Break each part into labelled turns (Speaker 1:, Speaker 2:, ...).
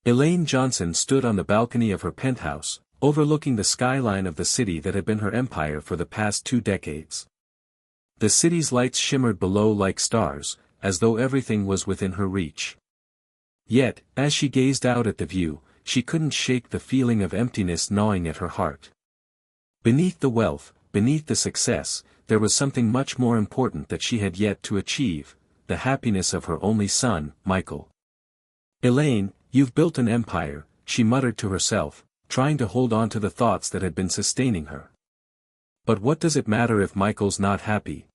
Speaker 1: Elaine Johnson stood on the balcony of her penthouse, overlooking the skyline of the city that had been her empire for the past 2 decades. The city's lights shimmered below like stars, as though everything was within her reach. Yet, as she gazed out at the view, she couldn't shake the feeling of emptiness gnawing at her heart. Beneath the wealth, beneath the success, there was something much more important that she had yet to achieve, the happiness of her only son, Michael. "Elaine, you've built an empire," she muttered to herself, trying to hold on to the thoughts that had been sustaining her. But what does it matter if Michael's not happy?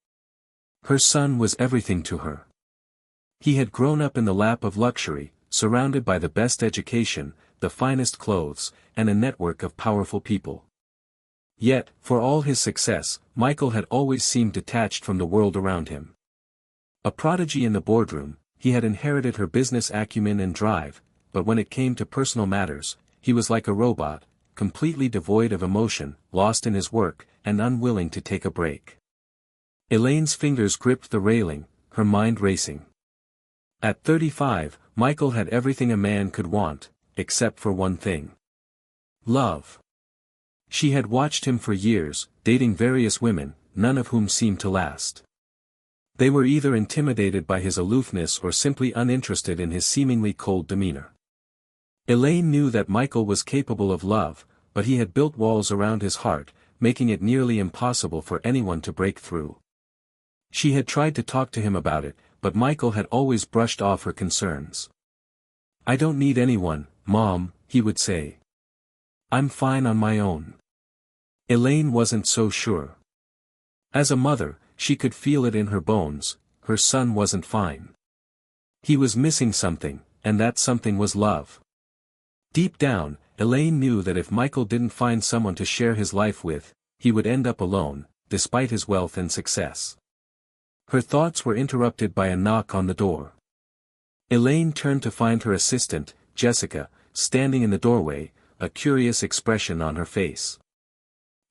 Speaker 1: Her son was everything to her. He had grown up in the lap of luxury, surrounded by the best education, the finest clothes, and a network of powerful people. Yet, for all his success, Michael had always seemed detached from the world around him. A prodigy in the boardroom, he had inherited her business acumen and drive, but when it came to personal matters, he was like a robot, completely devoid of emotion, lost in his work, and unwilling to take a break. Elaine's fingers gripped the railing, her mind racing. At 35, Michael had everything a man could want, except for one thing. Love. She had watched him for years, dating various women, none of whom seemed to last. They were either intimidated by his aloofness or simply uninterested in his seemingly cold demeanor. Elaine knew that Michael was capable of love, but he had built walls around his heart, making it nearly impossible for anyone to break through. She had tried to talk to him about it, but Michael had always brushed off her concerns. "I don't need anyone, Mom," he would say. "I'm fine on my own." Elaine wasn't so sure. As a mother, she could feel it in her bones, her son wasn't fine. He was missing something, and that something was love. Deep down, Elaine knew that if Michael didn't find someone to share his life with, he would end up alone, despite his wealth and success. Her thoughts were interrupted by a knock on the door. Elaine turned to find her assistant, Jessica, standing in the doorway, a curious expression on her face.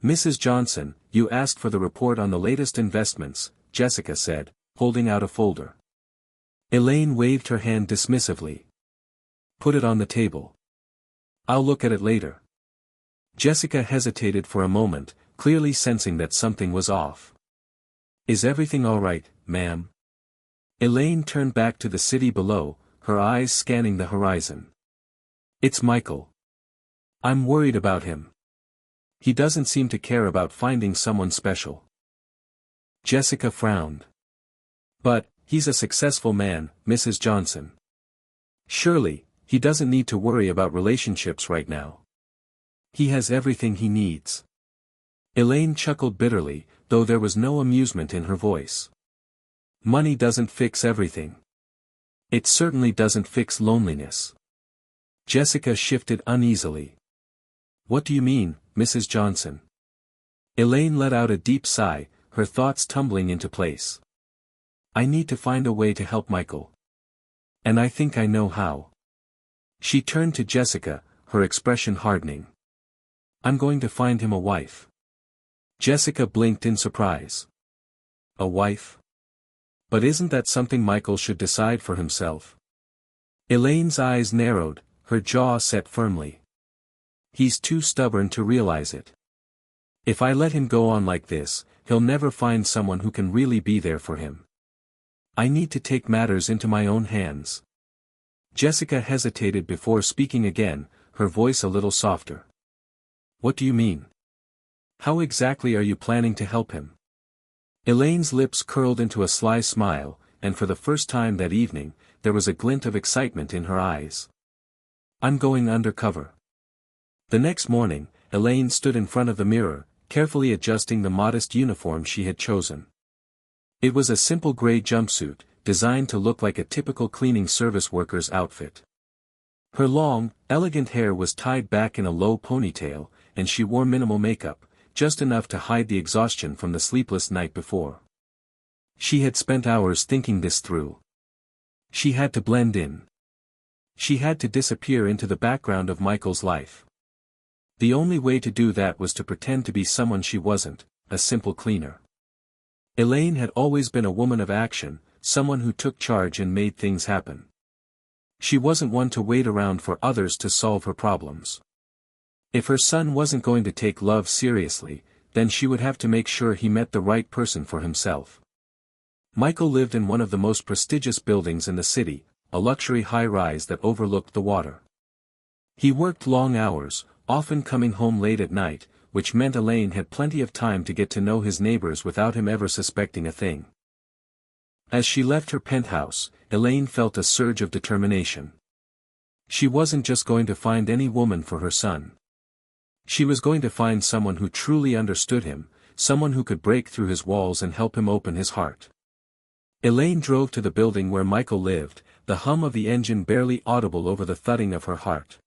Speaker 1: "Mrs. Johnson, you asked for the report on the latest investments," Jessica said, holding out a folder. Elaine waved her hand dismissively. "Put it on the table. I'll look at it later." Jessica hesitated for a moment, clearly sensing that something was off. "Is everything all right, ma'am?" Elaine turned back to the city below, her eyes scanning the horizon. "It's Michael. I'm worried about him. He doesn't seem to care about finding someone special." Jessica frowned. "But, he's a successful man, Mrs. Johnson. Surely, he doesn't need to worry about relationships right now. He has everything he needs." Elaine chuckled bitterly, though there was no amusement in her voice. "Money doesn't fix everything. It certainly doesn't fix loneliness." Jessica shifted uneasily. "What do you mean, Mrs. Johnson?" Elaine let out a deep sigh, her thoughts tumbling into place. "I need to find a way to help Michael. And I think I know how." She turned to Jessica, her expression hardening. "I'm going to find him a wife." Jessica blinked in surprise. "A wife? But isn't that something Michael should decide for himself?" Elaine's eyes narrowed, her jaw set firmly. "He's too stubborn to realize it. If I let him go on like this, he'll never find someone who can really be there for him. I need to take matters into my own hands." Jessica hesitated before speaking again, her voice a little softer. "What do you mean? How exactly are you planning to help him?" Elaine's lips curled into a sly smile, and for the first time that evening, there was a glint of excitement in her eyes. "I'm going undercover." The next morning, Elaine stood in front of the mirror, carefully adjusting the modest uniform she had chosen. It was a simple gray jumpsuit, designed to look like a typical cleaning service worker's outfit. Her long, elegant hair was tied back in a low ponytail, and she wore minimal makeup, just enough to hide the exhaustion from the sleepless night before. She had spent hours thinking this through. She had to blend in. She had to disappear into the background of Michael's life. The only way to do that was to pretend to be someone she wasn't, a simple cleaner. Elaine had always been a woman of action, someone who took charge and made things happen. She wasn't one to wait around for others to solve her problems. If her son wasn't going to take love seriously, then she would have to make sure he met the right person for himself. Michael lived in one of the most prestigious buildings in the city, a luxury high-rise that overlooked the water. He worked long hours, often coming home late at night, which meant Elaine had plenty of time to get to know his neighbors without him ever suspecting a thing. As she left her penthouse, Elaine felt a surge of determination. She wasn't just going to find any woman for her son. She was going to find someone who truly understood him, someone who could break through his walls and help him open his heart. Elaine drove to the building where Michael lived, the hum of the engine barely audible over the thudding of her heart.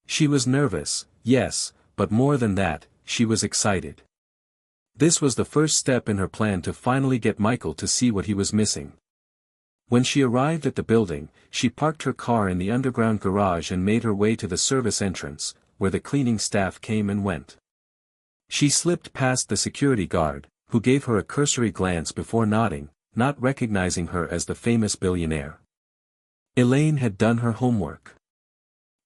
Speaker 1: She was nervous, yes, but more than that, she was excited. This was the first step in her plan to finally get Michael to see what he was missing. When she arrived at the building, she parked her car in the underground garage and made her way to the service entrance, where the cleaning staff came and went. She slipped past the security guard, who gave her a cursory glance before nodding, not recognizing her as the famous billionaire. Elaine had done her homework.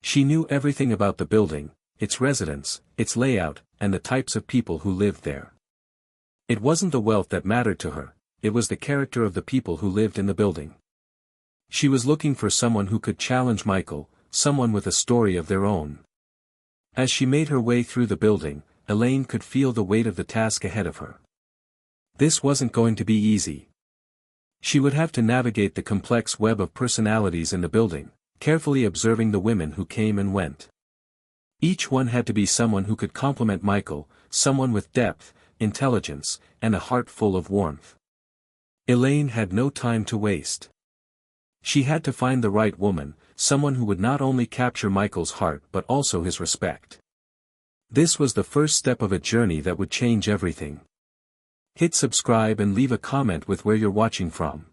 Speaker 1: She knew everything about the building, its residents, its layout, and the types of people who lived there. It wasn't the wealth that mattered to her, it was the character of the people who lived in the building. She was looking for someone who could challenge Michael, someone with a story of their own. As she made her way through the building, Elaine could feel the weight of the task ahead of her. This wasn't going to be easy. She would have to navigate the complex web of personalities in the building, carefully observing the women who came and went. Each one had to be someone who could complement Michael, someone with depth, intelligence, and a heart full of warmth. Elaine had no time to waste. She had to find the right woman, someone who would not only capture Michael's heart but also his respect. This was the first step of a journey that would change everything. Hit subscribe and leave a comment with where you're watching from.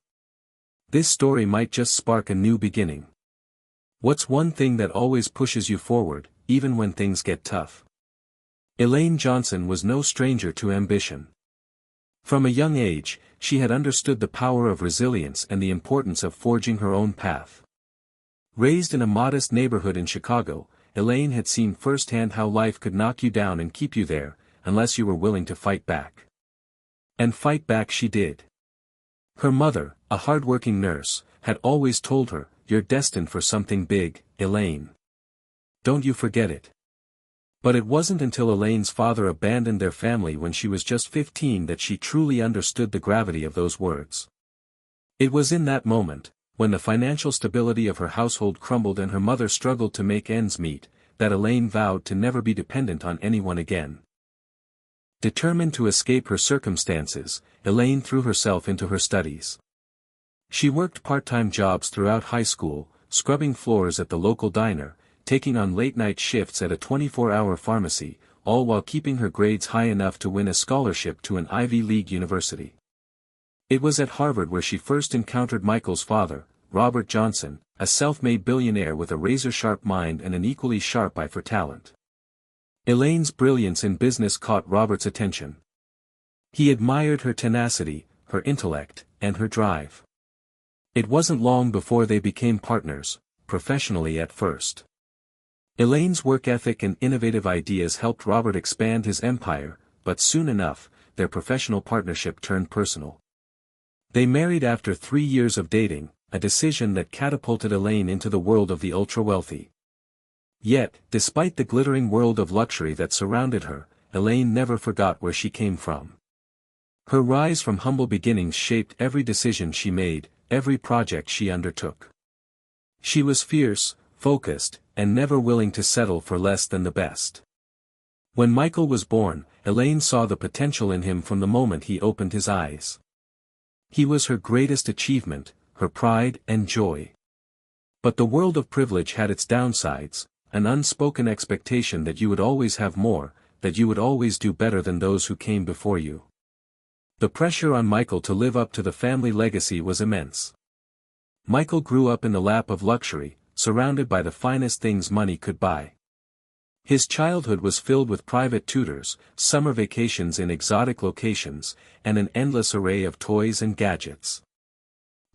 Speaker 1: This story might just spark a new beginning. What's one thing that always pushes you forward, even when things get tough? Elaine Johnson was no stranger to ambition. From a young age, she had understood the power of resilience and the importance of forging her own path. Raised in a modest neighborhood in Chicago, Elaine had seen firsthand how life could knock you down and keep you there, unless you were willing to fight back. And fight back she did. Her mother, a hard-working nurse, had always told her, "You're destined for something big, Elaine. Don't you forget it." But it wasn't until Elaine's father abandoned their family when she was just 15 that she truly understood the gravity of those words. It was in that moment, when the financial stability of her household crumbled and her mother struggled to make ends meet, that Elaine vowed to never be dependent on anyone again. Determined to escape her circumstances, Elaine threw herself into her studies. She worked part-time jobs throughout high school, scrubbing floors at the local diner, taking on late-night shifts at a 24-hour pharmacy, all while keeping her grades high enough to win a scholarship to an Ivy League university. It was at Harvard where she first encountered Michael's father, Robert Johnson, a self-made billionaire with a razor-sharp mind and an equally sharp eye for talent. Elaine's brilliance in business caught Robert's attention. He admired her tenacity, her intellect, and her drive. It wasn't long before they became partners, professionally at first. Elaine's work ethic and innovative ideas helped Robert expand his empire, but soon enough, their professional partnership turned personal. They married after 3 years of dating, a decision that catapulted Elaine into the world of the ultra-wealthy. Yet, despite the glittering world of luxury that surrounded her, Elaine never forgot where she came from. Her rise from humble beginnings shaped every decision she made, every project she undertook. She was fierce, focused, and never willing to settle for less than the best. When Michael was born, Elaine saw the potential in him from the moment he opened his eyes. He was her greatest achievement, her pride and joy. But the world of privilege had its downsides, an unspoken expectation that you would always have more, that you would always do better than those who came before you. The pressure on Michael to live up to the family legacy was immense. Michael grew up in the lap of luxury, surrounded by the finest things money could buy. His childhood was filled with private tutors, summer vacations in exotic locations, and an endless array of toys and gadgets.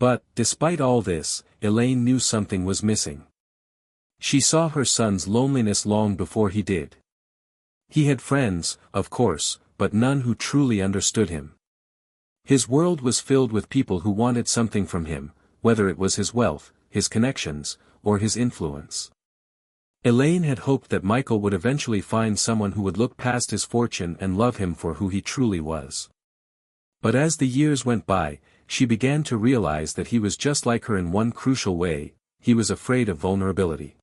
Speaker 1: But, despite all this, Elaine knew something was missing. She saw her son's loneliness long before he did. He had friends, of course, but none who truly understood him. His world was filled with people who wanted something from him, whether it was his wealth, his connections, or his influence. Elaine had hoped that Michael would eventually find someone who would look past his fortune and love him for who he truly was. But as the years went by, she began to realize that he was just like her in one crucial way: he was afraid of vulnerability.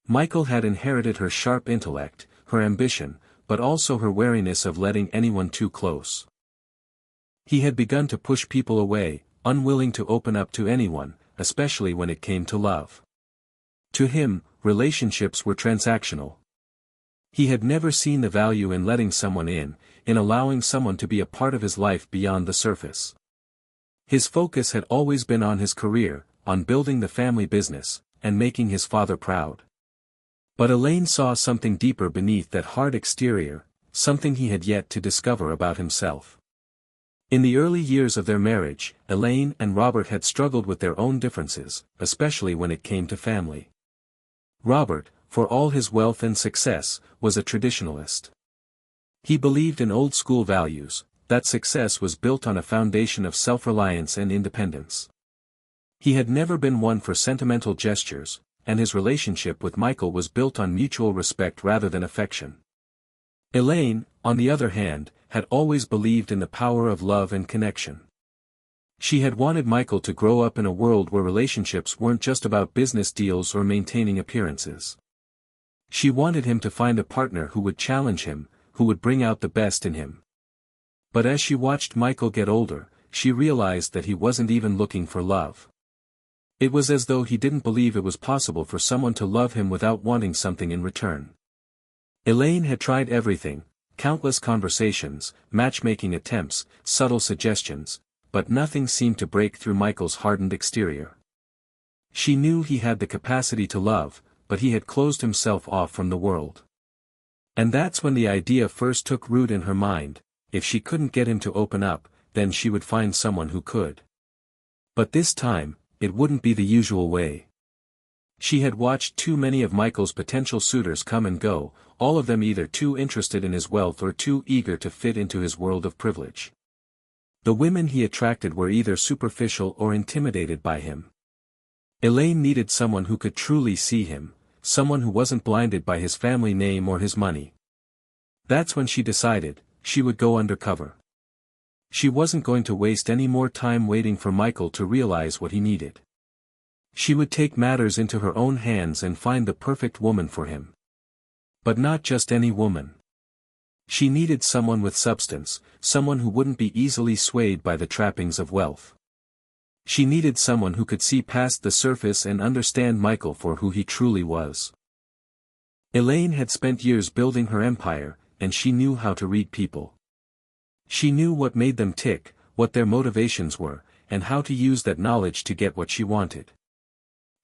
Speaker 1: Michael had inherited her sharp intellect, her ambition, but also her wariness of letting anyone too close. He had begun to push people away, unwilling to open up to anyone, especially when it came to love. To him, relationships were transactional. He had never seen the value in letting someone in allowing someone to be a part of his life beyond the surface. His focus had always been on his career, on building the family business, and making his father proud. But Elaine saw something deeper beneath that hard exterior, something he had yet to discover about himself. In the early years of their marriage, Elaine and Robert had struggled with their own differences, especially when it came to family. Robert, for all his wealth and success, was a traditionalist. He believed in old-school values, that success was built on a foundation of self-reliance and independence. He had never been one for sentimental gestures, and his relationship with Michael was built on mutual respect rather than affection. Elaine, on the other hand, had always believed in the power of love and connection. She had wanted Michael to grow up in a world where relationships weren't just about business deals or maintaining appearances. She wanted him to find a partner who would challenge him, who would bring out the best in him. But as she watched Michael get older, she realized that he wasn't even looking for love. It was as though he didn't believe it was possible for someone to love him without wanting something in return. Elaine had tried everything, countless conversations, matchmaking attempts, subtle suggestions, but nothing seemed to break through Michael's hardened exterior. She knew he had the capacity to love, but he had closed himself off from the world. And that's when the idea first took root in her mind: if she couldn't get him to open up, then she would find someone who could. But this time, it wouldn't be the usual way. She had watched too many of Michael's potential suitors come and go, all of them either too interested in his wealth or too eager to fit into his world of privilege. The women he attracted were either superficial or intimidated by him. Elaine needed someone who could truly see him, someone who wasn't blinded by his family name or his money. That's when she decided she would go undercover. She wasn't going to waste any more time waiting for Michael to realize what he needed. She would take matters into her own hands and find the perfect woman for him. But not just any woman. She needed someone with substance, someone who wouldn't be easily swayed by the trappings of wealth. She needed someone who could see past the surface and understand Michael for who he truly was. Elaine had spent years building her empire, and she knew how to read people. She knew what made them tick, what their motivations were, and how to use that knowledge to get what she wanted.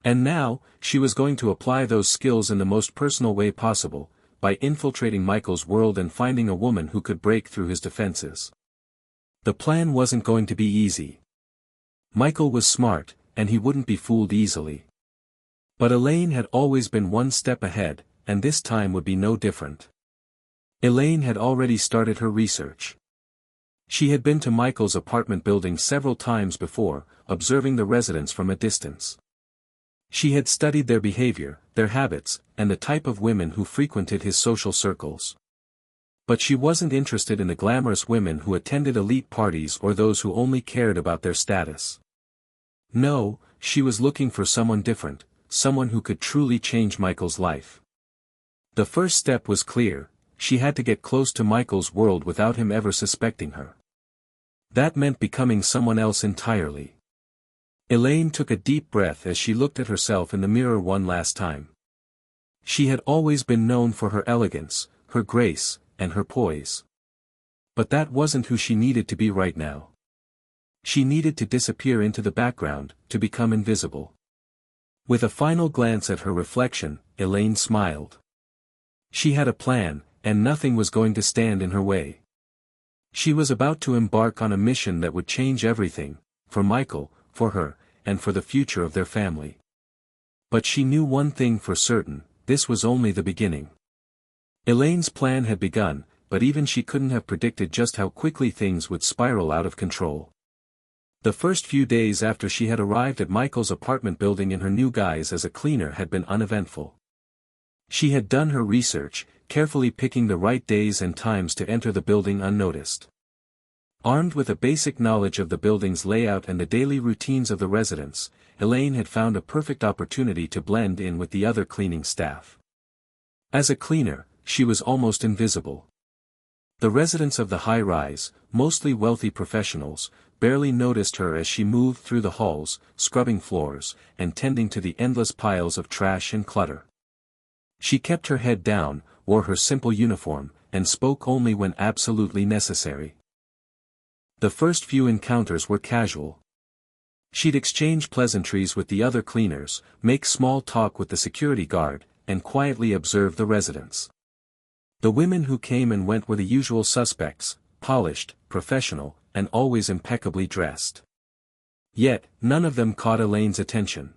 Speaker 1: And now, she was going to apply those skills in the most personal way possible, by infiltrating Michael's world and finding a woman who could break through his defenses. The plan wasn't going to be easy. Michael was smart, and he wouldn't be fooled easily. But Elaine had always been one step ahead, and this time would be no different. Elaine had already started her research. She had been to Michael's apartment building several times before, observing the residents from a distance. She had studied their behavior, their habits, and the type of women who frequented his social circles. But she wasn't interested in the glamorous women who attended elite parties or those who only cared about their status. No, she was looking for someone different, someone who could truly change Michael's life. The first step was clear: she had to get close to Michael's world without him ever suspecting her. That meant becoming someone else entirely. Elaine took a deep breath as she looked at herself in the mirror one last time. She had always been known for her elegance, her grace, and her poise. But that wasn't who she needed to be right now. She needed to disappear into the background, to become invisible. With a final glance at her reflection, Elaine smiled. She had a plan, and nothing was going to stand in her way. She was about to embark on a mission that would change everything, for Michael, for her, and for the future of their family. But she knew one thing for certain, this was only the beginning. Elaine's plan had begun, but even she couldn't have predicted just how quickly things would spiral out of control. The first few days after she had arrived at Michael's apartment building in her new guise as a cleaner had been uneventful. She had done her research, carefully picking the right days and times to enter the building unnoticed. Armed with a basic knowledge of the building's layout and the daily routines of the residents, Elaine had found a perfect opportunity to blend in with the other cleaning staff. As a cleaner, she was almost invisible. The residents of the high-rise, mostly wealthy professionals, barely noticed her as she moved through the halls, scrubbing floors, and tending to the endless piles of trash and clutter. She kept her head down, wore her simple uniform, and spoke only when absolutely necessary. The first few encounters were casual. She'd exchange pleasantries with the other cleaners, make small talk with the security guard, and quietly observe the residents. The women who came and went were the usual suspects, polished, professional, and always impeccably dressed. Yet, none of them caught Elaine's attention.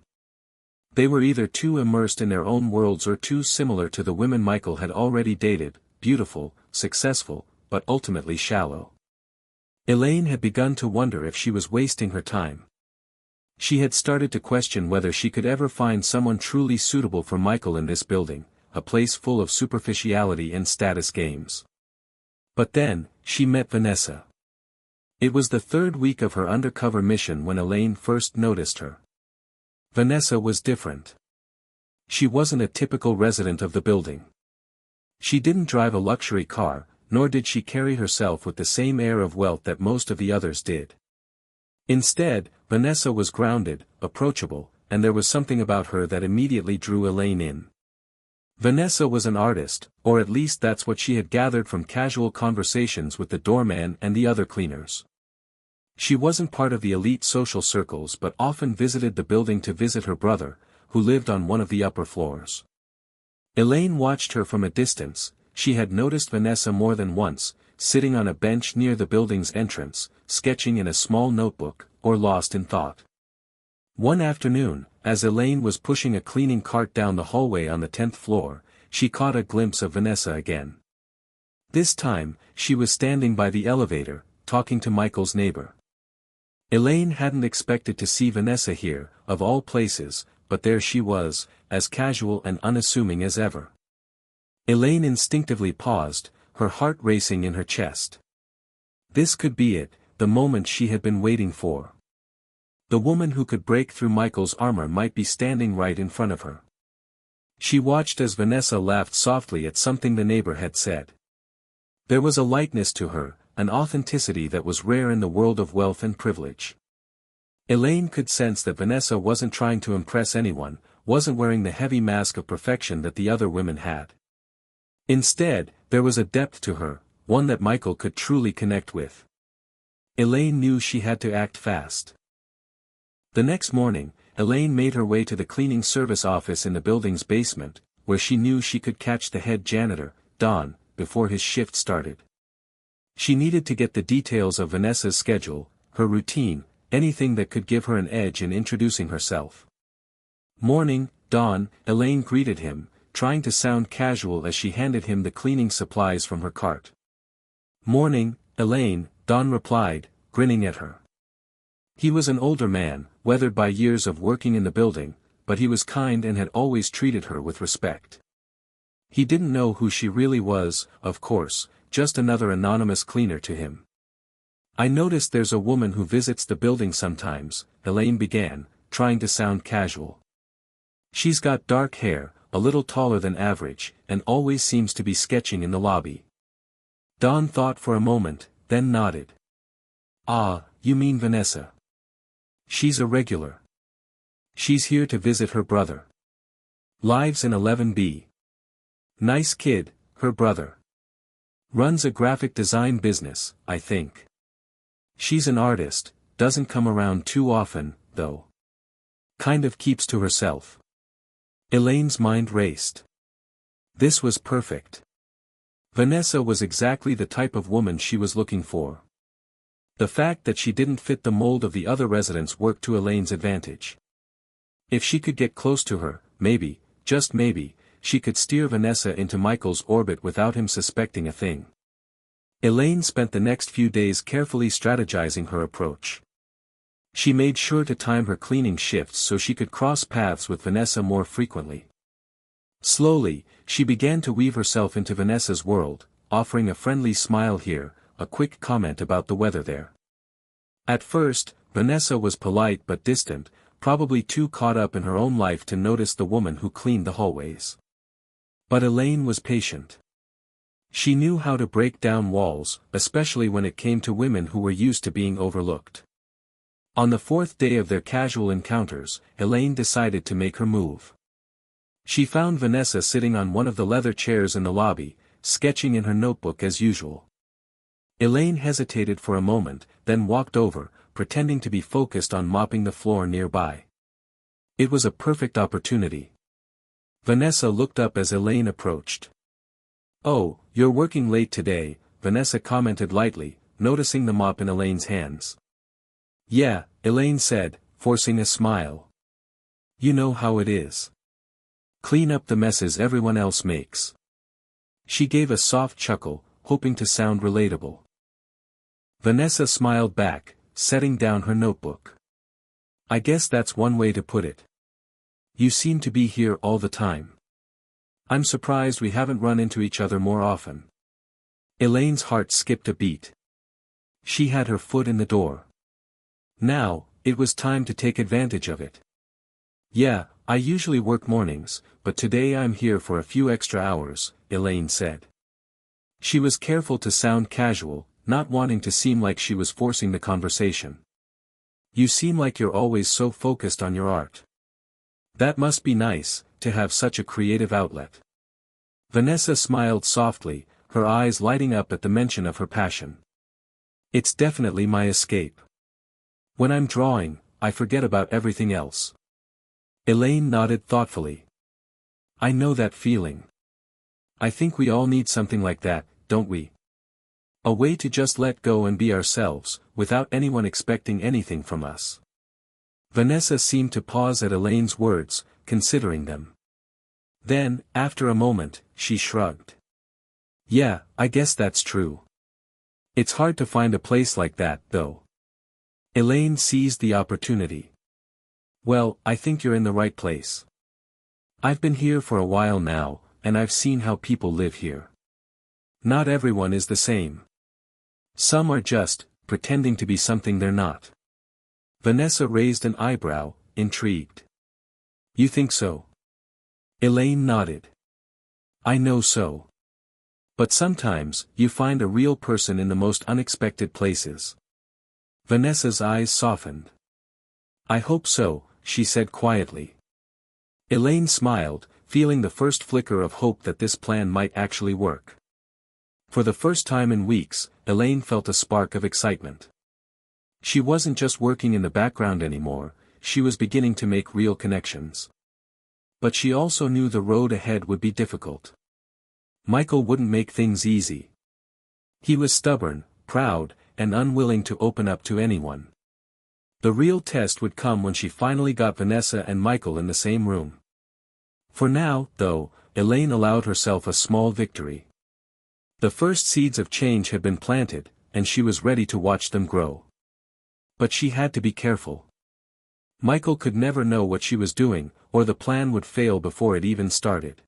Speaker 1: They were either too immersed in their own worlds or too similar to the women Michael had already dated, beautiful, successful, but ultimately shallow. Elaine had begun to wonder if she was wasting her time. She had started to question whether she could ever find someone truly suitable for Michael in this building, a place full of superficiality and status games. But then, she met Vanessa. It was the third week of her undercover mission when Elaine first noticed her. Vanessa was different. She wasn't a typical resident of the building. She didn't drive a luxury car, nor did she carry herself with the same air of wealth that most of the others did. Instead, Vanessa was grounded, approachable, and there was something about her that immediately drew Elaine in. Vanessa was an artist, or at least that's what she had gathered from casual conversations with the doorman and the other cleaners. She wasn't part of the elite social circles but often visited the building to visit her brother, who lived on one of the upper floors. Elaine watched her from a distance. She had noticed Vanessa more than once, sitting on a bench near the building's entrance, sketching in a small notebook, or lost in thought. One afternoon, as Elaine was pushing a cleaning cart down the hallway on the 10th floor, she caught a glimpse of Vanessa again. This time, she was standing by the elevator, talking to Michael's neighbor. Elaine hadn't expected to see Vanessa here, of all places, but there she was, as casual and unassuming as ever. Elaine instinctively paused, her heart racing in her chest. This could be it, the moment she had been waiting for. The woman who could break through Michael's armor might be standing right in front of her. She watched as Vanessa laughed softly at something the neighbor had said. There was a lightness to her, an authenticity that was rare in the world of wealth and privilege. Elaine could sense that Vanessa wasn't trying to impress anyone, wasn't wearing the heavy mask of perfection that the other women had. Instead, there was a depth to her, one that Michael could truly connect with. Elaine knew she had to act fast. The next morning, Elaine made her way to the cleaning service office in the building's basement, where she knew she could catch the head janitor, Don, before his shift started. She needed to get the details of Vanessa's schedule, her routine, anything that could give her an edge in introducing herself. "Morning, Don," Elaine greeted him, trying to sound casual as she handed him the cleaning supplies from her cart. "Morning, Elaine," Don replied, grinning at her. He was an older man, weathered by years of working in the building, but he was kind and had always treated her with respect. He didn't know who she really was, of course, just another anonymous cleaner to him. "I noticed there's a woman who visits the building sometimes," Elaine began, trying to sound casual. "She's got dark hair, a little taller than average, and always seems to be sketching in the lobby." Don thought for a moment, then nodded. "Ah, you mean Vanessa. She's a regular. She's here to visit her brother. Lives in 11B. Nice kid, her brother. Runs a graphic design business, I think. She's an artist, doesn't come around too often, though. Kind of keeps to herself." Elaine's mind raced. This was perfect. Vanessa was exactly the type of woman she was looking for. The fact that she didn't fit the mold of the other residents worked to Elaine's advantage. If she could get close to her, maybe, just maybe, she could steer Vanessa into Michael's orbit without him suspecting a thing. Elaine spent the next few days carefully strategizing her approach. She made sure to time her cleaning shifts so she could cross paths with Vanessa more frequently. Slowly, she began to weave herself into Vanessa's world, offering a friendly smile here, a quick comment about the weather there. At first, Vanessa was polite but distant, probably too caught up in her own life to notice the woman who cleaned the hallways. But Elaine was patient. She knew how to break down walls, especially when it came to women who were used to being overlooked. On the fourth day of their casual encounters, Elaine decided to make her move. She found Vanessa sitting on one of the leather chairs in the lobby, sketching in her notebook as usual. Elaine hesitated for a moment, then walked over, pretending to be focused on mopping the floor nearby. It was a perfect opportunity. Vanessa looked up as Elaine approached. "Oh, you're working late today," Vanessa commented lightly, noticing the mop in Elaine's hands. "Yeah," Elaine said, forcing a smile. "You know how it is. Clean up the messes everyone else makes." She gave a soft chuckle, hoping to sound relatable. Vanessa smiled back, setting down her notebook. "I guess that's one way to put it. You seem to be here all the time. I'm surprised we haven't run into each other more often." Elaine's heart skipped a beat. She had her foot in the door. Now, it was time to take advantage of it. "Yeah, I usually work mornings, but today I'm here for a few extra hours," Elaine said. She was careful to sound casual, not wanting to seem like she was forcing the conversation. "You seem like you're always so focused on your art. That must be nice, to have such a creative outlet." Vanessa smiled softly, her eyes lighting up at the mention of her passion. "It's definitely my escape. When I'm drawing, I forget about everything else." Elaine nodded thoughtfully. "I know that feeling. I think we all need something like that, don't we? A way to just let go and be ourselves, without anyone expecting anything from us." Vanessa seemed to pause at Elaine's words, considering them. Then, after a moment, she shrugged. "Yeah, I guess that's true. It's hard to find a place like that, though." Elaine seized the opportunity. "Well, I think you're in the right place. I've been here for a while now, and I've seen how people live here. Not everyone is the same. Some are just, pretending to be something they're not." Vanessa raised an eyebrow, intrigued. "You think so?" Elaine nodded. "I know so. But sometimes, you find a real person in the most unexpected places." Vanessa's eyes softened. "I hope so," she said quietly. Elaine smiled, feeling the first flicker of hope that this plan might actually work. For the first time in weeks, Elaine felt a spark of excitement. She wasn't just working in the background anymore, she was beginning to make real connections. But she also knew the road ahead would be difficult. Michael wouldn't make things easy. He was stubborn, proud, and unwilling to open up to anyone. The real test would come when she finally got Vanessa and Michael in the same room. For now, though, Elaine allowed herself a small victory. The first seeds of change had been planted, and she was ready to watch them grow. But she had to be careful. Michael could never know what she was doing, or the plan would fail before it even started.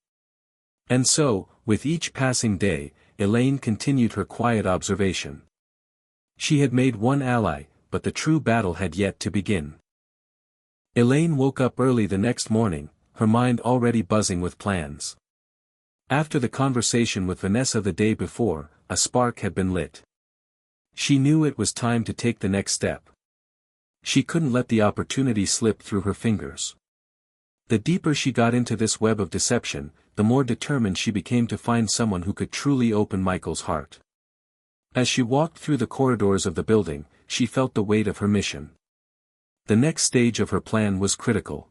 Speaker 1: And so, with each passing day, Elaine continued her quiet observation. She had made one ally, but the true battle had yet to begin. Elaine woke up early the next morning, her mind already buzzing with plans. After the conversation with Vanessa the day before, a spark had been lit. She knew it was time to take the next step. She couldn't let the opportunity slip through her fingers. The deeper she got into this web of deception, the more determined she became to find someone who could truly open Michael's heart. As she walked through the corridors of the building, she felt the weight of her mission. The next stage of her plan was critical.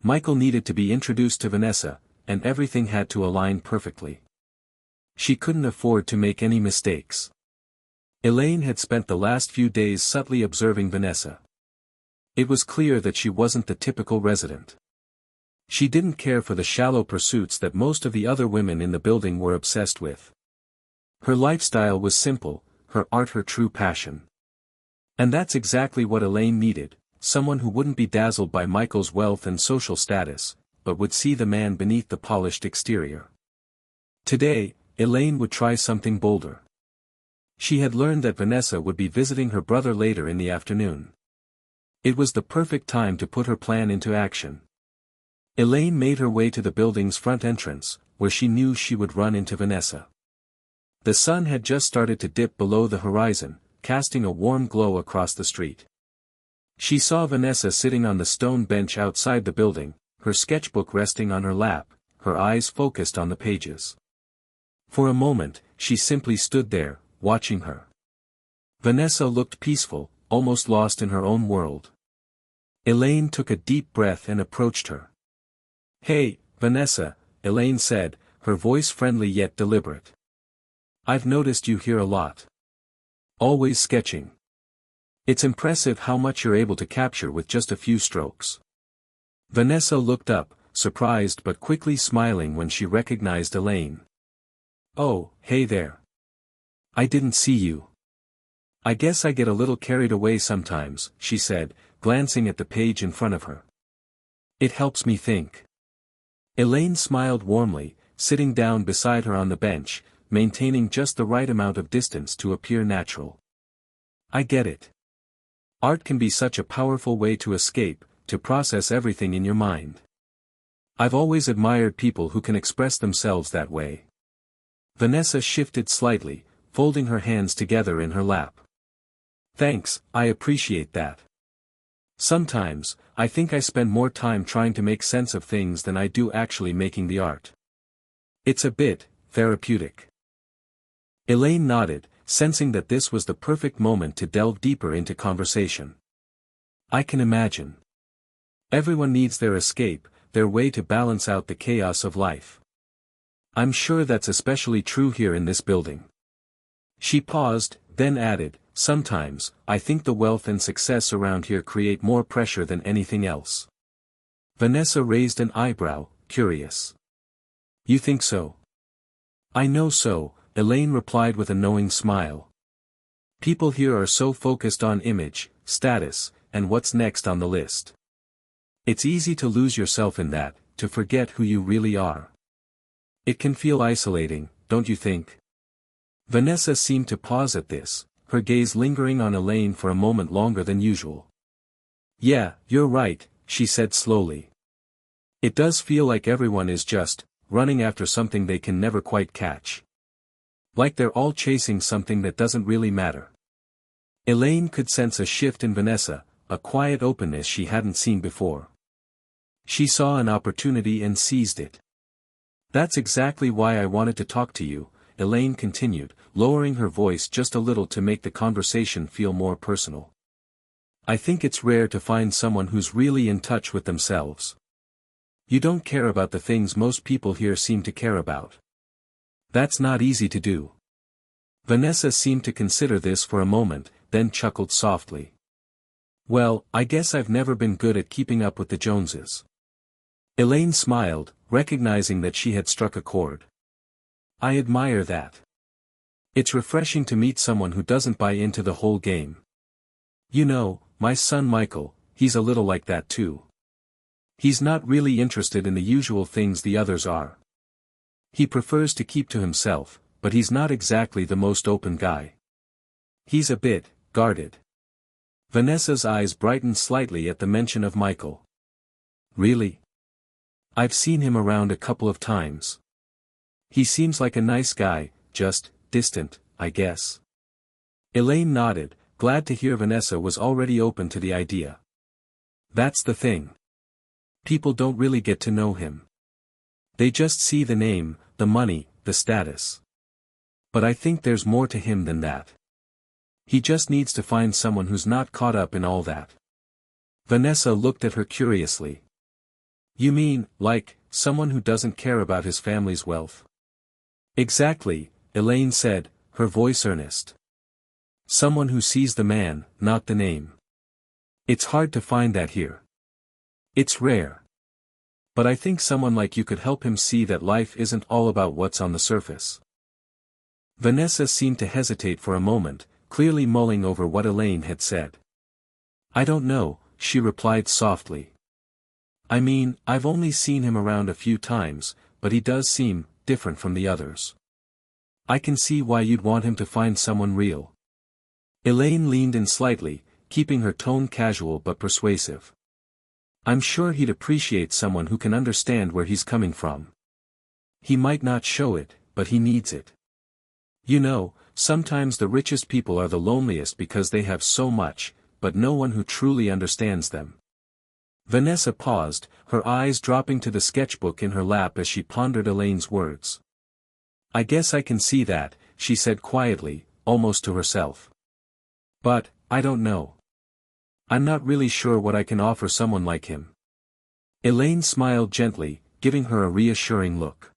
Speaker 1: Michael needed to be introduced to Vanessa, and everything had to align perfectly. She couldn't afford to make any mistakes. Elaine had spent the last few days subtly observing Vanessa. It was clear that she wasn't the typical resident. She didn't care for the shallow pursuits that most of the other women in the building were obsessed with. Her lifestyle was simple, her art her true passion. And that's exactly what Elaine needed, someone who wouldn't be dazzled by Michael's wealth and social status, but would see the man beneath the polished exterior. Today, Elaine would try something bolder. She had learned that Vanessa would be visiting her brother later in the afternoon. It was the perfect time to put her plan into action. Elaine made her way to the building's front entrance, where she knew she would run into Vanessa. The sun had just started to dip below the horizon, casting a warm glow across the street. She saw Vanessa sitting on the stone bench outside the building, her sketchbook resting on her lap, her eyes focused on the pages. For a moment, she simply stood there, watching her. Vanessa looked peaceful, almost lost in her own world. Elaine took a deep breath and approached her. "Hey, Vanessa," Elaine said, her voice friendly yet deliberate. "I've noticed you here a lot. Always sketching. It's impressive how much you're able to capture with just a few strokes." Vanessa looked up, surprised but quickly smiling when she recognized Elaine. "Oh, hey there. I didn't see you. I guess I get a little carried away sometimes," she said, glancing at the page in front of her. "It helps me think." Elaine smiled warmly, sitting down beside her on the bench, maintaining just the right amount of distance to appear natural. "I get it. Art can be such a powerful way to escape, to process everything in your mind. I've always admired people who can express themselves that way." Vanessa shifted slightly, folding her hands together in her lap. "Thanks, I appreciate that. Sometimes, I think I spend more time trying to make sense of things than I do actually making the art. It's a bit therapeutic." Elaine nodded, sensing that this was the perfect moment to delve deeper into conversation. "I can imagine. Everyone needs their escape, their way to balance out the chaos of life. I'm sure that's especially true here in this building." She paused, then added, "Sometimes, I think the wealth and success around here create more pressure than anything else." Vanessa raised an eyebrow, curious. "You think so?" "I know so," Elaine replied with a knowing smile. "People here are so focused on image, status, and what's next on the list. It's easy to lose yourself in that, to forget who you really are. It can feel isolating, don't you think?" Vanessa seemed to pause at this, her gaze lingering on Elaine for a moment longer than usual. "Yeah, you're right," she said slowly. "It does feel like everyone is just running after something they can never quite catch. Like they're all chasing something that doesn't really matter." Elaine could sense a shift in Vanessa, a quiet openness she hadn't seen before. She saw an opportunity and seized it. "That's exactly why I wanted to talk to you," Elaine continued, lowering her voice just a little to make the conversation feel more personal. "I think it's rare to find someone who's really in touch with themselves. You don't care about the things most people here seem to care about. That's not easy to do." Vanessa seemed to consider this for a moment, then chuckled softly. "Well, I guess I've never been good at keeping up with the Joneses." Elaine smiled, recognizing that she had struck a chord. "I admire that. It's refreshing to meet someone who doesn't buy into the whole game. You know, my son Michael, he's a little like that too. He's not really interested in the usual things the others are. He prefers to keep to himself, but he's not exactly the most open guy. He's a bit guarded." Vanessa's eyes brightened slightly at the mention of Michael. "Really? I've seen him around a couple of times. He seems like a nice guy, just distant, I guess." Elaine nodded, glad to hear Vanessa was already open to the idea. "That's the thing. People don't really get to know him. They just see the name, the money, the status. But I think there's more to him than that. He just needs to find someone who's not caught up in all that." Vanessa looked at her curiously. "You mean, like, someone who doesn't care about his family's wealth?" "Exactly," Elaine said, her voice earnest. Someone who sees the man, not the name. It's hard to find that here. It's rare. But I think someone like you could help him see that life isn't all about what's on the surface. Vanessa seemed to hesitate for a moment, clearly mulling over what Elaine had said. I don't know, she replied softly. I mean, I've only seen him around a few times, but he does seem different from the others. I can see why you'd want him to find someone real. Elaine leaned in slightly, keeping her tone casual but persuasive. I'm sure he'd appreciate someone who can understand where he's coming from. He might not show it, but he needs it. You know, sometimes the richest people are the loneliest because they have so much, but no one who truly understands them. Vanessa paused, her eyes dropping to the sketchbook in her lap as she pondered Elaine's words. I guess I can see that, she said quietly, almost to herself. But, I don't know. I'm not really sure what I can offer someone like him. Elaine smiled gently, giving her a reassuring look.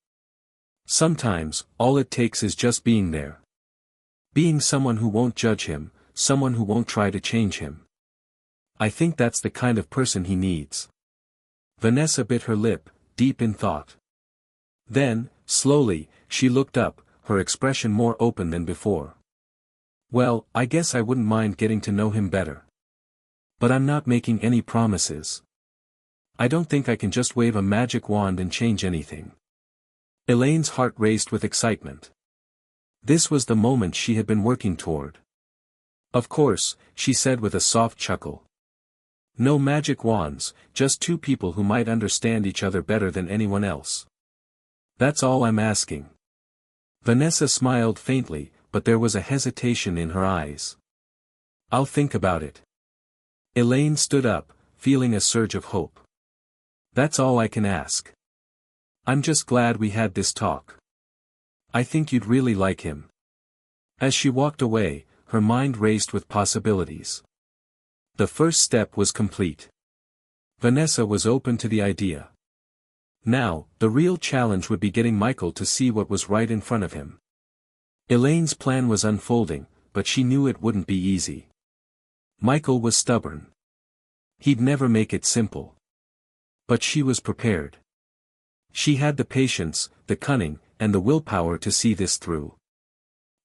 Speaker 1: Sometimes, all it takes is just being there. Being someone who won't judge him, someone who won't try to change him. I think that's the kind of person he needs. Vanessa bit her lip, deep in thought. Then, slowly, she looked up, her expression more open than before. Well, I guess I wouldn't mind getting to know him better. But I'm not making any promises. I don't think I can just wave a magic wand and change anything. Elaine's heart raced with excitement. This was the moment she had been working toward. Of course, she said with a soft chuckle. No magic wands, just two people who might understand each other better than anyone else. That's all I'm asking. Vanessa smiled faintly, but there was a hesitation in her eyes. I'll think about it. Elaine stood up, feeling a surge of hope. That's all I can ask. I'm just glad we had this talk. I think you'd really like him. As she walked away, her mind raced with possibilities. The first step was complete. Vanessa was open to the idea. Now, the real challenge would be getting Michael to see what was right in front of him. Elaine's plan was unfolding, but she knew it wouldn't be easy. Michael was stubborn. He'd never make it simple. But she was prepared. She had the patience, the cunning, and the willpower to see this through.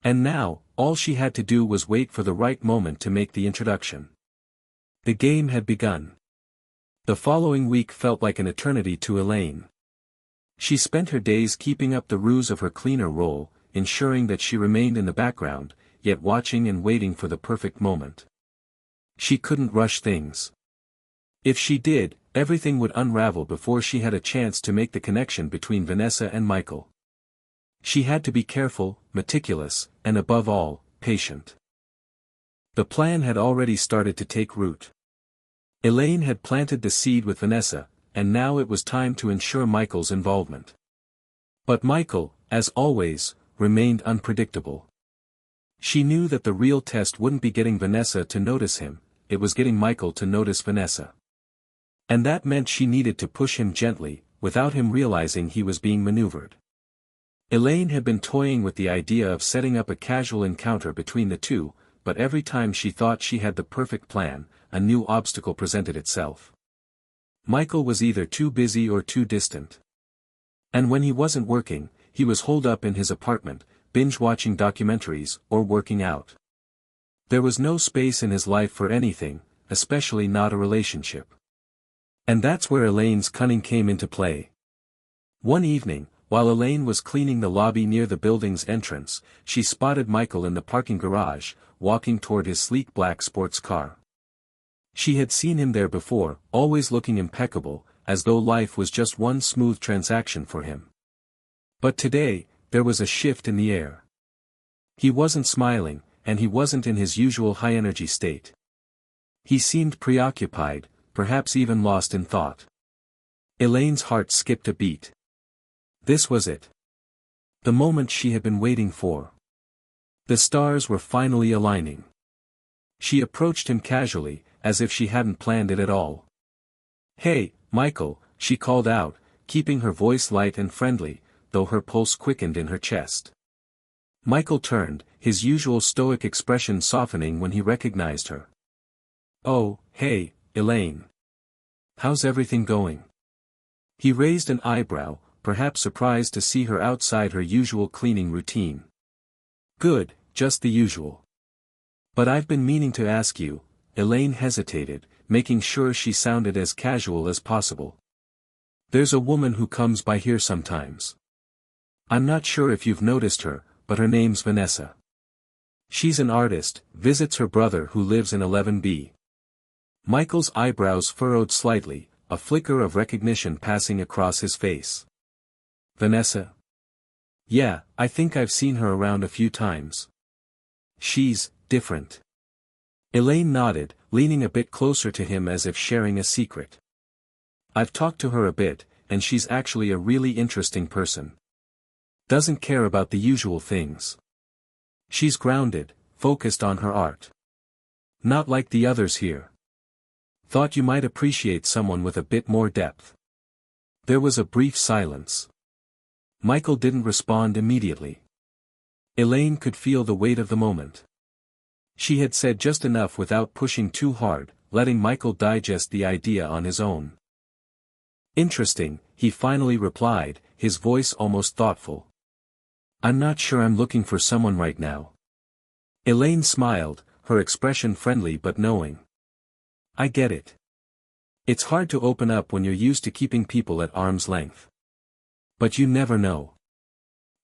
Speaker 1: And now, all she had to do was wait for the right moment to make the introduction. The game had begun. The following week felt like an eternity to Elaine. She spent her days keeping up the ruse of her cleaner role, ensuring that she remained in the background, yet watching and waiting for the perfect moment. She couldn't rush things. If she did, everything would unravel before she had a chance to make the connection between Vanessa and Michael. She had to be careful, meticulous, and above all, patient. The plan had already started to take root. Elaine had planted the seed with Vanessa, and now it was time to ensure Michael's involvement. But Michael, as always, remained unpredictable. She knew that the real test wouldn't be getting Vanessa to notice him, it was getting Michael to notice Vanessa. And that meant she needed to push him gently, without him realizing he was being maneuvered. Elaine had been toying with the idea of setting up a casual encounter between the two, but every time she thought she had the perfect plan, a new obstacle presented itself. Michael was either too busy or too distant. And when he wasn't working, he was holed up in his apartment, binge-watching documentaries, or working out. There was no space in his life for anything, especially not a relationship. And that's where Elaine's cunning came into play. One evening, while Elaine was cleaning the lobby near the building's entrance, she spotted Michael in the parking garage, walking toward his sleek black sports car. She had seen him there before, always looking impeccable, as though life was just one smooth transaction for him. But today, there was a shift in the air. He wasn't smiling, and he wasn't in his usual high-energy state. He seemed preoccupied, perhaps even lost in thought. Elaine's heart skipped a beat. This was it. The moment she had been waiting for. The stars were finally aligning. She approached him casually, as if she hadn't planned it at all. "Hey, Michael," she called out, keeping her voice light and friendly, though her pulse quickened in her chest. Michael turned, his usual stoic expression softening when he recognized her. "Oh, hey, Elaine. How's everything going?" He raised an eyebrow, perhaps surprised to see her outside her usual cleaning routine. "Good, just the usual. But I've been meaning to ask you," Elaine hesitated, making sure she sounded as casual as possible. "There's a woman who comes by here sometimes. I'm not sure if you've noticed her, but her name's Vanessa. She's an artist, visits her brother who lives in 11B. Michael's eyebrows furrowed slightly, a flicker of recognition passing across his face. "Vanessa? Yeah, I think I've seen her around a few times. She's different." Elaine nodded, leaning a bit closer to him as if sharing a secret. "I've talked to her a bit, and she's actually a really interesting person. Doesn't care about the usual things. She's grounded, focused on her art. Not like the others here. Thought you might appreciate someone with a bit more depth." There was a brief silence. Michael didn't respond immediately. Elaine could feel the weight of the moment. She had said just enough without pushing too hard, letting Michael digest the idea on his own. "Interesting," he finally replied, his voice almost thoughtful. "I'm not sure I'm looking for someone right now." Elaine smiled, her expression friendly but knowing. "I get it. It's hard to open up when you're used to keeping people at arm's length. But you never know.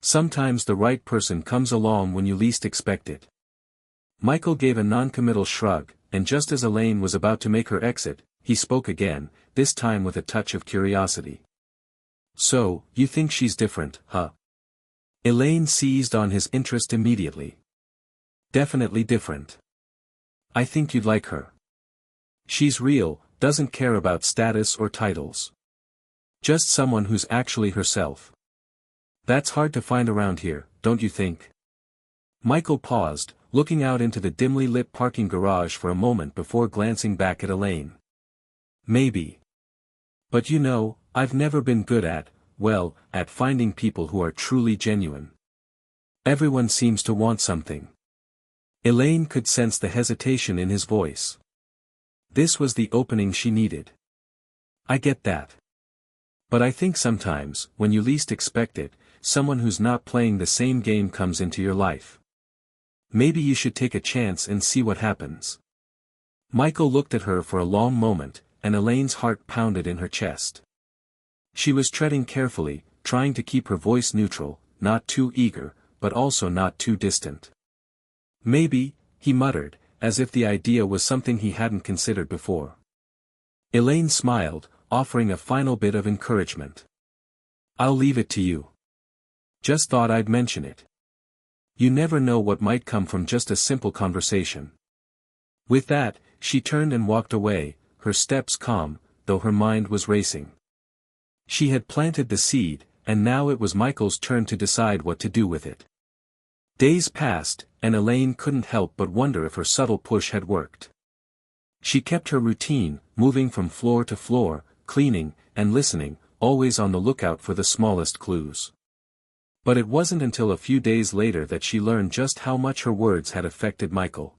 Speaker 1: Sometimes the right person comes along when you least expect it." Michael gave a non-committal shrug, and just as Elaine was about to make her exit, he spoke again, this time with a touch of curiosity. "So, you think she's different, huh?" Elaine seized on his interest immediately. "Definitely different. I think you'd like her. She's real, doesn't care about status or titles. Just someone who's actually herself. That's hard to find around here, don't you think?" Michael paused, looking out into the dimly lit parking garage for a moment before glancing back at Elaine. "Maybe. But you know, I've never been good at finding people who are truly genuine. Everyone seems to want something." Elaine could sense the hesitation in his voice. This was the opening she needed. "I get that. But I think sometimes, when you least expect it, someone who's not playing the same game comes into your life. Maybe you should take a chance and see what happens." Michael looked at her for a long moment, and Elaine's heart pounded in her chest. She was treading carefully, trying to keep her voice neutral, not too eager, but also not too distant. "Maybe," he muttered, as if the idea was something he hadn't considered before. Elaine smiled, offering a final bit of encouragement. "I'll leave it to you. Just thought I'd mention it. You never know what might come from just a simple conversation." With that, she turned and walked away, her steps calm, though her mind was racing. She had planted the seed, and now it was Michael's turn to decide what to do with it. Days passed, and Elaine couldn't help but wonder if her subtle push had worked. She kept her routine, moving from floor to floor, cleaning, and listening, always on the lookout for the smallest clues. But it wasn't until a few days later that she learned just how much her words had affected Michael.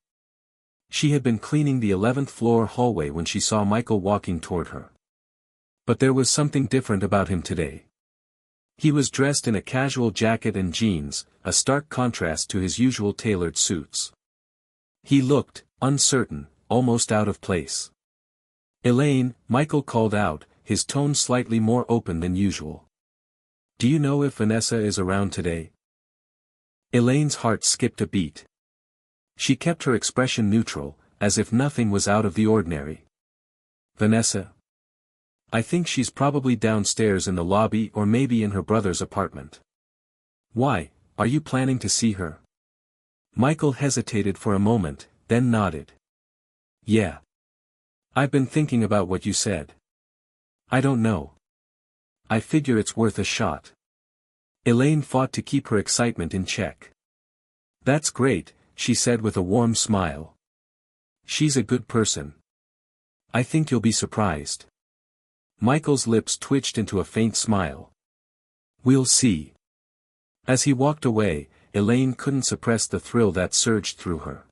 Speaker 1: She had been cleaning the 11th floor hallway when she saw Michael walking toward her. But there was something different about him today. He was dressed in a casual jacket and jeans, a stark contrast to his usual tailored suits. He looked uncertain, almost out of place. "Elaine," Michael called out, his tone slightly more open than usual. "Do you know if Vanessa is around today?" Elaine's heart skipped a beat. She kept her expression neutral, as if nothing was out of the ordinary. "Vanessa? I think she's probably downstairs in the lobby or maybe in her brother's apartment." "Why, are you planning to see her?" Michael hesitated for a moment, then nodded. "Yeah. I've been thinking about what you said. I don't know. I figure it's worth a shot." Elaine fought to keep her excitement in check. "That's great," she said with a warm smile. "She's a good person. I think you'll be surprised." Michael's lips twitched into a faint smile. "We'll see." As he walked away, Elaine couldn't suppress the thrill that surged through her.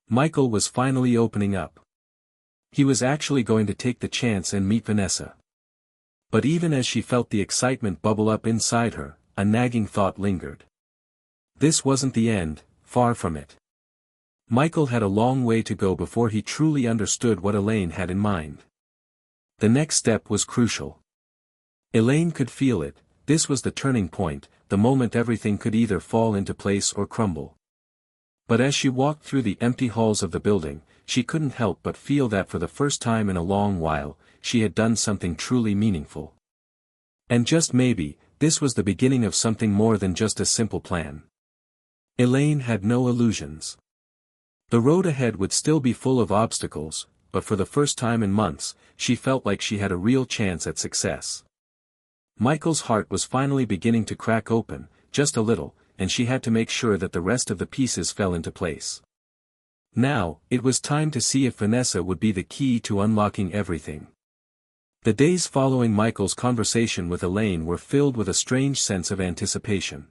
Speaker 1: Michael was finally opening up. He was actually going to take the chance and meet Vanessa. But even as she felt the excitement bubble up inside her, a nagging thought lingered. This wasn't the end, far from it. Michael had a long way to go before he truly understood what Elaine had in mind. The next step was crucial. Elaine could feel it. This was the turning point, the moment everything could either fall into place or crumble. But as she walked through the empty halls of the building, she couldn't help but feel that for the first time in a long while, she had done something truly meaningful. And just maybe, this was the beginning of something more than just a simple plan. Elaine had no illusions. The road ahead would still be full of obstacles, but for the first time in months, she felt like she had a real chance at success. Michael's heart was finally beginning to crack open, just a little, and she had to make sure that the rest of the pieces fell into place. Now, it was time to see if Vanessa would be the key to unlocking everything. The days following Michael's conversation with Elaine were filled with a strange sense of anticipation.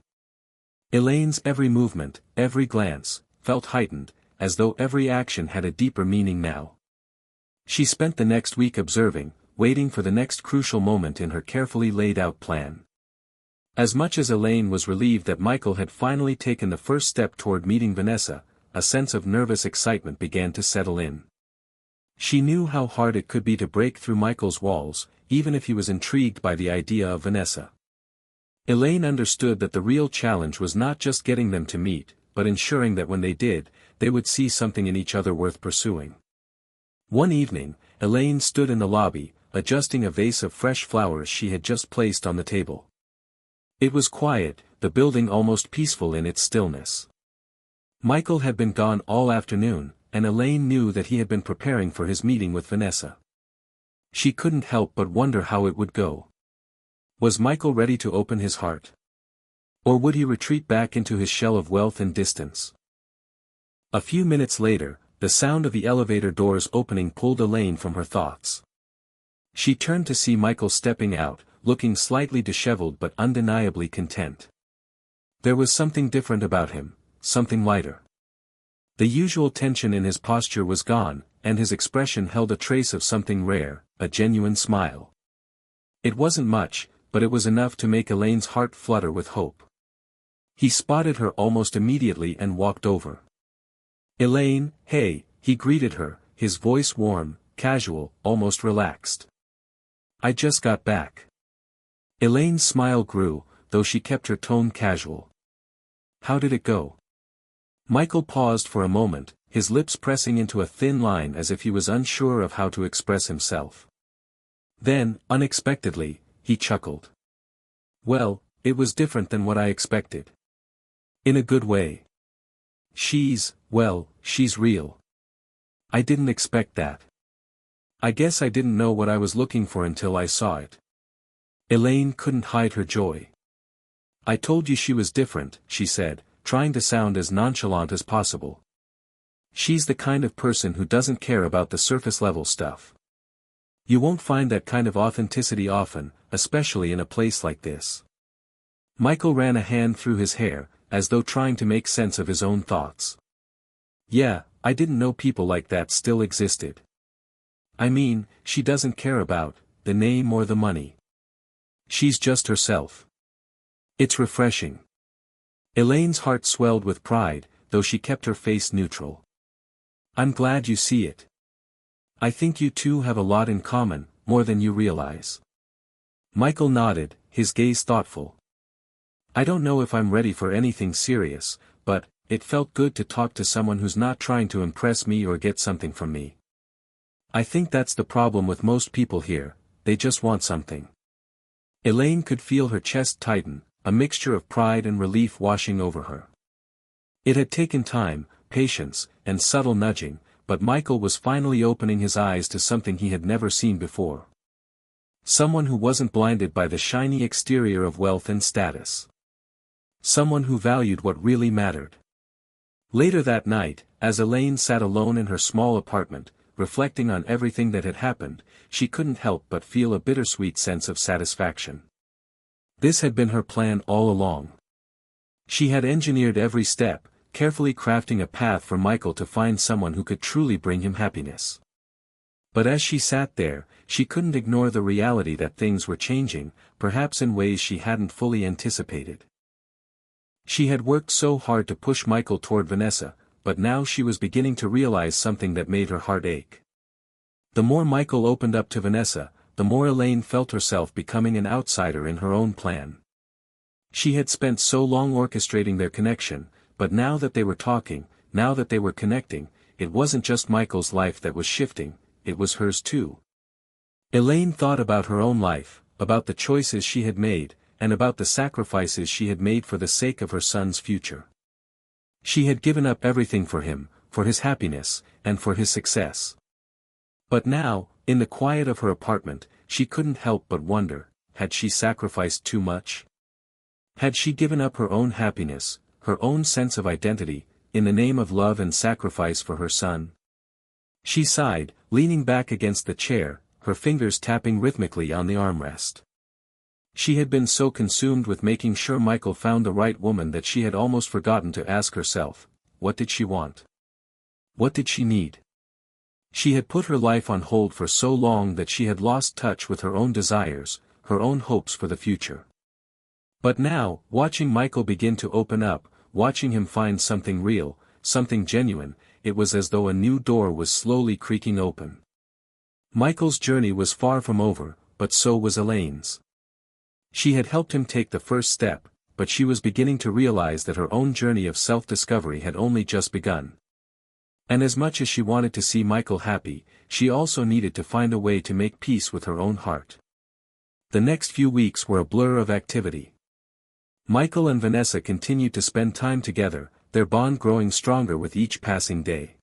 Speaker 1: Elaine's every movement, every glance, felt heightened, as though every action had a deeper meaning now. She spent the next week observing, waiting for the next crucial moment in her carefully laid-out plan. As much as Elaine was relieved that Michael had finally taken the first step toward meeting Vanessa, a sense of nervous excitement began to settle in. She knew how hard it could be to break through Michael's walls, even if he was intrigued by the idea of Vanessa. Elaine understood that the real challenge was not just getting them to meet, but ensuring that when they did, they would see something in each other worth pursuing. One evening, Elaine stood in the lobby, adjusting a vase of fresh flowers she had just placed on the table. It was quiet, the building almost peaceful in its stillness. Michael had been gone all afternoon, and Elaine knew that he had been preparing for his meeting with Vanessa. She couldn't help but wonder how it would go. Was Michael ready to open his heart? Or would he retreat back into his shell of wealth and distance? A few minutes later, the sound of the elevator doors opening pulled Elaine from her thoughts. She turned to see Michael stepping out, looking slightly disheveled but undeniably content. There was something different about him, something lighter. The usual tension in his posture was gone, and his expression held a trace of something rare, a genuine smile. It wasn't much, but it was enough to make Elaine's heart flutter with hope. He spotted her almost immediately and walked over. "Elaine, hey," he greeted her, his voice warm, casual, almost relaxed. "I just got back." Elaine's smile grew, though she kept her tone casual. "How did it go?" Michael paused for a moment, his lips pressing into a thin line as if he was unsure of how to express himself. Then, unexpectedly, he chuckled. "Well, it was different than what I expected. In a good way. She's real. I didn't expect that. I guess I didn't know what I was looking for until I saw it." Elaine couldn't hide her joy. "I told you she was different," she said, trying to sound as nonchalant as possible. "She's the kind of person who doesn't care about the surface-level stuff. You won't find that kind of authenticity often, especially in a place like this." Michael ran a hand through his hair, as though trying to make sense of his own thoughts. "Yeah, I didn't know people like that still existed. I mean, she doesn't care about the name or the money. She's just herself. It's refreshing." Elaine's heart swelled with pride, though she kept her face neutral. "I'm glad you see it. I think you two have a lot in common, more than you realize." Michael nodded, his gaze thoughtful. "I don't know if I'm ready for anything serious, but it felt good to talk to someone who's not trying to impress me or get something from me. I think that's the problem with most people here, they just want something." Elaine could feel her chest tighten, a mixture of pride and relief washing over her. It had taken time, patience, and subtle nudging, but Michael was finally opening his eyes to something he had never seen before. Someone who wasn't blinded by the shiny exterior of wealth and status. Someone who valued what really mattered. Later that night, as Elaine sat alone in her small apartment, reflecting on everything that had happened, she couldn't help but feel a bittersweet sense of satisfaction. This had been her plan all along. She had engineered every step, carefully crafting a path for Michael to find someone who could truly bring him happiness. But as she sat there, she couldn't ignore the reality that things were changing, perhaps in ways she hadn't fully anticipated. She had worked so hard to push Michael toward Vanessa, but now she was beginning to realize something that made her heart ache. The more Michael opened up to Vanessa, the more Elaine felt herself becoming an outsider in her own plan. She had spent so long orchestrating their connection, but now that they were talking, now that they were connecting, it wasn't just Michael's life that was shifting, it was hers too. Elaine thought about her own life, about the choices she had made, and about the sacrifices she had made for the sake of her son's future. She had given up everything for him, for his happiness, and for his success. But now, in the quiet of her apartment, she couldn't help but wonder, had she sacrificed too much? Had she given up her own happiness, her own sense of identity, in the name of love and sacrifice for her son? She sighed, leaning back against the chair, her fingers tapping rhythmically on the armrest. She had been so consumed with making sure Michael found the right woman that she had almost forgotten to ask herself, what did she want? What did she need? She had put her life on hold for so long that she had lost touch with her own desires, her own hopes for the future. But now, watching Michael begin to open up, watching him find something real, something genuine, it was as though a new door was slowly creaking open. Michael's journey was far from over, but so was Elaine's. She had helped him take the first step, but she was beginning to realize that her own journey of self-discovery had only just begun. And as much as she wanted to see Michael happy, she also needed to find a way to make peace with her own heart. The next few weeks were a blur of activity. Michael and Vanessa continued to spend time together, their bond growing stronger with each passing day.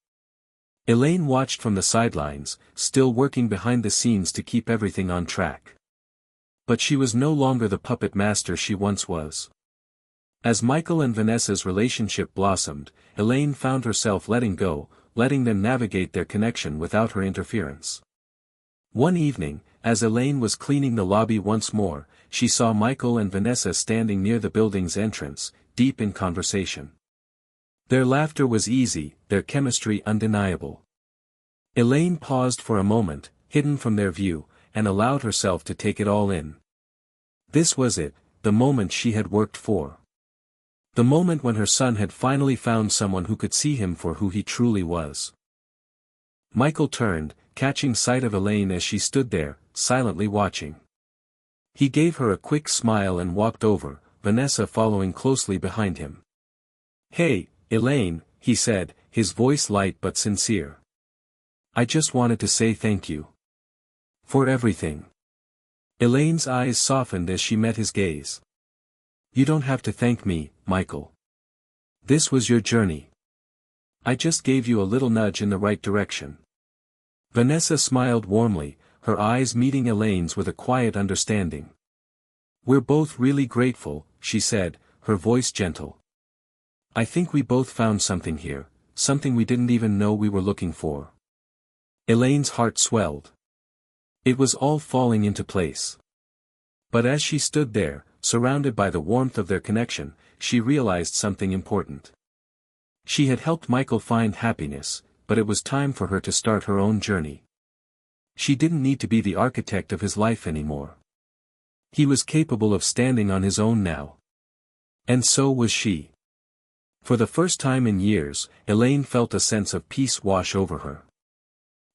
Speaker 1: Elaine watched from the sidelines, still working behind the scenes to keep everything on track. But she was no longer the puppet master she once was. As Michael and Vanessa's relationship blossomed, Elaine found herself letting go, letting them navigate their connection without her interference. One evening, as Elaine was cleaning the lobby once more, she saw Michael and Vanessa standing near the building's entrance, deep in conversation. Their laughter was easy, their chemistry undeniable. Elaine paused for a moment, hidden from their view, and allowed herself to take it all in. This was it, the moment she had worked for. The moment when her son had finally found someone who could see him for who he truly was. Michael turned, catching sight of Elaine as she stood there, silently watching. He gave her a quick smile and walked over, Vanessa following closely behind him. "Hey, Elaine," he said, his voice light but sincere. "I just wanted to say thank you. For everything." Elaine's eyes softened as she met his gaze. "You don't have to thank me, Michael. This was your journey. I just gave you a little nudge in the right direction." Vanessa smiled warmly, her eyes meeting Elaine's with a quiet understanding. "We're both really grateful," she said, her voice gentle. "I think we both found something here, something we didn't even know we were looking for." Elaine's heart swelled. It was all falling into place. But as she stood there, surrounded by the warmth of their connection, she realized something important. She had helped Michael find happiness, but it was time for her to start her own journey. She didn't need to be the architect of his life anymore. He was capable of standing on his own now. And so was she. For the first time in years, Elaine felt a sense of peace wash over her.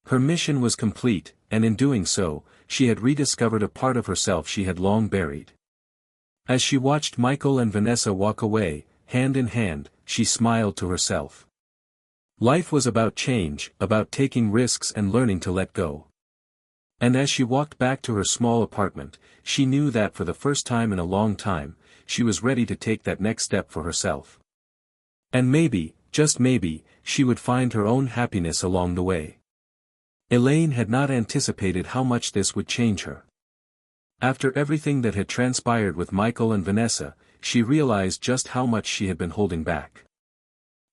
Speaker 1: Her mission was complete, and in doing so, she had rediscovered a part of herself she had long buried. As she watched Michael and Vanessa walk away, hand in hand, she smiled to herself. Life was about change, about taking risks and learning to let go. And as she walked back to her small apartment, she knew that for the first time in a long time, she was ready to take that next step for herself. And maybe, just maybe, she would find her own happiness along the way. Elaine had not anticipated how much this would change her. After everything that had transpired with Michael and Vanessa, she realized just how much she had been holding back.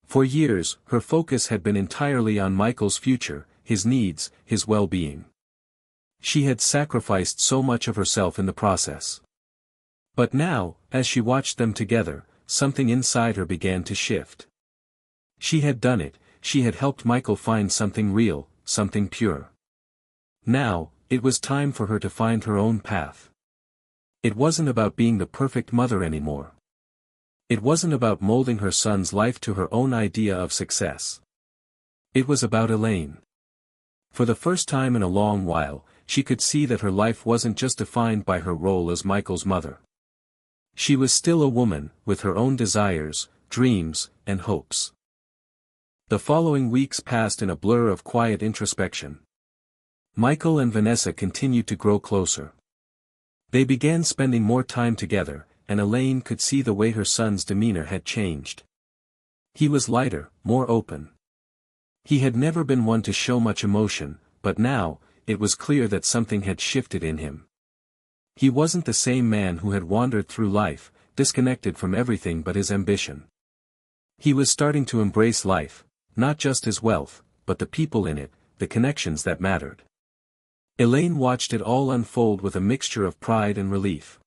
Speaker 1: For years, her focus had been entirely on Michael's future, his needs, his well-being. She had sacrificed so much of herself in the process. But now, as she watched them together, something inside her began to shift. She had done it, she had helped Michael find something real, something pure. Now, it was time for her to find her own path. It wasn't about being the perfect mother anymore. It wasn't about molding her son's life to her own idea of success. It was about Elaine. For the first time in a long while, she could see that her life wasn't just defined by her role as Michael's mother. She was still a woman, with her own desires, dreams, and hopes. The following weeks passed in a blur of quiet introspection. Michael and Vanessa continued to grow closer. They began spending more time together, and Elaine could see the way her son's demeanor had changed. He was lighter, more open. He had never been one to show much emotion, but now, it was clear that something had shifted in him. He wasn't the same man who had wandered through life, disconnected from everything but his ambition. He was starting to embrace life, not just his wealth, but the people in it, the connections that mattered. Elaine watched it all unfold with a mixture of pride and relief.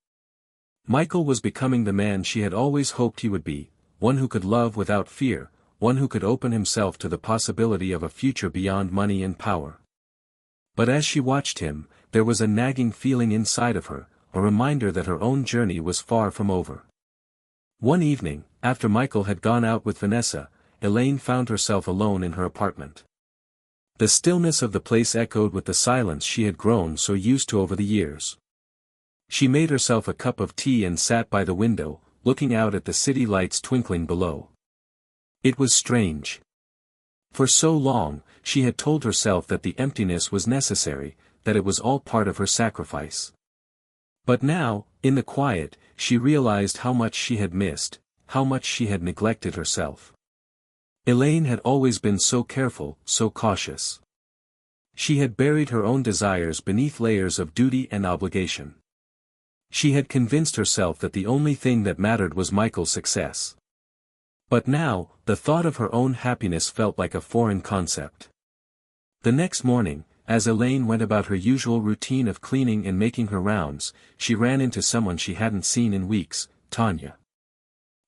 Speaker 1: Michael was becoming the man she had always hoped he would be, one who could love without fear, one who could open himself to the possibility of a future beyond money and power. But as she watched him, there was a nagging feeling inside of her, a reminder that her own journey was far from over. One evening, after Michael had gone out with Vanessa, Elaine found herself alone in her apartment. The stillness of the place echoed with the silence she had grown so used to over the years. She made herself a cup of tea and sat by the window, looking out at the city lights twinkling below. It was strange. For so long, she had told herself that the emptiness was necessary, that it was all part of her sacrifice. But now, in the quiet, she realized how much she had missed, how much she had neglected herself. Elaine had always been so careful, so cautious. She had buried her own desires beneath layers of duty and obligation. She had convinced herself that the only thing that mattered was Michael's success. But now, the thought of her own happiness felt like a foreign concept. The next morning, as Elaine went about her usual routine of cleaning and making her rounds, she ran into someone she hadn't seen in weeks, Tanya.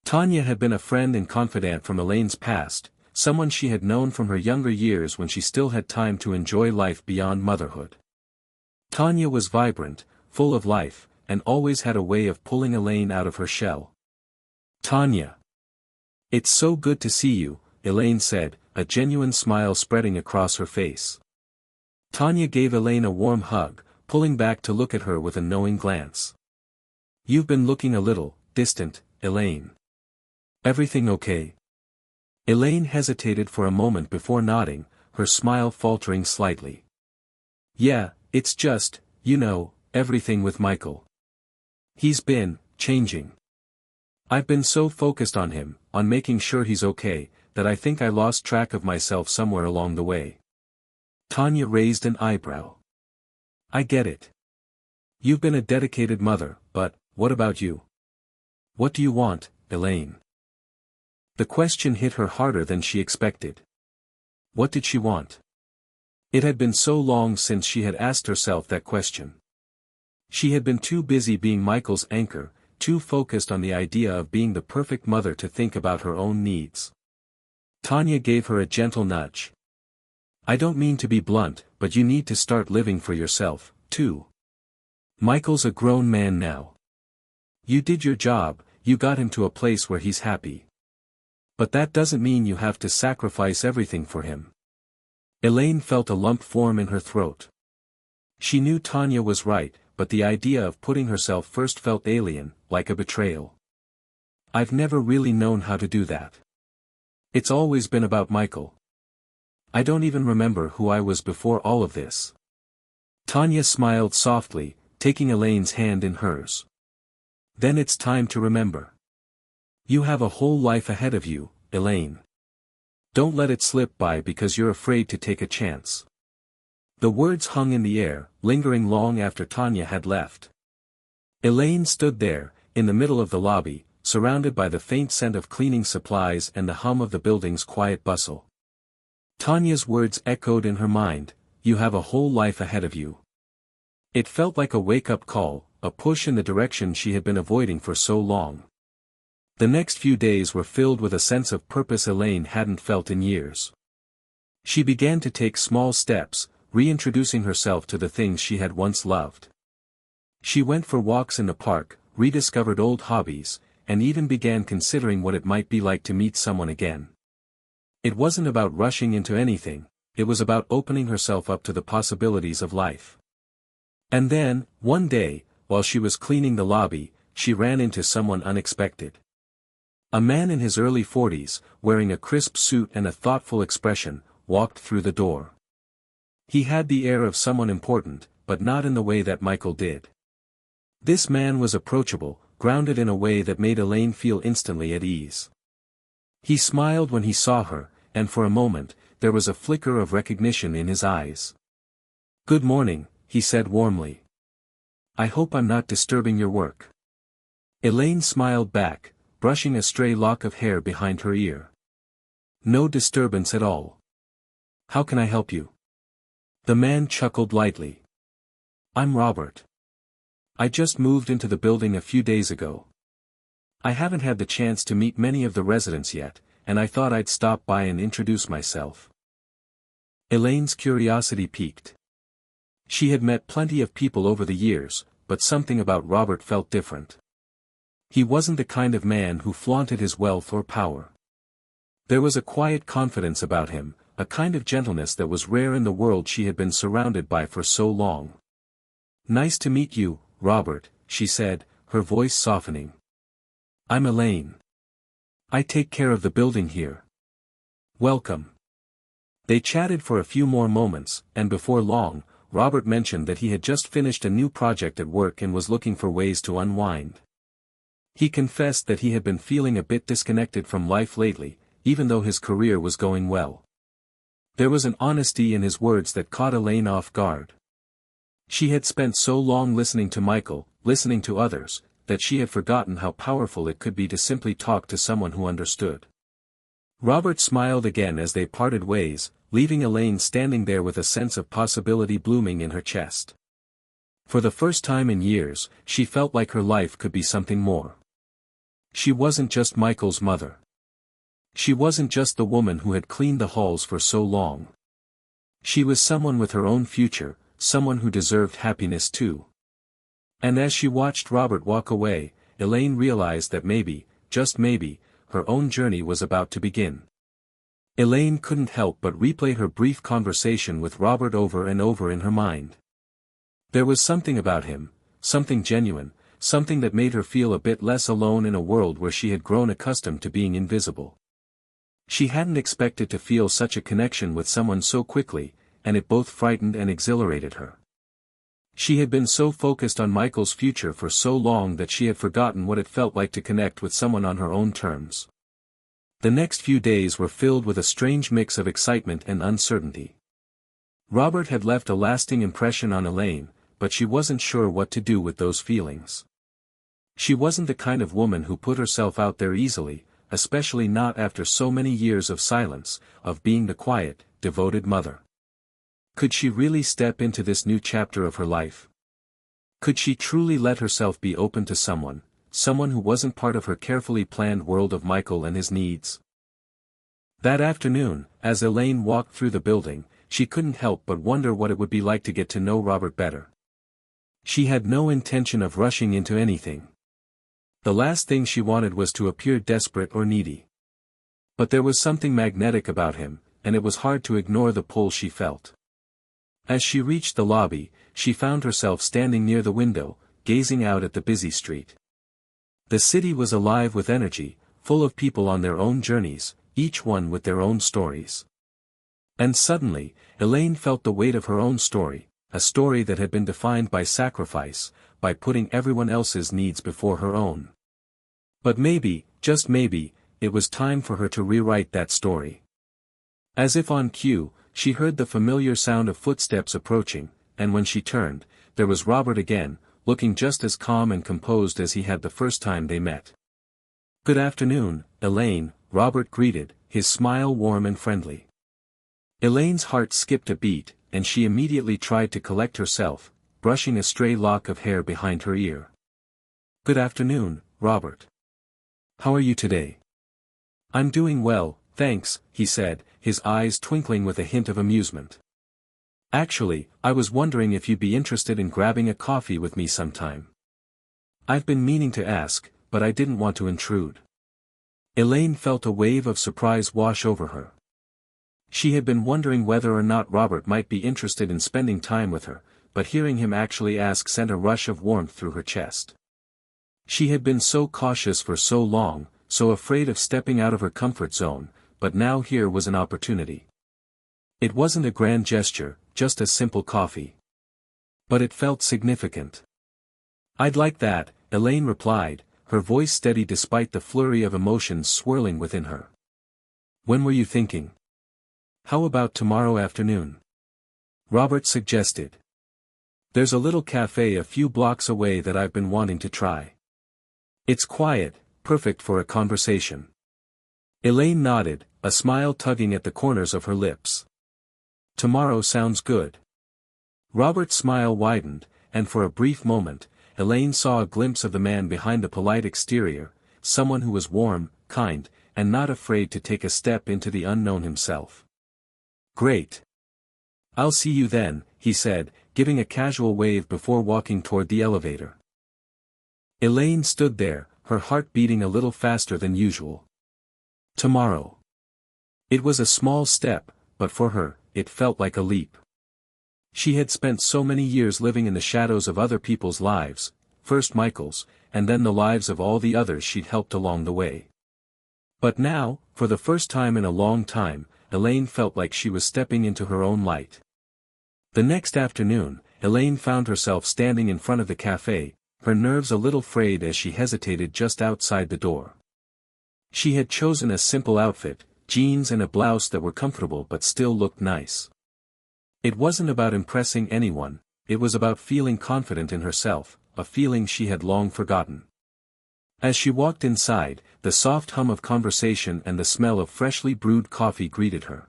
Speaker 1: Tanya had been a friend and confidant from Elaine's past, someone she had known from her younger years when she still had time to enjoy life beyond motherhood. Tanya was vibrant, full of life, and always had a way of pulling Elaine out of her shell. "Tanya. It's so good to see you," Elaine said, a genuine smile spreading across her face. Tanya gave Elaine a warm hug, pulling back to look at her with a knowing glance. "You've been looking a little distant, Elaine. Everything okay?" Elaine hesitated for a moment before nodding, her smile faltering slightly. "Yeah, it's just, everything with Michael. He's been changing. I've been so focused on him, on making sure he's okay, that I think I lost track of myself somewhere along the way." Tanya raised an eyebrow. "I get it. You've been a dedicated mother, but, what about you? What do you want, Elaine?" The question hit her harder than she expected. What did she want? It had been so long since she had asked herself that question. She had been too busy being Michael's anchor, too focused on the idea of being the perfect mother to think about her own needs. Tanya gave her a gentle nudge. "I don't mean to be blunt, but you need to start living for yourself, too. Michael's a grown man now. You did your job, you got him to a place where he's happy. But that doesn't mean you have to sacrifice everything for him." Elaine felt a lump form in her throat. She knew Tanya was right, but the idea of putting herself first felt alien, like a betrayal. "I've never really known how to do that. It's always been about Michael. I don't even remember who I was before all of this." Tanya smiled softly, taking Elaine's hand in hers. "Then it's time to remember. You have a whole life ahead of you, Elaine. Don't let it slip by because you're afraid to take a chance." The words hung in the air, lingering long after Tanya had left. Elaine stood there, in the middle of the lobby, surrounded by the faint scent of cleaning supplies and the hum of the building's quiet bustle. Tanya's words echoed in her mind, "You have a whole life ahead of you." It felt like a wake-up call, a push in the direction she had been avoiding for so long. The next few days were filled with a sense of purpose Elaine hadn't felt in years. She began to take small steps, reintroducing herself to the things she had once loved. She went for walks in the park, rediscovered old hobbies, and even began considering what it might be like to meet someone again. It wasn't about rushing into anything, it was about opening herself up to the possibilities of life. And then, one day, while she was cleaning the lobby, she ran into someone unexpected. A man in his early 40s, wearing a crisp suit and a thoughtful expression, walked through the door. He had the air of someone important, but not in the way that Michael did. This man was approachable, grounded in a way that made Elaine feel instantly at ease. He smiled when he saw her, and for a moment, there was a flicker of recognition in his eyes. "Good morning," he said warmly. "I hope I'm not disturbing your work." Elaine smiled back, brushing a stray lock of hair behind her ear. "No disturbance at all. How can I help you?" The man chuckled lightly. "I'm Robert. I just moved into the building a few days ago. I haven't had the chance to meet many of the residents yet, and I thought I'd stop by and introduce myself." Elaine's curiosity piqued. She had met plenty of people over the years, but something about Robert felt different. He wasn't the kind of man who flaunted his wealth or power. There was a quiet confidence about him, a kind of gentleness that was rare in the world she had been surrounded by for so long. "Nice to meet you, Robert," she said, her voice softening. "I'm Elaine. I take care of the building here. Welcome." They chatted for a few more moments, and before long, Robert mentioned that he had just finished a new project at work and was looking for ways to unwind. He confessed that he had been feeling a bit disconnected from life lately, even though his career was going well. There was an honesty in his words that caught Elaine off guard. She had spent so long listening to Michael, listening to others, that she had forgotten how powerful it could be to simply talk to someone who understood. Robert smiled again as they parted ways, leaving Elaine standing there with a sense of possibility blooming in her chest. For the first time in years, she felt like her life could be something more. She wasn't just Michael's mother. She wasn't just the woman who had cleaned the halls for so long. She was someone with her own future, someone who deserved happiness too. And as she watched Robert walk away, Elaine realized that maybe, just maybe, her own journey was about to begin. Elaine couldn't help but replay her brief conversation with Robert over and over in her mind. There was something about him, something genuine, something that made her feel a bit less alone in a world where she had grown accustomed to being invisible. She hadn't expected to feel such a connection with someone so quickly, and it both frightened and exhilarated her. She had been so focused on Michael's future for so long that she had forgotten what it felt like to connect with someone on her own terms. The next few days were filled with a strange mix of excitement and uncertainty. Robert had left a lasting impression on Elaine, but she wasn't sure what to do with those feelings. She wasn't the kind of woman who put herself out there easily, especially not after so many years of silence, of being the quiet, devoted mother. Could she really step into this new chapter of her life? Could she truly let herself be open to someone who wasn't part of her carefully planned world of Michael and his needs? That afternoon, as Elaine walked through the building, she couldn't help but wonder what it would be like to get to know Robert better. She had no intention of rushing into anything. The last thing she wanted was to appear desperate or needy. But there was something magnetic about him, and it was hard to ignore the pull she felt. As she reached the lobby, she found herself standing near the window, gazing out at the busy street. The city was alive with energy, full of people on their own journeys, each one with their own stories. And suddenly, Elaine felt the weight of her own story, a story that had been defined by sacrifice, by putting everyone else's needs before her own. But maybe, just maybe, it was time for her to rewrite that story. As if on cue, she heard the familiar sound of footsteps approaching, and when she turned, there was Robert again, looking just as calm and composed as he had the first time they met. "Good afternoon, Elaine," Robert greeted, his smile warm and friendly. Elaine's heart skipped a beat, and she immediately tried to collect herself, brushing a stray lock of hair behind her ear. "Good afternoon, Robert. How are you today? I'm doing well, thanks, he said, his eyes twinkling with a hint of amusement. Actually, I was wondering if you'd be interested in grabbing a coffee with me sometime. I've been meaning to ask, but I didn't want to intrude. Elaine felt a wave of surprise wash over her. She had been wondering whether or not Robert might be interested in spending time with her, but hearing him actually ask sent a rush of warmth through her chest. She had been so cautious for so long, so afraid of stepping out of her comfort zone, but now here was an opportunity. It wasn't a grand gesture, just a simple coffee. But it felt significant. I'd like that, Elaine replied, her voice steady despite the flurry of emotions swirling within her. When were you thinking? How about tomorrow afternoon? Robert suggested. There's a little cafe a few blocks away that I've been wanting to try. It's quiet, perfect for a conversation. Elaine nodded, a smile tugging at the corners of her lips. Tomorrow sounds good. Robert's smile widened, and for a brief moment, Elaine saw a glimpse of the man behind the polite exterior, someone who was warm, kind, and not afraid to take a step into the unknown himself. Great. I'll see you then, he said, giving a casual wave before walking toward the elevator. Elaine stood there, her heart beating a little faster than usual. Tomorrow. It was a small step, but for her, it felt like a leap. She had spent so many years living in the shadows of other people's lives, first Michael's, and then the lives of all the others she'd helped along the way. But now, for the first time in a long time, Elaine felt like she was stepping into her own light. The next afternoon, Elaine found herself standing in front of the cafe, her nerves a little frayed as she hesitated just outside the door. She had chosen a simple outfit, jeans and a blouse that were comfortable but still looked nice. It wasn't about impressing anyone, it was about feeling confident in herself, a feeling she had long forgotten. As she walked inside, the soft hum of conversation and the smell of freshly brewed coffee greeted her.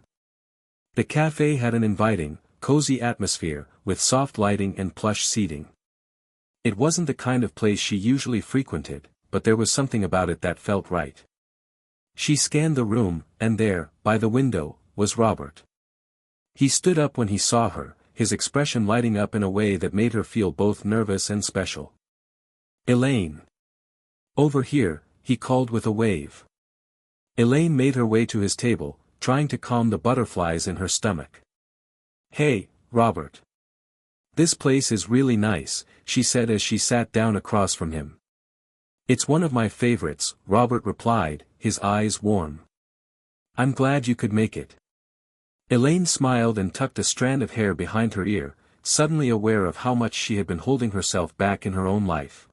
Speaker 1: The cafe had an inviting, cozy atmosphere, with soft lighting and plush seating. It wasn't the kind of place she usually frequented, but there was something about it that felt right. She scanned the room, and there, by the window, was Robert. He stood up when he saw her, his expression lighting up in a way that made her feel both nervous and special. Elaine. Over here, he called with a wave. Elaine made her way to his table, trying to calm the butterflies in her stomach. Hey, Robert. This place is really nice, she said as she sat down across from him. It's one of my favorites, Robert replied, his eyes warm. I'm glad you could make it. Elaine smiled and tucked a strand of hair behind her ear, suddenly aware of how much she had been holding herself back in her own life.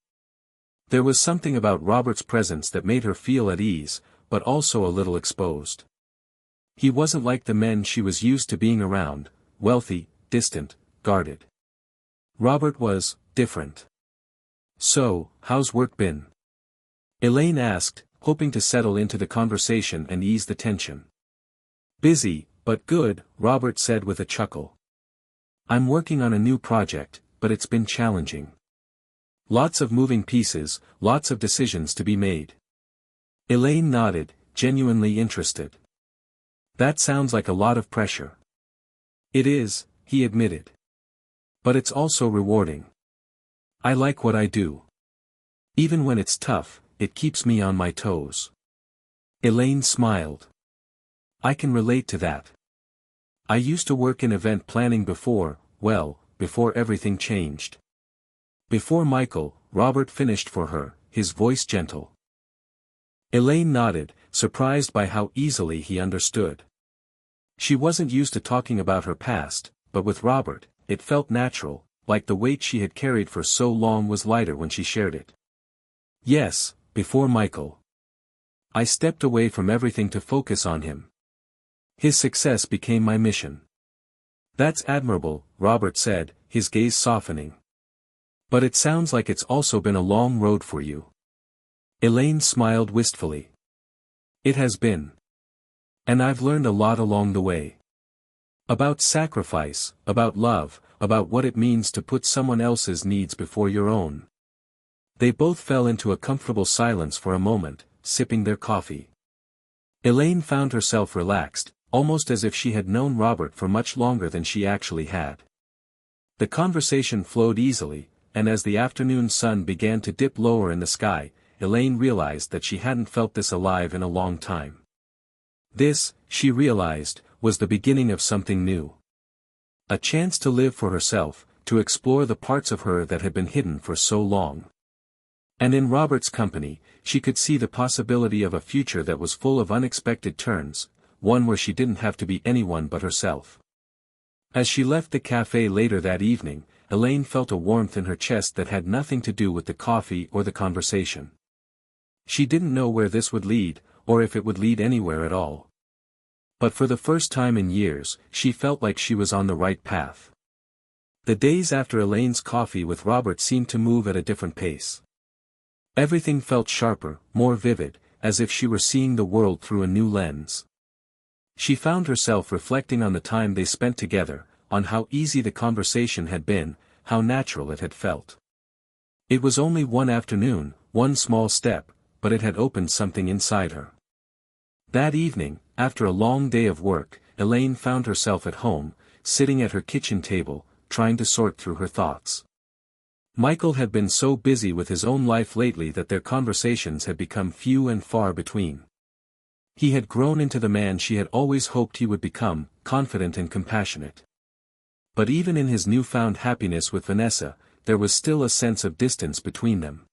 Speaker 1: There was something about Robert's presence that made her feel at ease, but also a little exposed. He wasn't like the men she was used to being around, wealthy, distant, guarded. Robert was different. So, how's work been? Elaine asked, hoping to settle into the conversation and ease the tension. Busy, but good, Robert said with a chuckle. I'm working on a new project, but it's been challenging. Lots of moving pieces, lots of decisions to be made. Elaine nodded, genuinely interested. That sounds like a lot of pressure. It is, he admitted. But it's also rewarding. I like what I do. Even when it's tough, it keeps me on my toes. Elaine smiled. I can relate to that. I used to work in event planning before everything changed. Before Michael, Robert finished for her, his voice gentle. Elaine nodded, surprised by how easily he understood. She wasn't used to talking about her past, but with Robert, it felt natural, like the weight she had carried for so long was lighter when she shared it. Yes, before Michael. I stepped away from everything to focus on him. His success became my mission. That's admirable, Robert said, his gaze softening. But it sounds like it's also been a long road for you. Elaine smiled wistfully. It has been. And I've learned a lot along the way. About sacrifice, about love, about what it means to put someone else's needs before your own. They both fell into a comfortable silence for a moment, sipping their coffee. Elaine found herself relaxed, almost as if she had known Robert for much longer than she actually had. The conversation flowed easily, and as the afternoon sun began to dip lower in the sky, Elaine realized that she hadn't felt this alive in a long time. This, she realized, was the beginning of something new. A chance to live for herself, to explore the parts of her that had been hidden for so long. And in Robert's company, she could see the possibility of a future that was full of unexpected turns, one where she didn't have to be anyone but herself. As she left the cafe later that evening, Elaine felt a warmth in her chest that had nothing to do with the coffee or the conversation. She didn't know where this would lead, or if it would lead anywhere at all. But for the first time in years, she felt like she was on the right path. The days after Elaine's coffee with Robert seemed to move at a different pace. Everything felt sharper, more vivid, as if she were seeing the world through a new lens. She found herself reflecting on the time they spent together, on how easy the conversation had been, how natural it had felt. It was only one afternoon, one small step, but it had opened something inside her. That evening, after a long day of work, Elaine found herself at home, sitting at her kitchen table, trying to sort through her thoughts. Michael had been so busy with his own life lately that their conversations had become few and far between. He had grown into the man she had always hoped he would become, confident and compassionate. But even in his newfound happiness with Vanessa, there was still a sense of distance between them.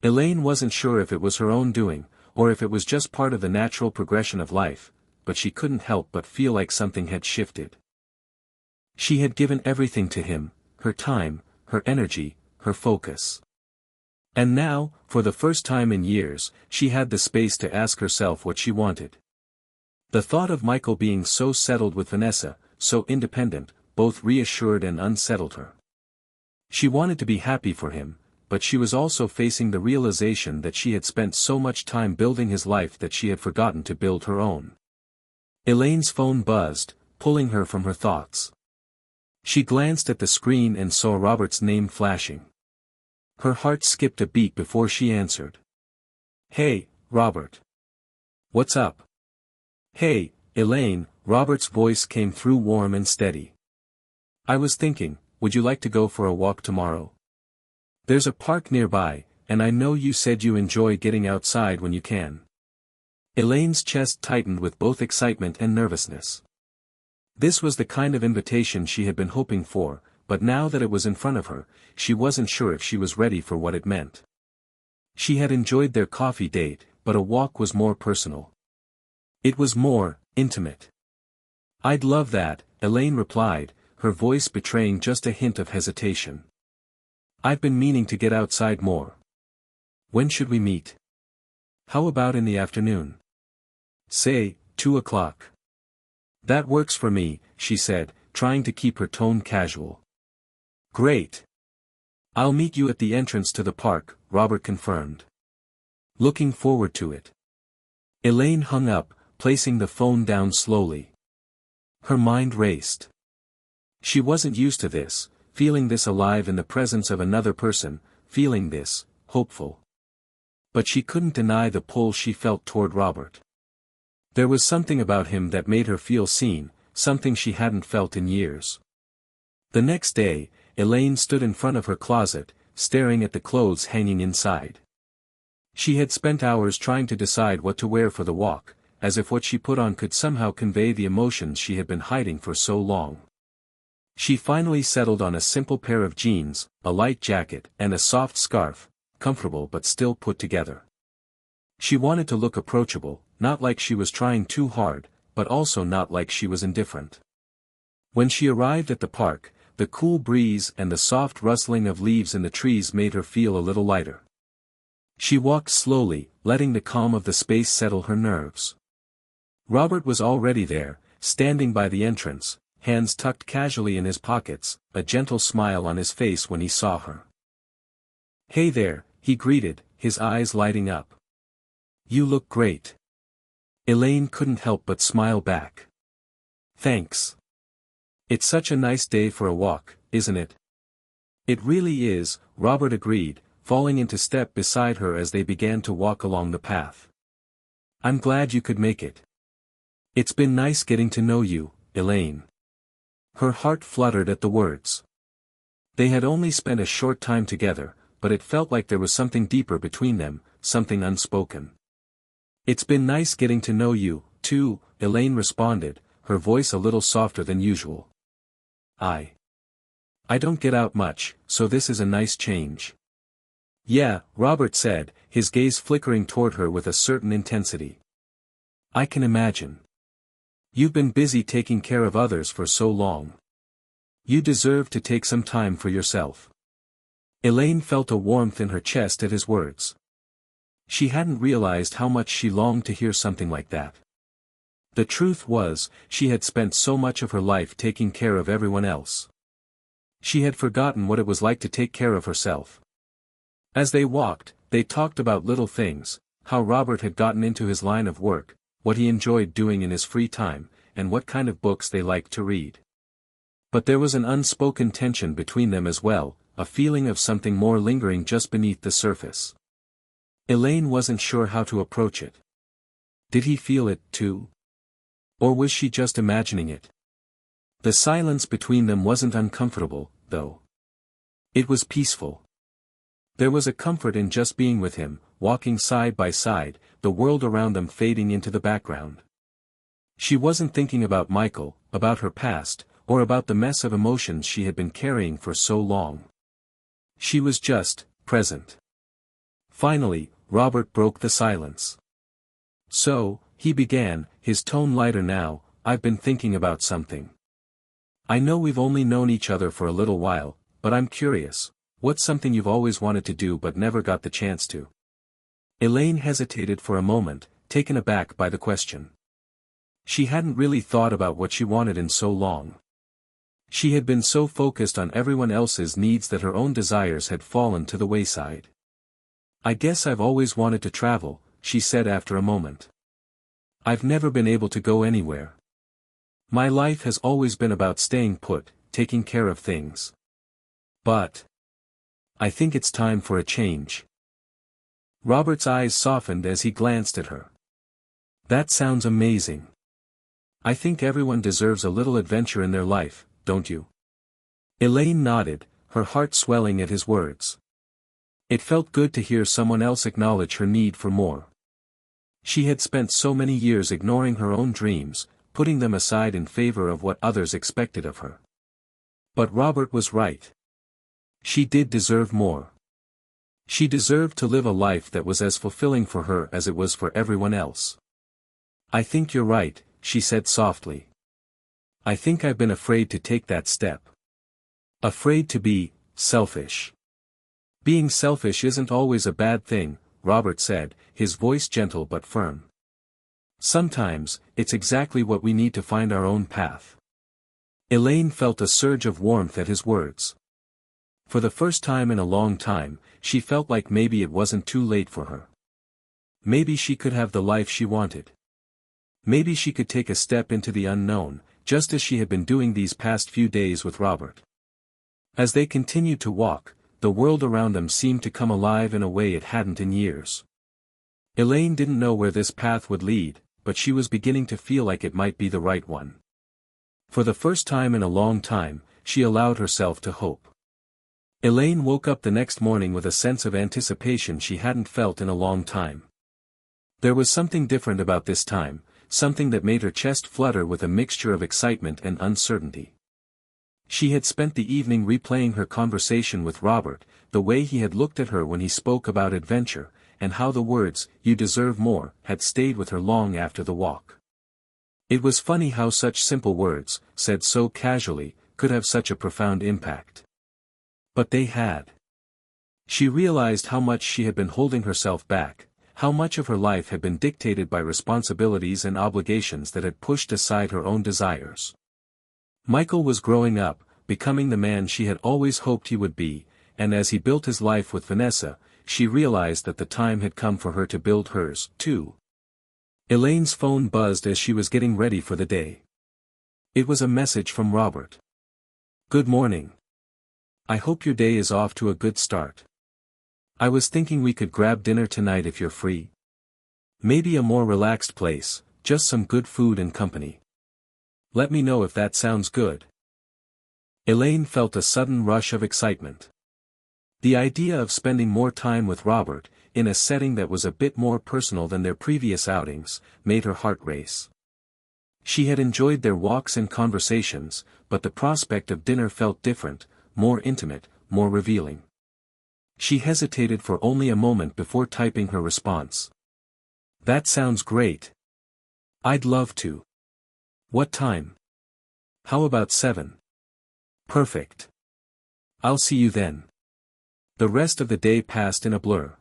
Speaker 1: Elaine wasn't sure if it was her own doing, or if it was just part of the natural progression of life, but she couldn't help but feel like something had shifted. She had given everything to him, her time, her energy, her focus. And now, for the first time in years, she had the space to ask herself what she wanted. The thought of Michael being so settled with Vanessa, so independent, both reassured and unsettled her. She wanted to be happy for him, but she was also facing the realization that she had spent so much time building his life that she had forgotten to build her own. Elaine's phone buzzed, pulling her from her thoughts. She glanced at the screen and saw Robert's name flashing. Her heart skipped a beat before she answered. "Hey, Robert. What's up?" "Hey, Elaine," Robert's voice came through warm and steady. "I was thinking, would you like to go for a walk tomorrow? There's a park nearby, and I know you said you enjoy getting outside when you can." Elaine's chest tightened with both excitement and nervousness. This was the kind of invitation she had been hoping for, but now that it was in front of her, she wasn't sure if she was ready for what it meant. She had enjoyed their coffee date, but a walk was more personal. It was more intimate. "I'd love that," Elaine replied, her voice betraying just a hint of hesitation. "I've been meaning to get outside more. When should we meet? How about in the afternoon? Say, 2 o'clock. "That works for me," she said, trying to keep her tone casual. "Great. I'll meet you at the entrance to the park," Robert confirmed. "Looking forward to it." Elaine hung up, placing the phone down slowly. Her mind raced. She wasn't used to this, feeling this alive in the presence of another person, feeling this, hopeful. But she couldn't deny the pull she felt toward Robert. There was something about him that made her feel seen, something she hadn't felt in years. The next day, Elaine stood in front of her closet, staring at the clothes hanging inside. She had spent hours trying to decide what to wear for the walk, as if what she put on could somehow convey the emotions she had been hiding for so long. She finally settled on a simple pair of jeans, a light jacket, and a soft scarf, comfortable but still put together. She wanted to look approachable, not like she was trying too hard, but also not like she was indifferent. When she arrived at the park, the cool breeze and the soft rustling of leaves in the trees made her feel a little lighter. She walked slowly, letting the calm of the space settle her nerves. Robert was already there, standing by the entrance, hands tucked casually in his pockets, a gentle smile on his face when he saw her. "Hey there," he greeted, his eyes lighting up. "You look great." Elaine couldn't help but smile back. "Thanks. It's such a nice day for a walk, isn't it?" "It really is," Robert agreed, falling into step beside her as they began to walk along the path. I'm glad you could make it. It's been nice getting to know you, Elaine. Her heart fluttered at the words. They had only spent a short time together, but it felt like there was something deeper between them, something unspoken. It's been nice getting to know you, too, Elaine responded, her voice a little softer than usual. I don't get out much, so this is a nice change. Yeah, Robert said, his gaze flickering toward her with a certain intensity. I can imagine. You've been busy taking care of others for so long. You deserve to take some time for yourself. Elaine felt a warmth in her chest at his words. She hadn't realized how much she longed to hear something like that. The truth was, she had spent so much of her life taking care of everyone else. She had forgotten what it was like to take care of herself. As they walked, they talked about little things, how Robert had gotten into his line of work, what he enjoyed doing in his free time, and what kind of books they liked to read. But there was an unspoken tension between them as well, a feeling of something more lingering just beneath the surface. Elaine wasn't sure how to approach it. Did he feel it, too? Or was she just imagining it? The silence between them wasn't uncomfortable, though. It was peaceful. There was a comfort in just being with him, walking side by side, the world around them fading into the background. She wasn't thinking about Michael, about her past, or about the mess of emotions she had been carrying for so long. She was just present. Finally, Robert broke the silence. So, he began, his tone lighter now, I've been thinking about something. I know we've only known each other for a little while, but I'm curious, what's something you've always wanted to do but never got the chance to? Elaine hesitated for a moment, taken aback by the question. She hadn't really thought about what she wanted in so long. She had been so focused on everyone else's needs that her own desires had fallen to the wayside. I guess I've always wanted to travel, she said after a moment. I've never been able to go anywhere. My life has always been about staying put, taking care of things. But I think it's time for a change. Robert's eyes softened as he glanced at her. That sounds amazing. I think everyone deserves a little adventure in their life, don't you? Elaine nodded, her heart swelling at his words. It felt good to hear someone else acknowledge her need for more. She had spent so many years ignoring her own dreams, putting them aside in favor of what others expected of her. But Robert was right. She did deserve more. She deserved to live a life that was as fulfilling for her as it was for everyone else. I think you're right, she said softly. I think I've been afraid to take that step. Afraid to be selfish. Being selfish isn't always a bad thing, Robert said, his voice gentle but firm. Sometimes, it's exactly what we need to find our own path. Elaine felt a surge of warmth at his words. For the first time in a long time, she felt like maybe it wasn't too late for her. Maybe she could have the life she wanted. Maybe she could take a step into the unknown, just as she had been doing these past few days with Robert. As they continued to walk, the world around them seemed to come alive in a way it hadn't in years. Elaine didn't know where this path would lead, but she was beginning to feel like it might be the right one. For the first time in a long time, she allowed herself to hope. Elaine woke up the next morning with a sense of anticipation she hadn't felt in a long time. There was something different about this time, something that made her chest flutter with a mixture of excitement and uncertainty. She had spent the evening replaying her conversation with Robert, the way he had looked at her when he spoke about adventure, and how the words, "You deserve more," had stayed with her long after the walk. It was funny how such simple words, said so casually, could have such a profound impact. But they had. She realized how much she had been holding herself back, how much of her life had been dictated by responsibilities and obligations that had pushed aside her own desires. Michael was growing up, becoming the man she had always hoped he would be, and as he built his life with Vanessa, she realized that the time had come for her to build hers, too. Elaine's phone buzzed as she was getting ready for the day. It was a message from Robert. Good morning. I hope your day is off to a good start. I was thinking we could grab dinner tonight if you're free. Maybe a more relaxed place, just some good food and company. Let me know if that sounds good. Elaine felt a sudden rush of excitement. The idea of spending more time with Robert, in a setting that was a bit more personal than their previous outings, made her heart race. She had enjoyed their walks and conversations, but the prospect of dinner felt different, more intimate, more revealing. She hesitated for only a moment before typing her response. That sounds great. I'd love to. What time? How about 7? Perfect. I'll see you then. The rest of the day passed in a blur.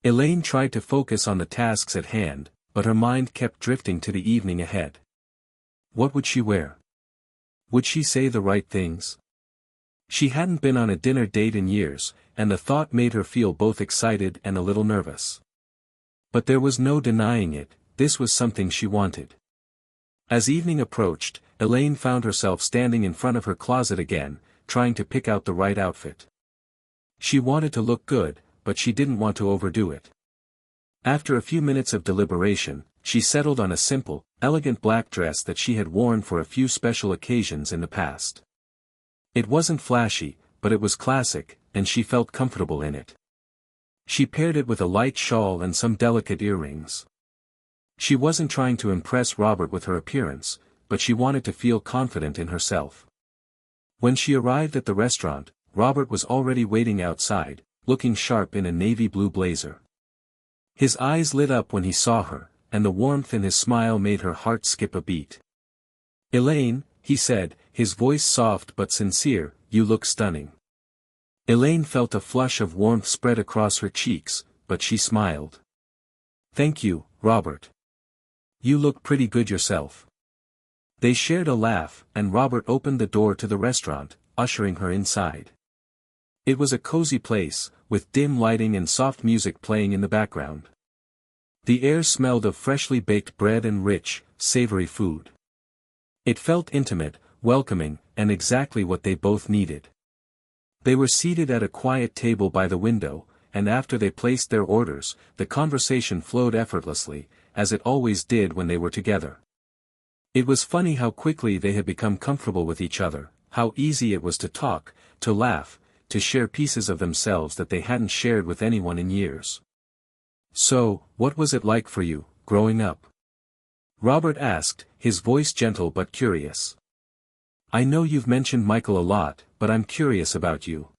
Speaker 1: Elaine tried to focus on the tasks at hand, but her mind kept drifting to the evening ahead. What would she wear? Would she say the right things? She hadn't been on a dinner date in years, and the thought made her feel both excited and a little nervous. But there was no denying it, this was something she wanted. As evening approached, Elaine found herself standing in front of her closet again, trying to pick out the right outfit. She wanted to look good, but she didn't want to overdo it. After a few minutes of deliberation, she settled on a simple, elegant black dress that she had worn for a few special occasions in the past. It wasn't flashy, but it was classic, and she felt comfortable in it. She paired it with a light shawl and some delicate earrings. She wasn't trying to impress Robert with her appearance, but she wanted to feel confident in herself. When she arrived at the restaurant, Robert was already waiting outside, looking sharp in a navy blue blazer. His eyes lit up when he saw her, and the warmth in his smile made her heart skip a beat. "Elaine," he said, his voice soft but sincere, "you look stunning." Elaine felt a flush of warmth spread across her cheeks, but she smiled. "Thank you, Robert. You look pretty good yourself." They shared a laugh, and Robert opened the door to the restaurant, ushering her inside. It was a cozy place, with dim lighting and soft music playing in the background. The air smelled of freshly baked bread and rich, savory food. It felt intimate, welcoming, and exactly what they both needed. They were seated at a quiet table by the window, and after they placed their orders, the conversation flowed effortlessly, as it always did when they were together. It was funny how quickly they had become comfortable with each other, how easy it was to talk, to laugh, to share pieces of themselves that they hadn't shared with anyone in years. "So, what was it like for you, growing up?" Robert asked, his voice gentle but curious. "I know you've mentioned Michael a lot, but I'm curious about you.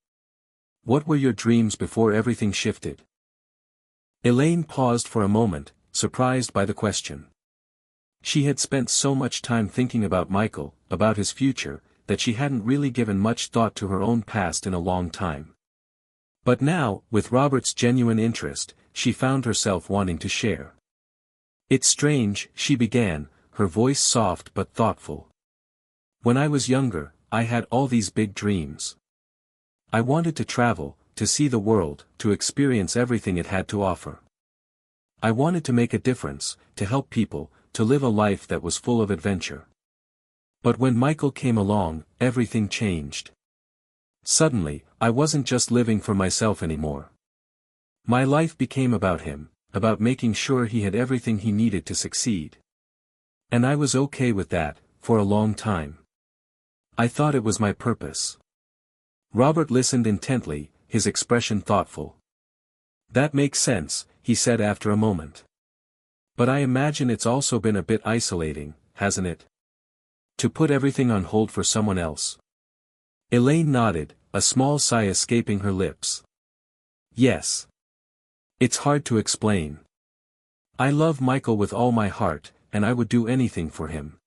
Speaker 1: What were your dreams before everything shifted?" Elaine paused for a moment, surprised by the question. She had spent so much time thinking about Michael, about his future, that she hadn't really given much thought to her own past in a long time. But now, with Robert's genuine interest, she found herself wanting to share. "It's strange," she began, her voice soft but thoughtful. "When I was younger, I had all these big dreams. I wanted to travel, to see the world, to experience everything it had to offer. I wanted to make a difference, to help people, to live a life that was full of adventure. But when Michael came along, everything changed. Suddenly, I wasn't just living for myself anymore. My life became about him, about making sure he had everything he needed to succeed. And I was okay with that, for a long time. I thought it was my purpose." Robert listened intently, his expression thoughtful. "That makes sense," he said after a moment. "But I imagine it's also been a bit isolating, hasn't it? To put everything on hold for someone else." Elaine nodded, a small sigh escaping her lips. "Yes. It's hard to explain. I love Michael with all my heart, and I would do anything for him.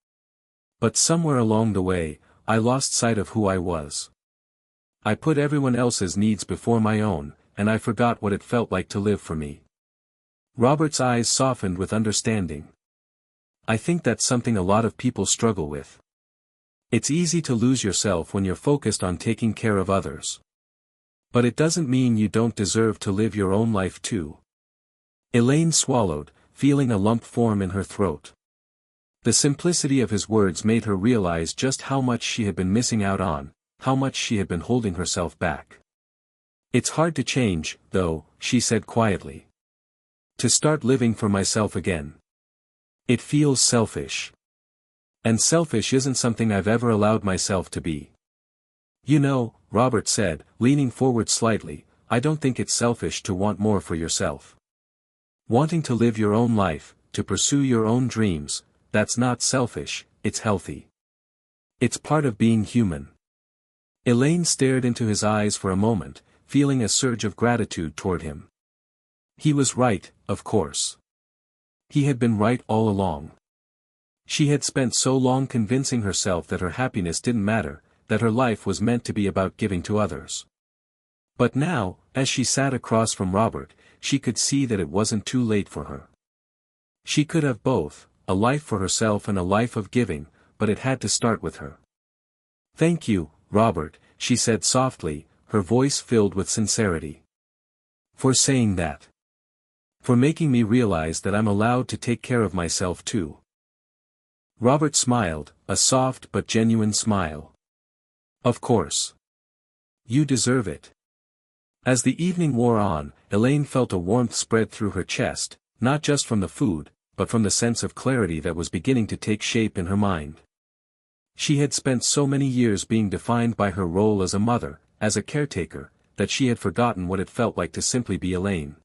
Speaker 1: But somewhere along the way, I lost sight of who I was. I put everyone else's needs before my own, and I forgot what it felt like to live for me." Robert's eyes softened with understanding. "I think that's something a lot of people struggle with. It's easy to lose yourself when you're focused on taking care of others. But it doesn't mean you don't deserve to live your own life too." Elaine swallowed, feeling a lump form in her throat. The simplicity of his words made her realize just how much she had been missing out on, how much she had been holding herself back. "It's hard to change, though," she said quietly. To start living for myself again. It feels selfish. And selfish isn't something I've ever allowed myself to be. You know, Robert said, leaning forward slightly, I don't think it's selfish to want more for yourself. Wanting to live your own life, to pursue your own dreams, that's not selfish, it's healthy. It's part of being human. Elaine stared into his eyes for a moment, feeling a surge of gratitude toward him. He was right, of course. He had been right all along. She had spent so long convincing herself that her happiness didn't matter, that her life was meant to be about giving to others. But now, as she sat across from Robert, she could see that it wasn't too late for her. She could have both, a life for herself and a life of giving, but it had to start with her. Thank you, Robert, she said softly, her voice filled with sincerity. For saying that. For making me realize that I'm allowed to take care of myself too. Robert smiled, a soft but genuine smile. Of course. You deserve it. As the evening wore on, Elaine felt a warmth spread through her chest, not just from the food, but from the sense of clarity that was beginning to take shape in her mind. She had spent so many years being defined by her role as a mother, as a caretaker, that she had forgotten what it felt like to simply be Elaine.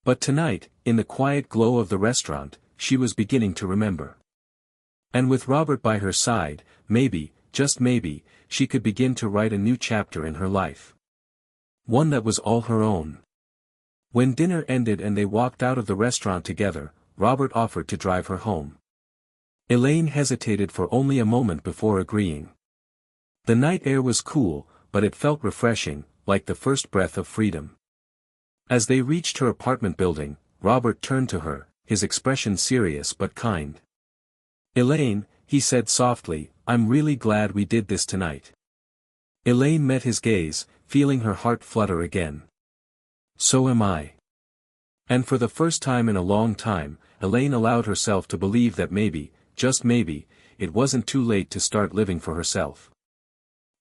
Speaker 1: But tonight, in the quiet glow of the restaurant, she was beginning to remember. And with Robert by her side, maybe, just maybe, she could begin to write a new chapter in her life. One that was all her own. When dinner ended and they walked out of the restaurant together, Robert offered to drive her home. Elaine hesitated for only a moment before agreeing. The night air was cool, but it felt refreshing, like the first breath of freedom. As they reached her apartment building, Robert turned to her, his expression serious but kind. Elaine, he said softly, I'm really glad we did this tonight. Elaine met his gaze, feeling her heart flutter again. So am I. And for the first time in a long time, Elaine allowed herself to believe that maybe, just maybe, it wasn't too late to start living for herself.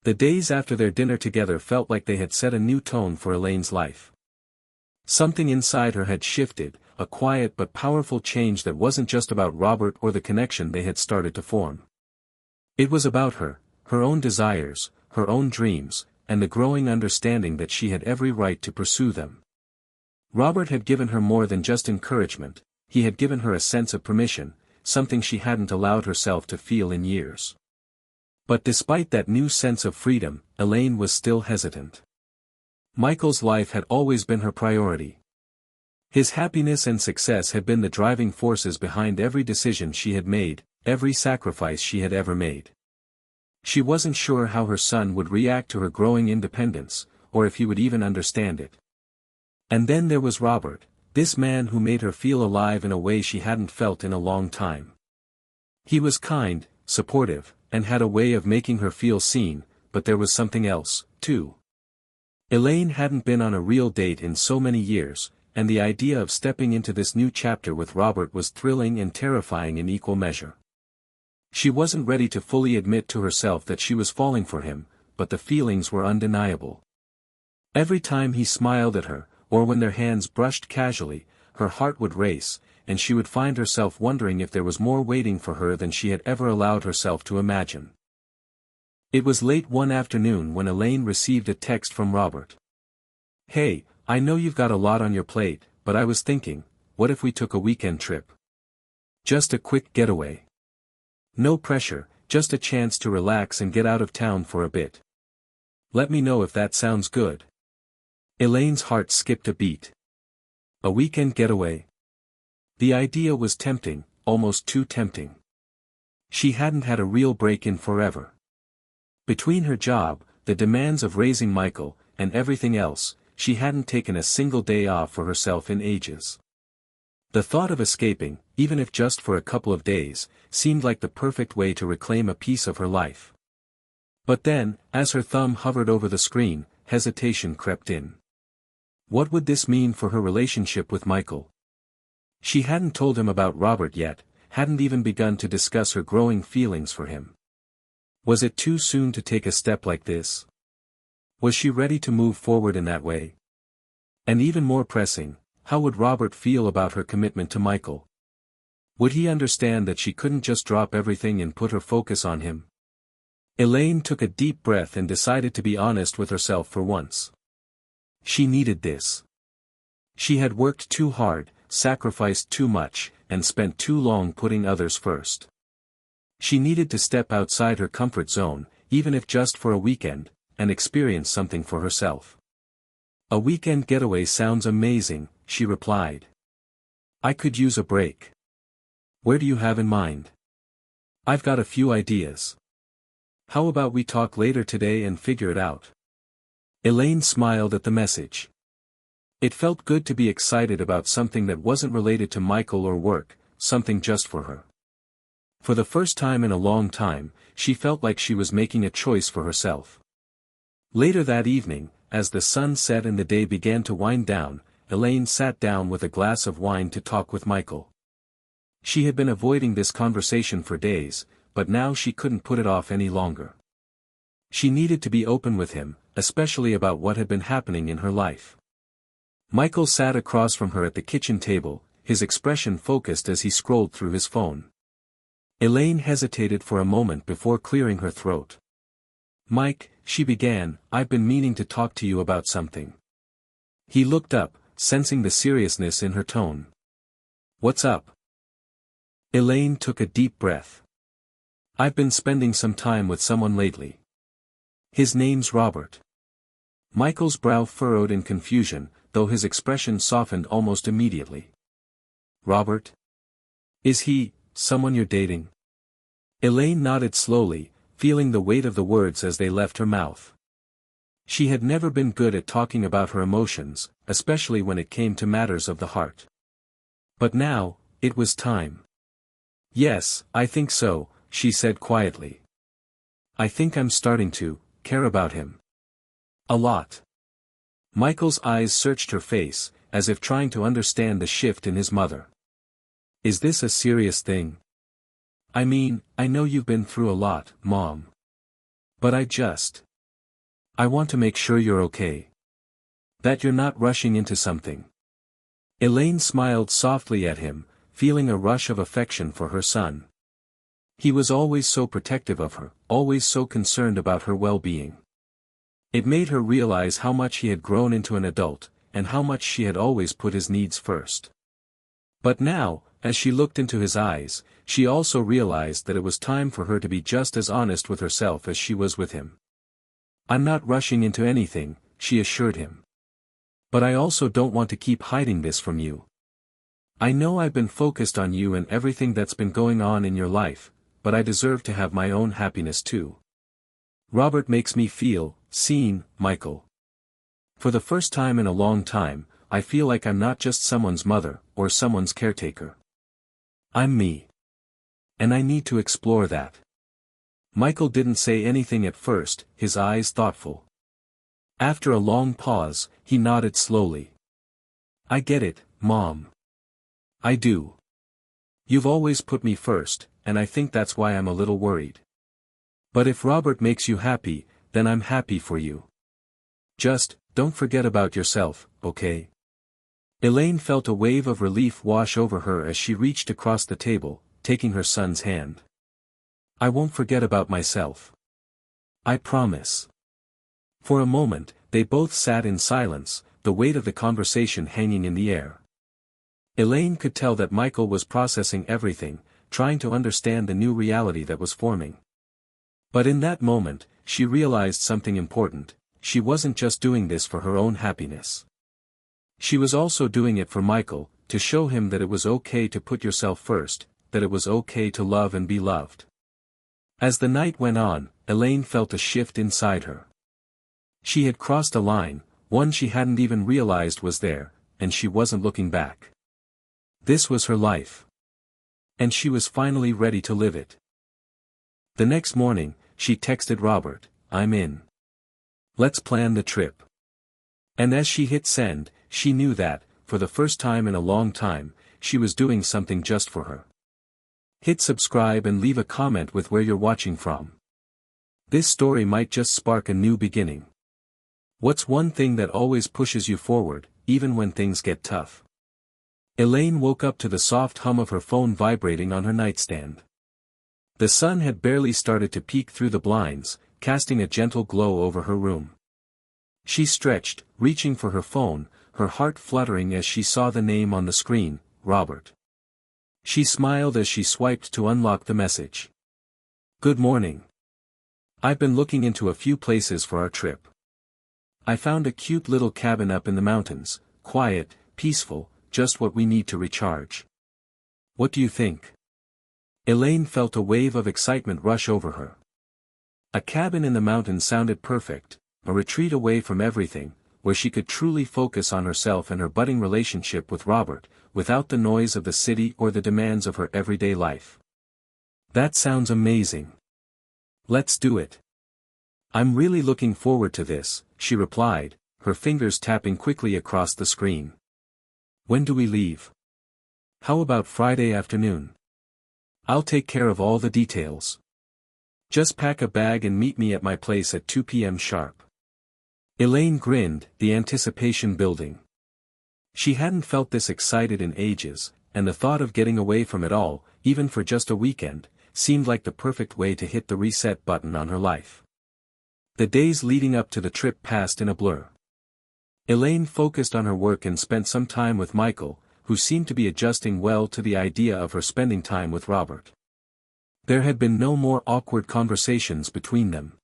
Speaker 1: The days after their dinner together felt like they had set a new tone for Elaine's life. Something inside her had shifted, a quiet but powerful change that wasn't just about Robert or the connection they had started to form. It was about her, her own desires, her own dreams, and the growing understanding that she had every right to pursue them. Robert had given her more than just encouragement, he had given her a sense of permission, something she hadn't allowed herself to feel in years. But despite that new sense of freedom, Elaine was still hesitant. Michael's life had always been her priority. His happiness and success had been the driving forces behind every decision she had made, every sacrifice she had ever made. She wasn't sure how her son would react to her growing independence, or if he would even understand it. And then there was Robert, this man who made her feel alive in a way she hadn't felt in a long time. He was kind, supportive, and had a way of making her feel seen, but there was something else, too. Elaine hadn't been on a real date in so many years, and the idea of stepping into this new chapter with Robert was thrilling and terrifying in equal measure. She wasn't ready to fully admit to herself that she was falling for him, but the feelings were undeniable. Every time he smiled at her, or when their hands brushed casually, her heart would race, and she would find herself wondering if there was more waiting for her than she had ever allowed herself to imagine. It was late one afternoon when Elaine received a text from Robert. Hey, I know you've got a lot on your plate, but I was thinking, what if we took a weekend trip? Just a quick getaway. No pressure, just a chance to relax and get out of town for a bit. Let me know if that sounds good. Elaine's heart skipped a beat. A weekend getaway. The idea was tempting, almost too tempting. She hadn't had a real break in forever. Between her job, the demands of raising Michael, and everything else, she hadn't taken a single day off for herself in ages. The thought of escaping, even if just for a couple of days, seemed like the perfect way to reclaim a piece of her life. But then, as her thumb hovered over the screen, hesitation crept in. What would this mean for her relationship with Michael? She hadn't told him about Robert yet, hadn't even begun to discuss her growing feelings for him. Was it too soon to take a step like this? Was she ready to move forward in that way? And even more pressing, how would Robert feel about her commitment to Michael? Would he understand that she couldn't just drop everything and put her focus on him? Elaine took a deep breath and decided to be honest with herself for once. She needed this. She had worked too hard, sacrificed too much, and spent too long putting others first. She needed to step outside her comfort zone, even if just for a weekend, and experience something for herself. A weekend getaway sounds amazing, she replied. I could use a break. Where do you have in mind? I've got a few ideas. How about we talk later today and figure it out? Elaine smiled at the message. It felt good to be excited about something that wasn't related to Michael or work, something just for her. For the first time in a long time, she felt like she was making a choice for herself. Later that evening, as the sun set and the day began to wind down, Elaine sat down with a glass of wine to talk with Michael. She had been avoiding this conversation for days, but now she couldn't put it off any longer. She needed to be open with him, especially about what had been happening in her life. Michael sat across from her at the kitchen table, his expression focused as he scrolled through his phone. Elaine hesitated for a moment before clearing her throat. Mike, she began, I've been meaning to talk to you about something. He looked up, sensing the seriousness in her tone. What's up? Elaine took a deep breath. I've been spending some time with someone lately. His name's Robert. Michael's brow furrowed in confusion, though his expression softened almost immediately. Robert? Is he someone you're dating? Elaine nodded slowly, feeling the weight of the words as they left her mouth. She had never been good at talking about her emotions, especially when it came to matters of the heart. But now, it was time. Yes, I think so, she said quietly. I think I'm starting to care about him. A lot. Michael's eyes searched her face, as if trying to understand the shift in his mother. Is this a serious thing? I mean, I know you've been through a lot, Mom. But I want to make sure you're okay. That you're not rushing into something. Elaine smiled softly at him, feeling a rush of affection for her son. He was always so protective of her, always so concerned about her well-being. It made her realize how much he had grown into an adult, and how much she had always put his needs first. But now, as she looked into his eyes, she also realized that it was time for her to be just as honest with herself as she was with him. I'm not rushing into anything, she assured him. But I also don't want to keep hiding this from you. I know I've been focused on you and everything that's been going on in your life, but I deserve to have my own happiness too. Robert makes me feel seen, Michael. For the first time in a long time, I feel like I'm not just someone's mother, or someone's caretaker. I'm me. And I need to explore that. Michael didn't say anything at first, his eyes thoughtful. After a long pause, he nodded slowly. I get it, Mom. I do. You've always put me first, and I think that's why I'm a little worried. But if Robert makes you happy, then I'm happy for you. Just, don't forget about yourself, okay? Elaine felt a wave of relief wash over her as she reached across the table, taking her son's hand. I won't forget about myself. I promise. For a moment, they both sat in silence, the weight of the conversation hanging in the air. Elaine could tell that Michael was processing everything, trying to understand the new reality that was forming. But in that moment, she realized something important: she wasn't just doing this for her own happiness. She was also doing it for Michael, to show him that it was okay to put yourself first, that it was okay to love and be loved. As the night went on, Elaine felt a shift inside her. She had crossed a line, one she hadn't even realized was there, and she wasn't looking back. This was her life. And she was finally ready to live it. The next morning, she texted Robert, I'm in. Let's plan the trip. And as she hit send, she knew that, for the first time in a long time, she was doing something just for her. Hit subscribe and leave a comment with where you're watching from. This story might just spark a new beginning. What's one thing that always pushes you forward, even when things get tough? Elaine woke up to the soft hum of her phone vibrating on her nightstand. The sun had barely started to peek through the blinds, casting a gentle glow over her room. She stretched, reaching for her phone, her heart fluttering as she saw the name on the screen, Robert. She smiled as she swiped to unlock the message. "Good morning. I've been looking into a few places for our trip. I found a cute little cabin up in the mountains, quiet, peaceful, just what we need to recharge. What do you think?" Elaine felt a wave of excitement rush over her. A cabin in the mountains sounded perfect, a retreat away from everything, where she could truly focus on herself and her budding relationship with Robert, without the noise of the city or the demands of her everyday life. "That sounds amazing. Let's do it. I'm really looking forward to this," she replied, her fingers tapping quickly across the screen. "When do we leave? How about Friday afternoon? I'll take care of all the details. Just pack a bag and meet me at my place at 2 p.m. sharp." Elaine grinned, the anticipation building. She hadn't felt this excited in ages, and the thought of getting away from it all, even for just a weekend, seemed like the perfect way to hit the reset button on her life. The days leading up to the trip passed in a blur. Elaine focused on her work and spent some time with Michael, who seemed to be adjusting well to the idea of her spending time with Robert. There had been no more awkward conversations between them.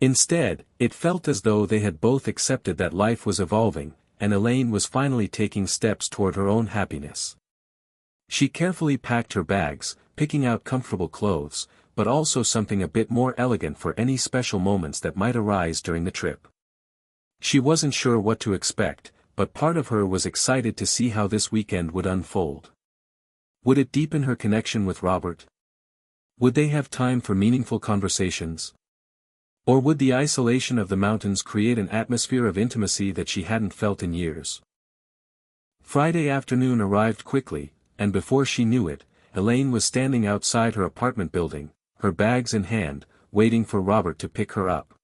Speaker 1: Instead, it felt as though they had both accepted that life was evolving, and Elaine was finally taking steps toward her own happiness. She carefully packed her bags, picking out comfortable clothes, but also something a bit more elegant for any special moments that might arise during the trip. She wasn't sure what to expect, but part of her was excited to see how this weekend would unfold. Would it deepen her connection with Robert? Would they have time for meaningful conversations? Or would the isolation of the mountains create an atmosphere of intimacy that she hadn't felt in years? Friday afternoon arrived quickly, and before she knew it, Elaine was standing outside her apartment building, her bags in hand, waiting for Robert to pick her up.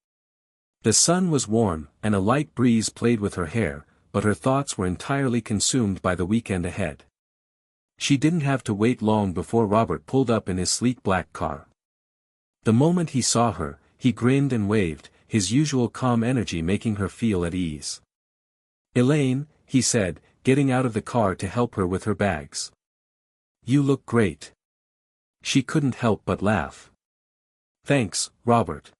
Speaker 1: The sun was warm, and a light breeze played with her hair, but her thoughts were entirely consumed by the weekend ahead. She didn't have to wait long before Robert pulled up in his sleek black car. The moment he saw her, he grinned and waved, his usual calm energy making her feel at ease. "Elaine," he said, getting out of the car to help her with her bags. "You look great." She couldn't help but laugh. "Thanks, Robert.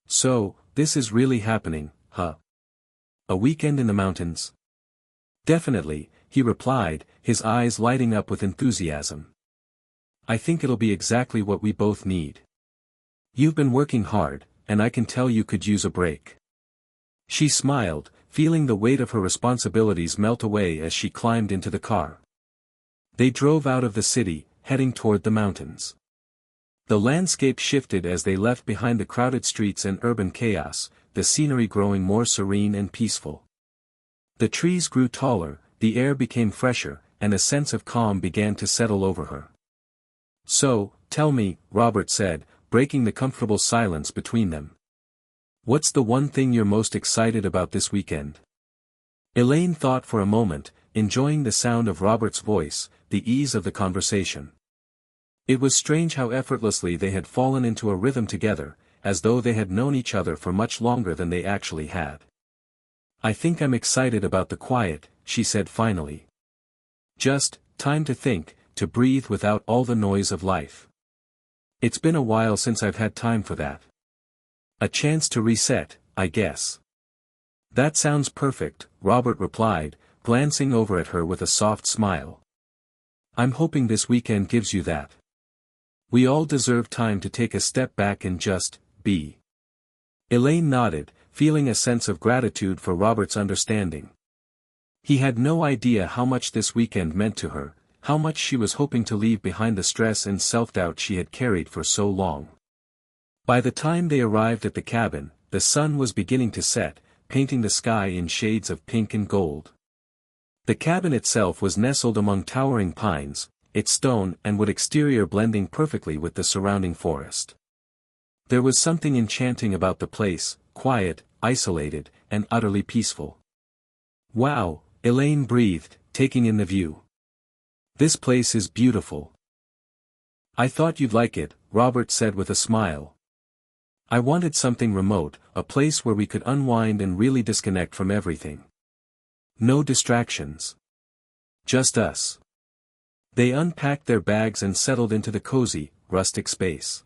Speaker 1: So, this is really happening, huh? A weekend in the mountains?" "Definitely," he replied, his eyes lighting up with enthusiasm. "I think it'll be exactly what we both need. You've been working hard, and I can tell you could use a break." She smiled, feeling the weight of her responsibilities melt away as she climbed into the car. They drove out of the city, heading toward the mountains. The landscape shifted as they left behind the crowded streets and urban chaos, the scenery growing more serene and peaceful. The trees grew taller, the air became fresher, and a sense of calm began to settle over her. "So, tell me," Robert said, breaking the comfortable silence between them. "What's the one thing you're most excited about this weekend?" Elaine thought for a moment, enjoying the sound of Robert's voice, the ease of the conversation. It was strange how effortlessly they had fallen into a rhythm together, as though they had known each other for much longer than they actually had. "I think I'm excited about the quiet," she said finally. "Just, time to think, to breathe without all the noise of life. It's been a while since I've had time for that. A chance to reset, I guess." "That sounds perfect," Robert replied, glancing over at her with a soft smile. "I'm hoping this weekend gives you that. We all deserve time to take a step back and just be." Elaine nodded, feeling a sense of gratitude for Robert's understanding. He had no idea how much this weekend meant to her, how much she was hoping to leave behind the stress and self-doubt she had carried for so long. By the time they arrived at the cabin, the sun was beginning to set, painting the sky in shades of pink and gold. The cabin itself was nestled among towering pines, its stone and wood exterior blending perfectly with the surrounding forest. There was something enchanting about the place, quiet, isolated, and utterly peaceful. "Wow," Elaine breathed, taking in the view. "This place is beautiful." "I thought you'd like it," Robert said with a smile. "I wanted something remote, a place where we could unwind and really disconnect from everything. No distractions. Just us." They unpacked their bags and settled into the cozy, rustic space.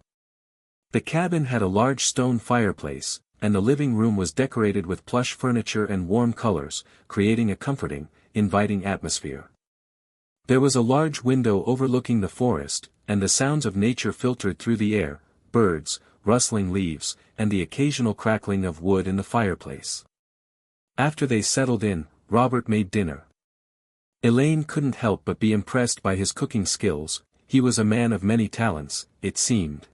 Speaker 1: The cabin had a large stone fireplace, and the living room was decorated with plush furniture and warm colors, creating a comforting, inviting atmosphere. There was a large window overlooking the forest, and the sounds of nature filtered through the air, birds, rustling leaves, and the occasional crackling of wood in the fireplace. After they settled in, Robert made dinner. Elaine couldn't help but be impressed by his cooking skills. He was a man of many talents, it seemed.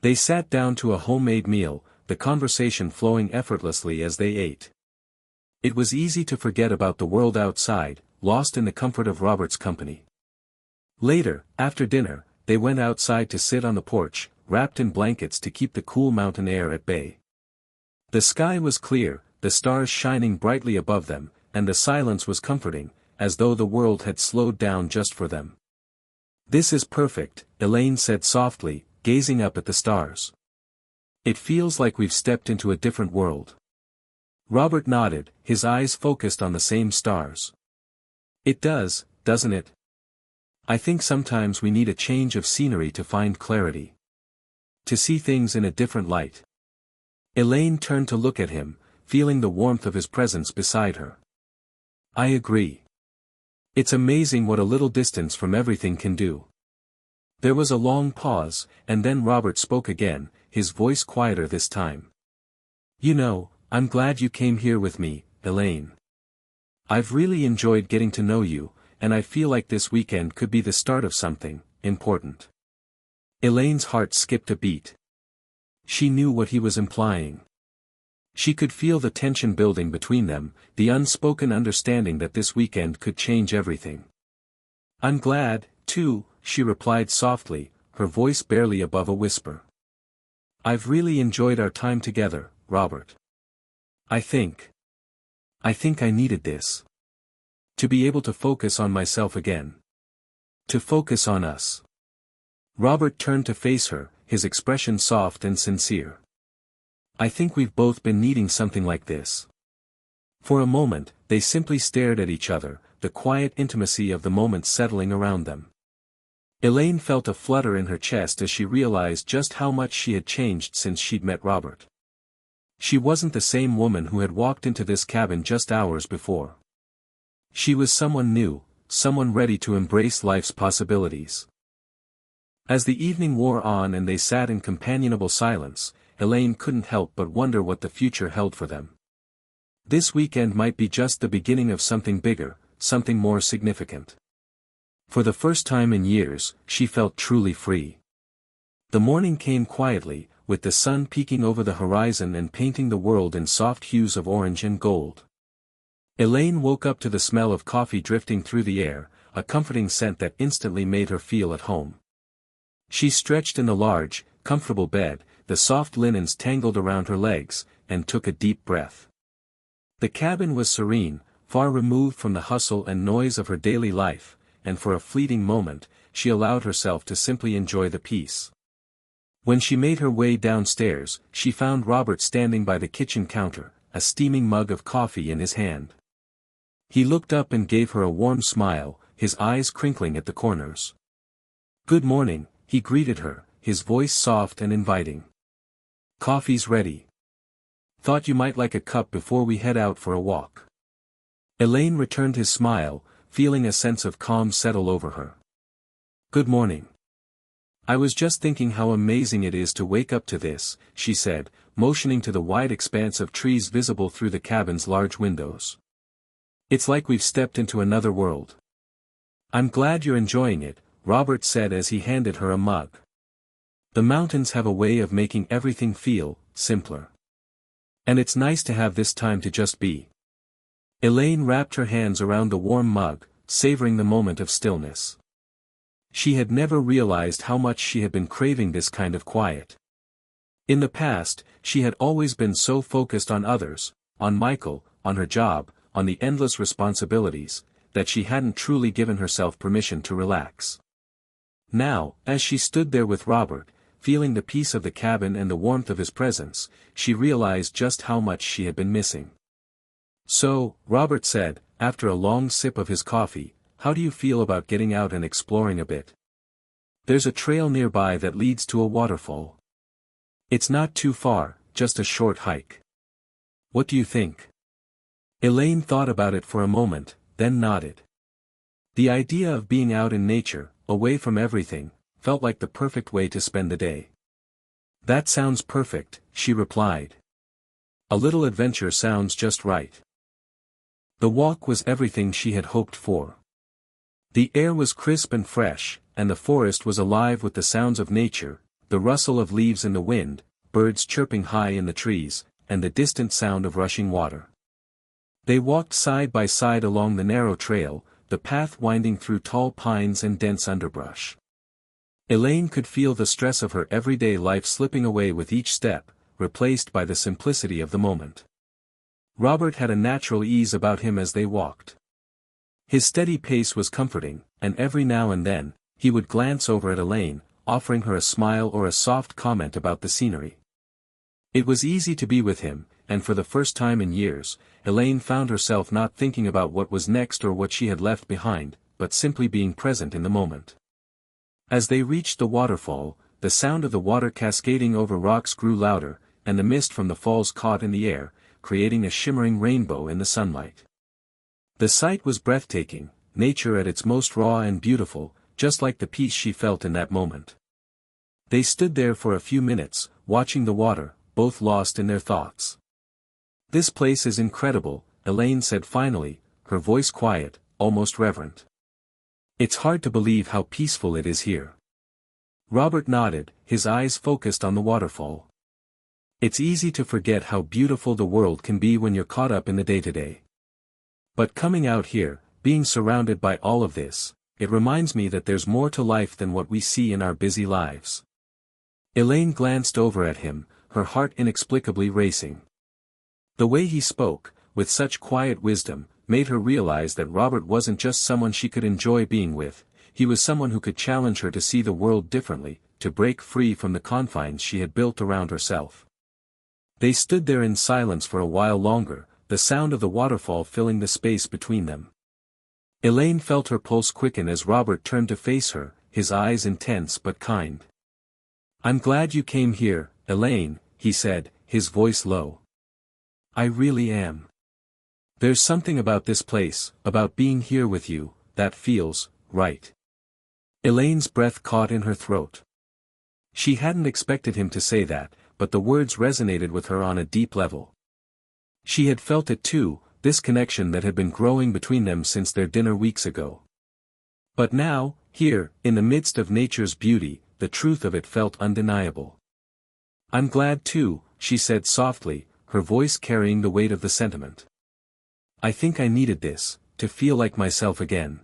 Speaker 1: They sat down to a homemade meal, the conversation flowing effortlessly as they ate. It was easy to forget about the world outside, lost in the comfort of Robert's company. Later, after dinner, they went outside to sit on the porch, wrapped in blankets to keep the cool mountain air at bay. The sky was clear, the stars shining brightly above them, and the silence was comforting, as though the world had slowed down just for them. "This is perfect," Elaine said softly, gazing up at the stars. "It feels like we've stepped into a different world." Robert nodded, his eyes focused on the same stars. "It does, doesn't it? I think sometimes we need a change of scenery to find clarity. To see things in a different light." Elaine turned to look at him, feeling the warmth of his presence beside her. "I agree. It's amazing what a little distance from everything can do." There was a long pause, and then Robert spoke again, his voice quieter this time. "You know, I'm glad you came here with me, Elaine. I've really enjoyed getting to know you, and I feel like this weekend could be the start of something important." Elaine's heart skipped a beat. She knew what he was implying. She could feel the tension building between them, the unspoken understanding that this weekend could change everything. "I'm glad, too," she replied softly, her voice barely above a whisper. "I've really enjoyed our time together, Robert. I think I needed this. To be able to focus on myself again. To focus on us." Robert turned to face her, his expression soft and sincere. "I think we've both been needing something like this." For a moment, they simply stared at each other, the quiet intimacy of the moment settling around them. Elaine felt a flutter in her chest as she realized just how much she had changed since she'd met Robert. She wasn't the same woman who had walked into this cabin just hours before. She was someone new, someone ready to embrace life's possibilities. As the evening wore on and they sat in companionable silence, Elaine couldn't help but wonder what the future held for them. This weekend might be just the beginning of something bigger, something more significant. For the first time in years, she felt truly free. The morning came quietly, with the sun peeking over the horizon and painting the world in soft hues of orange and gold. Elaine woke up to the smell of coffee drifting through the air, a comforting scent that instantly made her feel at home. She stretched in the large, comfortable bed, the soft linens tangled around her legs, and took a deep breath. The cabin was serene, far removed from the hustle and noise of her daily life, and for a fleeting moment, she allowed herself to simply enjoy the peace. When she made her way downstairs, she found Robert standing by the kitchen counter, a steaming mug of coffee in his hand. He looked up and gave her a warm smile, his eyes crinkling at the corners. "Good morning," he greeted her, his voice soft and inviting. "Coffee's ready. Thought you might like a cup before we head out for a walk." Elaine returned his smile, feeling a sense of calm settle over her. "Good morning. I was just thinking how amazing it is to wake up to this," she said, motioning to the wide expanse of trees visible through the cabin's large windows. "It's like we've stepped into another world." "I'm glad you're enjoying it," Robert said as he handed her a mug. "The mountains have a way of making everything feel simpler. And it's nice to have this time to just be." Elaine wrapped her hands around the warm mug, savoring the moment of stillness. She had never realized how much she had been craving this kind of quiet. In the past, she had always been so focused on others, on Michael, on her job, on the endless responsibilities, that she hadn't truly given herself permission to relax. Now, as she stood there with Robert, feeling the peace of the cabin and the warmth of his presence, she realized just how much she had been missing. "So," Robert said, after a long sip of his coffee, "how do you feel about getting out and exploring a bit? There's a trail nearby that leads to a waterfall. It's not too far, just a short hike. What do you think?" Elaine thought about it for a moment, then nodded. The idea of being out in nature, away from everything, felt like the perfect way to spend the day. "That sounds perfect," she replied. "A little adventure sounds just right." The walk was everything she had hoped for. The air was crisp and fresh, and the forest was alive with the sounds of nature, the rustle of leaves in the wind, birds chirping high in the trees, and the distant sound of rushing water. They walked side by side along the narrow trail, the path winding through tall pines and dense underbrush. Elaine could feel the stress of her everyday life slipping away with each step, replaced by the simplicity of the moment. Robert had a natural ease about him as they walked. His steady pace was comforting, and every now and then, he would glance over at Elaine, offering her a smile or a soft comment about the scenery. It was easy to be with him, and for the first time in years, Elaine found herself not thinking about what was next or what she had left behind, but simply being present in the moment. As they reached the waterfall, the sound of the water cascading over rocks grew louder, and the mist from the falls caught in the air, creating a shimmering rainbow in the sunlight. The sight was breathtaking, nature at its most raw and beautiful, just like the peace she felt in that moment. They stood there for a few minutes, watching the water, both lost in their thoughts. "This place is incredible," Elaine said finally, her voice quiet, almost reverent. "It's hard to believe how peaceful it is here." Robert nodded, his eyes focused on the waterfall. "It's easy to forget how beautiful the world can be when you're caught up in the day-to-day. But coming out here, being surrounded by all of this, it reminds me that there's more to life than what we see in our busy lives." Elaine glanced over at him, her heart inexplicably racing. The way he spoke, with such quiet wisdom, made her realize that Robert wasn't just someone she could enjoy being with, he was someone who could challenge her to see the world differently, to break free from the confines she had built around herself. They stood there in silence for a while longer, the sound of the waterfall filling the space between them. Elaine felt her pulse quicken as Robert turned to face her, his eyes intense but kind. "I'm glad you came here, Elaine," he said, his voice low. "I really am. There's something about this place, about being here with you, that feels right." Elaine's breath caught in her throat. She hadn't expected him to say that, but the words resonated with her on a deep level. She had felt it too, this connection that had been growing between them since their dinner weeks ago. But now, here, in the midst of nature's beauty, the truth of it felt undeniable. "I'm glad too," she said softly, her voice carrying the weight of the sentiment. "I think I needed this, to feel like myself again.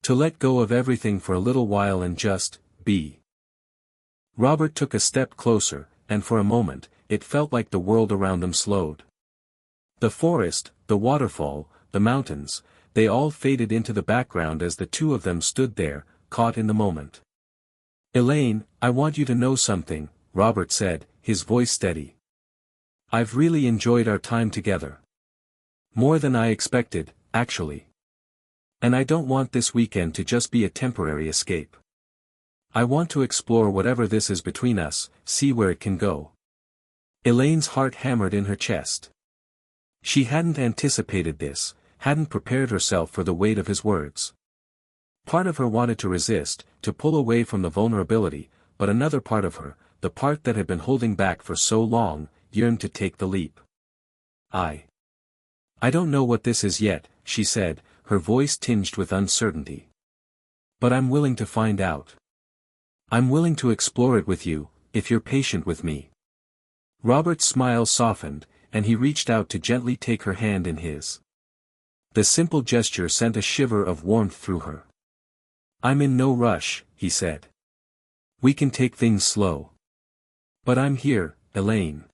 Speaker 1: To let go of everything for a little while and just be." Robert took a step closer, and for a moment, it felt like the world around them slowed. The forest, the waterfall, the mountains, they all faded into the background as the two of them stood there, caught in the moment. "Elaine, I want you to know something," Robert said, his voice steady. "I've really enjoyed our time together. More than I expected, actually. And I don't want this weekend to just be a temporary escape. I want to explore whatever this is between us, see where it can go." Elaine's heart hammered in her chest. She hadn't anticipated this, hadn't prepared herself for the weight of his words. Part of her wanted to resist, to pull away from the vulnerability, but another part of her, the part that had been holding back for so long, yearned to take the leap. I don't know what this is yet," she said, her voice tinged with uncertainty. "But I'm willing to find out. I'm willing to explore it with you, if you're patient with me." Robert's smile softened, and he reached out to gently take her hand in his. The simple gesture sent a shiver of warmth through her. "I'm in no rush," he said. "We can take things slow. But I'm here, Elaine.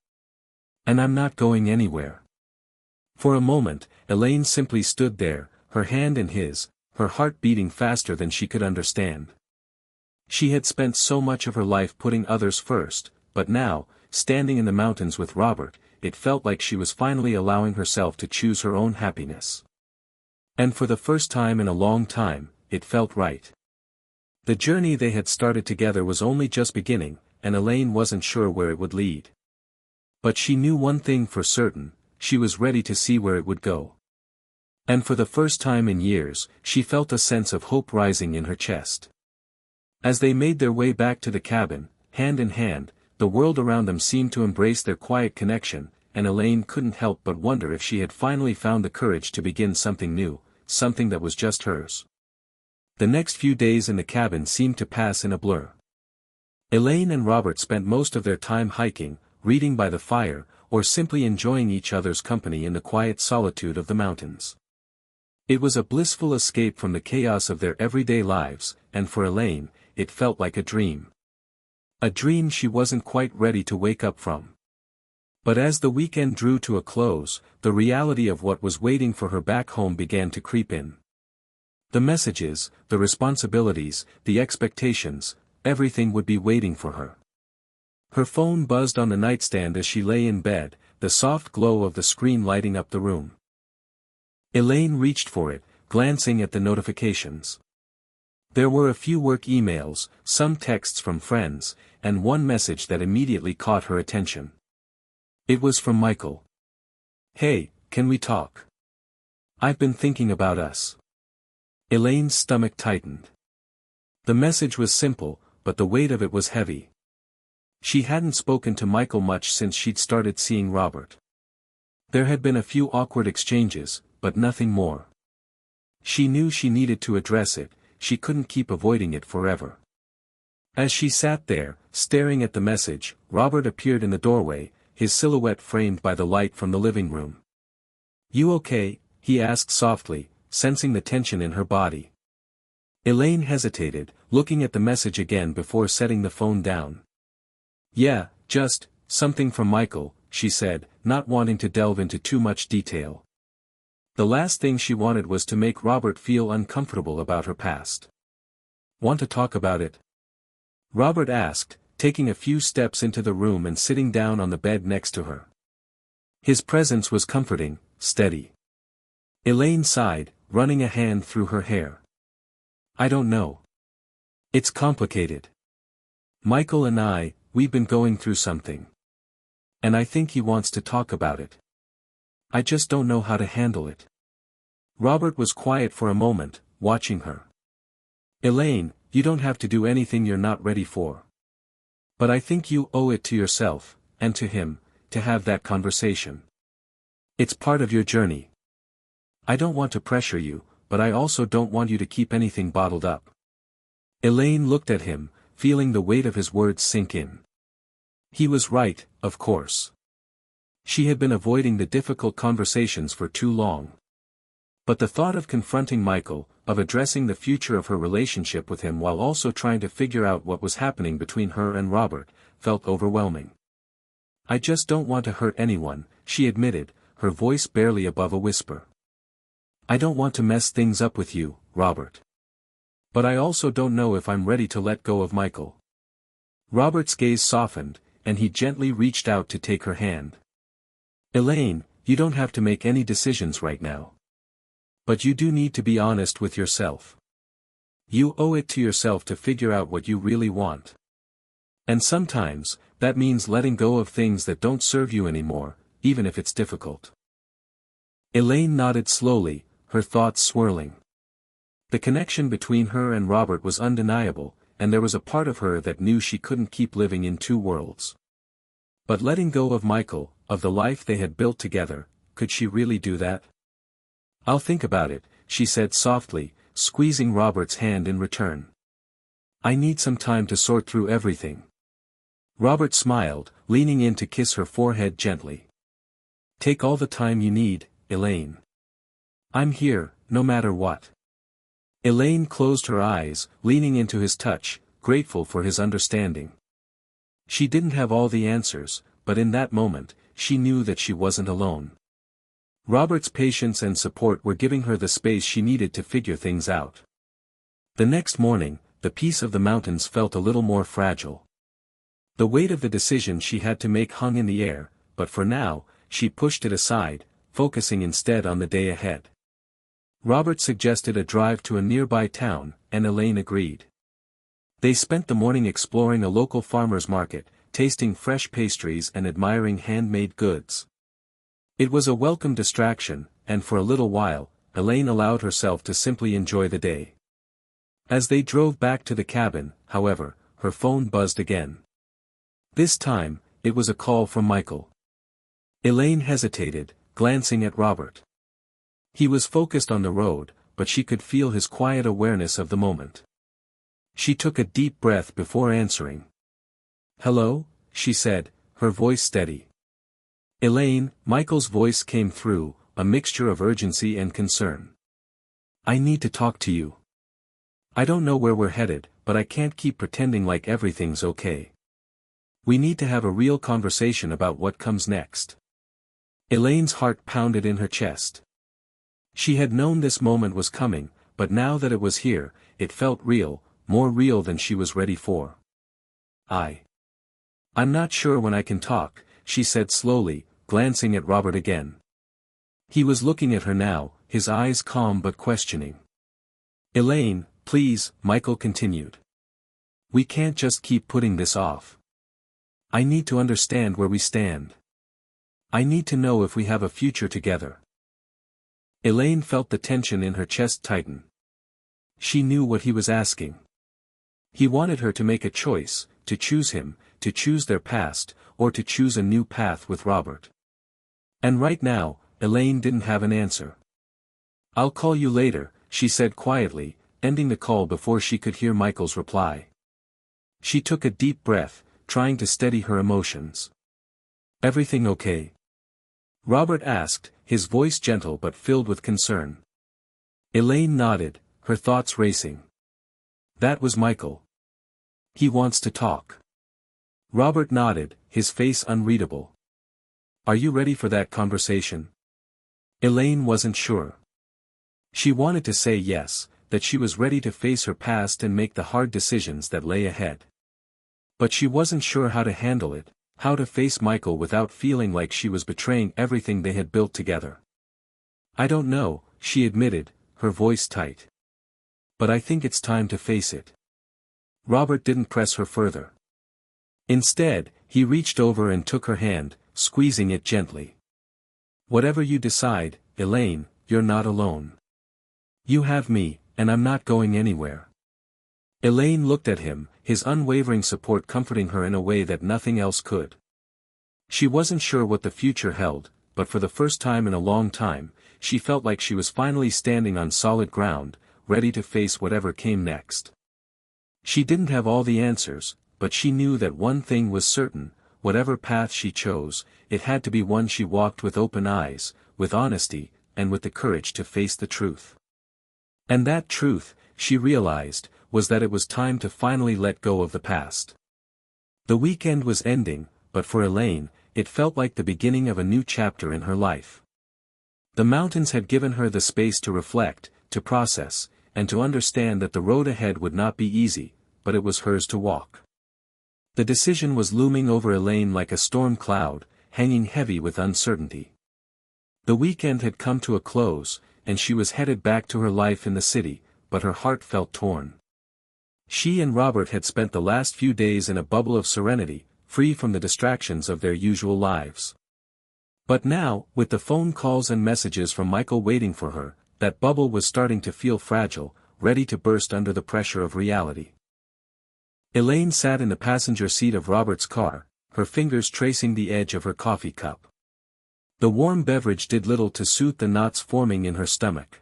Speaker 1: And I'm not going anywhere." For a moment, Elaine simply stood there, her hand in his, her heart beating faster than she could understand. She had spent so much of her life putting others first, but now, standing in the mountains with Robert, it felt like she was finally allowing herself to choose her own happiness. And for the first time in a long time, it felt right. The journey they had started together was only just beginning, and Elaine wasn't sure where it would lead. But she knew one thing for certain, she was ready to see where it would go. And for the first time in years, she felt a sense of hope rising in her chest. As they made their way back to the cabin, hand in hand, the world around them seemed to embrace their quiet connection, and Elaine couldn't help but wonder if she had finally found the courage to begin something new, something that was just hers. The next few days in the cabin seemed to pass in a blur. Elaine and Robert spent most of their time hiking, reading by the fire, or simply enjoying each other's company in the quiet solitude of the mountains. It was a blissful escape from the chaos of their everyday lives, and for Elaine, it felt like a dream. A dream she wasn't quite ready to wake up from. But as the weekend drew to a close, the reality of what was waiting for her back home began to creep in. The messages, the responsibilities, the expectations, everything would be waiting for her. Her phone buzzed on the nightstand as she lay in bed, the soft glow of the screen lighting up the room. Elaine reached for it, glancing at the notifications. There were a few work emails, some texts from friends, and one message that immediately caught her attention. It was from Michael. "Hey, can we talk? I've been thinking about us." Elaine's stomach tightened. The message was simple, but the weight of it was heavy. She hadn't spoken to Michael much since she'd started seeing Robert. There had been a few awkward exchanges, but nothing more. She knew she needed to address it, she couldn't keep avoiding it forever. As she sat there, staring at the message, Robert appeared in the doorway, his silhouette framed by the light from the living room. "You okay?" he asked softly, sensing the tension in her body. Elaine hesitated, looking at the message again before setting the phone down. "Yeah, just, something from Michael," she said, not wanting to delve into too much detail. The last thing she wanted was to make Robert feel uncomfortable about her past. "Want to talk about it?" Robert asked, taking a few steps into the room and sitting down on the bed next to her. His presence was comforting, steady. Elaine sighed, running a hand through her hair. "I don't know. It's complicated. Michael and we've been going through something. And I think he wants to talk about it. I just don't know how to handle it." Robert was quiet for a moment, watching her. "Elaine, you don't have to do anything you're not ready for. But I think you owe it to yourself, and to him, to have that conversation. It's part of your journey. I don't want to pressure you, but I also don't want you to keep anything bottled up." Elaine looked at him, feeling the weight of his words sink in. He was right, of course. She had been avoiding the difficult conversations for too long. But the thought of confronting Michael, of addressing the future of her relationship with him while also trying to figure out what was happening between her and Robert, felt overwhelming. "I just don't want to hurt anyone," she admitted, her voice barely above a whisper. "I don't want to mess things up with you, Robert. But I also don't know if I'm ready to let go of Michael." Robert's gaze softened, and he gently reached out to take her hand. "Elaine, you don't have to make any decisions right now. But you do need to be honest with yourself. You owe it to yourself to figure out what you really want. And sometimes, that means letting go of things that don't serve you anymore, even if it's difficult." Elaine nodded slowly, her thoughts swirling. The connection between her and Robert was undeniable, and there was a part of her that knew she couldn't keep living in two worlds. But letting go of Michael, of the life they had built together, could she really do that? "I'll think about it," she said softly, squeezing Robert's hand in return. "I need some time to sort through everything." Robert smiled, leaning in to kiss her forehead gently. "Take all the time you need, Elaine. I'm here, no matter what." Elaine closed her eyes, leaning into his touch, grateful for his understanding. She didn't have all the answers, but in that moment, she knew that she wasn't alone. Robert's patience and support were giving her the space she needed to figure things out. The next morning, the peace of the mountains felt a little more fragile. The weight of the decision she had to make hung in the air, but for now, she pushed it aside, focusing instead on the day ahead. Robert suggested a drive to a nearby town, and Elaine agreed. They spent the morning exploring a local farmer's market, tasting fresh pastries and admiring handmade goods. It was a welcome distraction, and for a little while, Elaine allowed herself to simply enjoy the day. As they drove back to the cabin, however, her phone buzzed again. This time, it was a call from Michael. Elaine hesitated, glancing at Robert. He was focused on the road, but she could feel his quiet awareness of the moment. She took a deep breath before answering. "Hello?" she said, her voice steady. "Elaine," Michael's voice came through, a mixture of urgency and concern. "I need to talk to you. I don't know where we're headed, but I can't keep pretending like everything's okay. We need to have a real conversation about what comes next." Elaine's heart pounded in her chest. She had known this moment was coming, but now that it was here, it felt real, more real than she was ready for. I'm not sure when I can talk," she said slowly, glancing at Robert again. He was looking at her now, his eyes calm but questioning. "Elaine, please," Michael continued. "We can't just keep putting this off. I need to understand where we stand. I need to know if we have a future together." Elaine felt the tension in her chest tighten. She knew what he was asking. He wanted her to make a choice, to choose him, to choose their past, or to choose a new path with Robert. And right now, Elaine didn't have an answer. "I'll call you later," she said quietly, ending the call before she could hear Michael's reply. She took a deep breath, trying to steady her emotions. "Everything okay?" Robert asked, his voice gentle but filled with concern. Elaine nodded, her thoughts racing. "That was Michael. He wants to talk." Robert nodded, his face unreadable. "Are you ready for that conversation?" Elaine wasn't sure. She wanted to say yes, that she was ready to face her past and make the hard decisions that lay ahead. But she wasn't sure how to handle it, how to face Michael without feeling like she was betraying everything they had built together. "I don't know," she admitted, her voice tight. "But I think it's time to face it." Robert didn't press her further. Instead, he reached over and took her hand, squeezing it gently. "Whatever you decide, Elaine, you're not alone. You have me, and I'm not going anywhere." Elaine looked at him, his unwavering support comforting her in a way that nothing else could. She wasn't sure what the future held, but for the first time in a long time, she felt like she was finally standing on solid ground, ready to face whatever came next. She didn't have all the answers, but she knew that one thing was certain: whatever path she chose, it had to be one she walked with open eyes, with honesty, and with the courage to face the truth. And that truth, she realized, was that it was time to finally let go of the past. The weekend was ending, but for Elaine, it felt like the beginning of a new chapter in her life. The mountains had given her the space to reflect, to process, and to understand that the road ahead would not be easy, but it was hers to walk. The decision was looming over Elaine like a storm cloud, hanging heavy with uncertainty. The weekend had come to a close, and she was headed back to her life in the city, but her heart felt torn. She and Robert had spent the last few days in a bubble of serenity, free from the distractions of their usual lives. But now, with the phone calls and messages from Michael waiting for her, that bubble was starting to feel fragile, ready to burst under the pressure of reality. Elaine sat in the passenger seat of Robert's car, her fingers tracing the edge of her coffee cup. The warm beverage did little to soothe the knots forming in her stomach.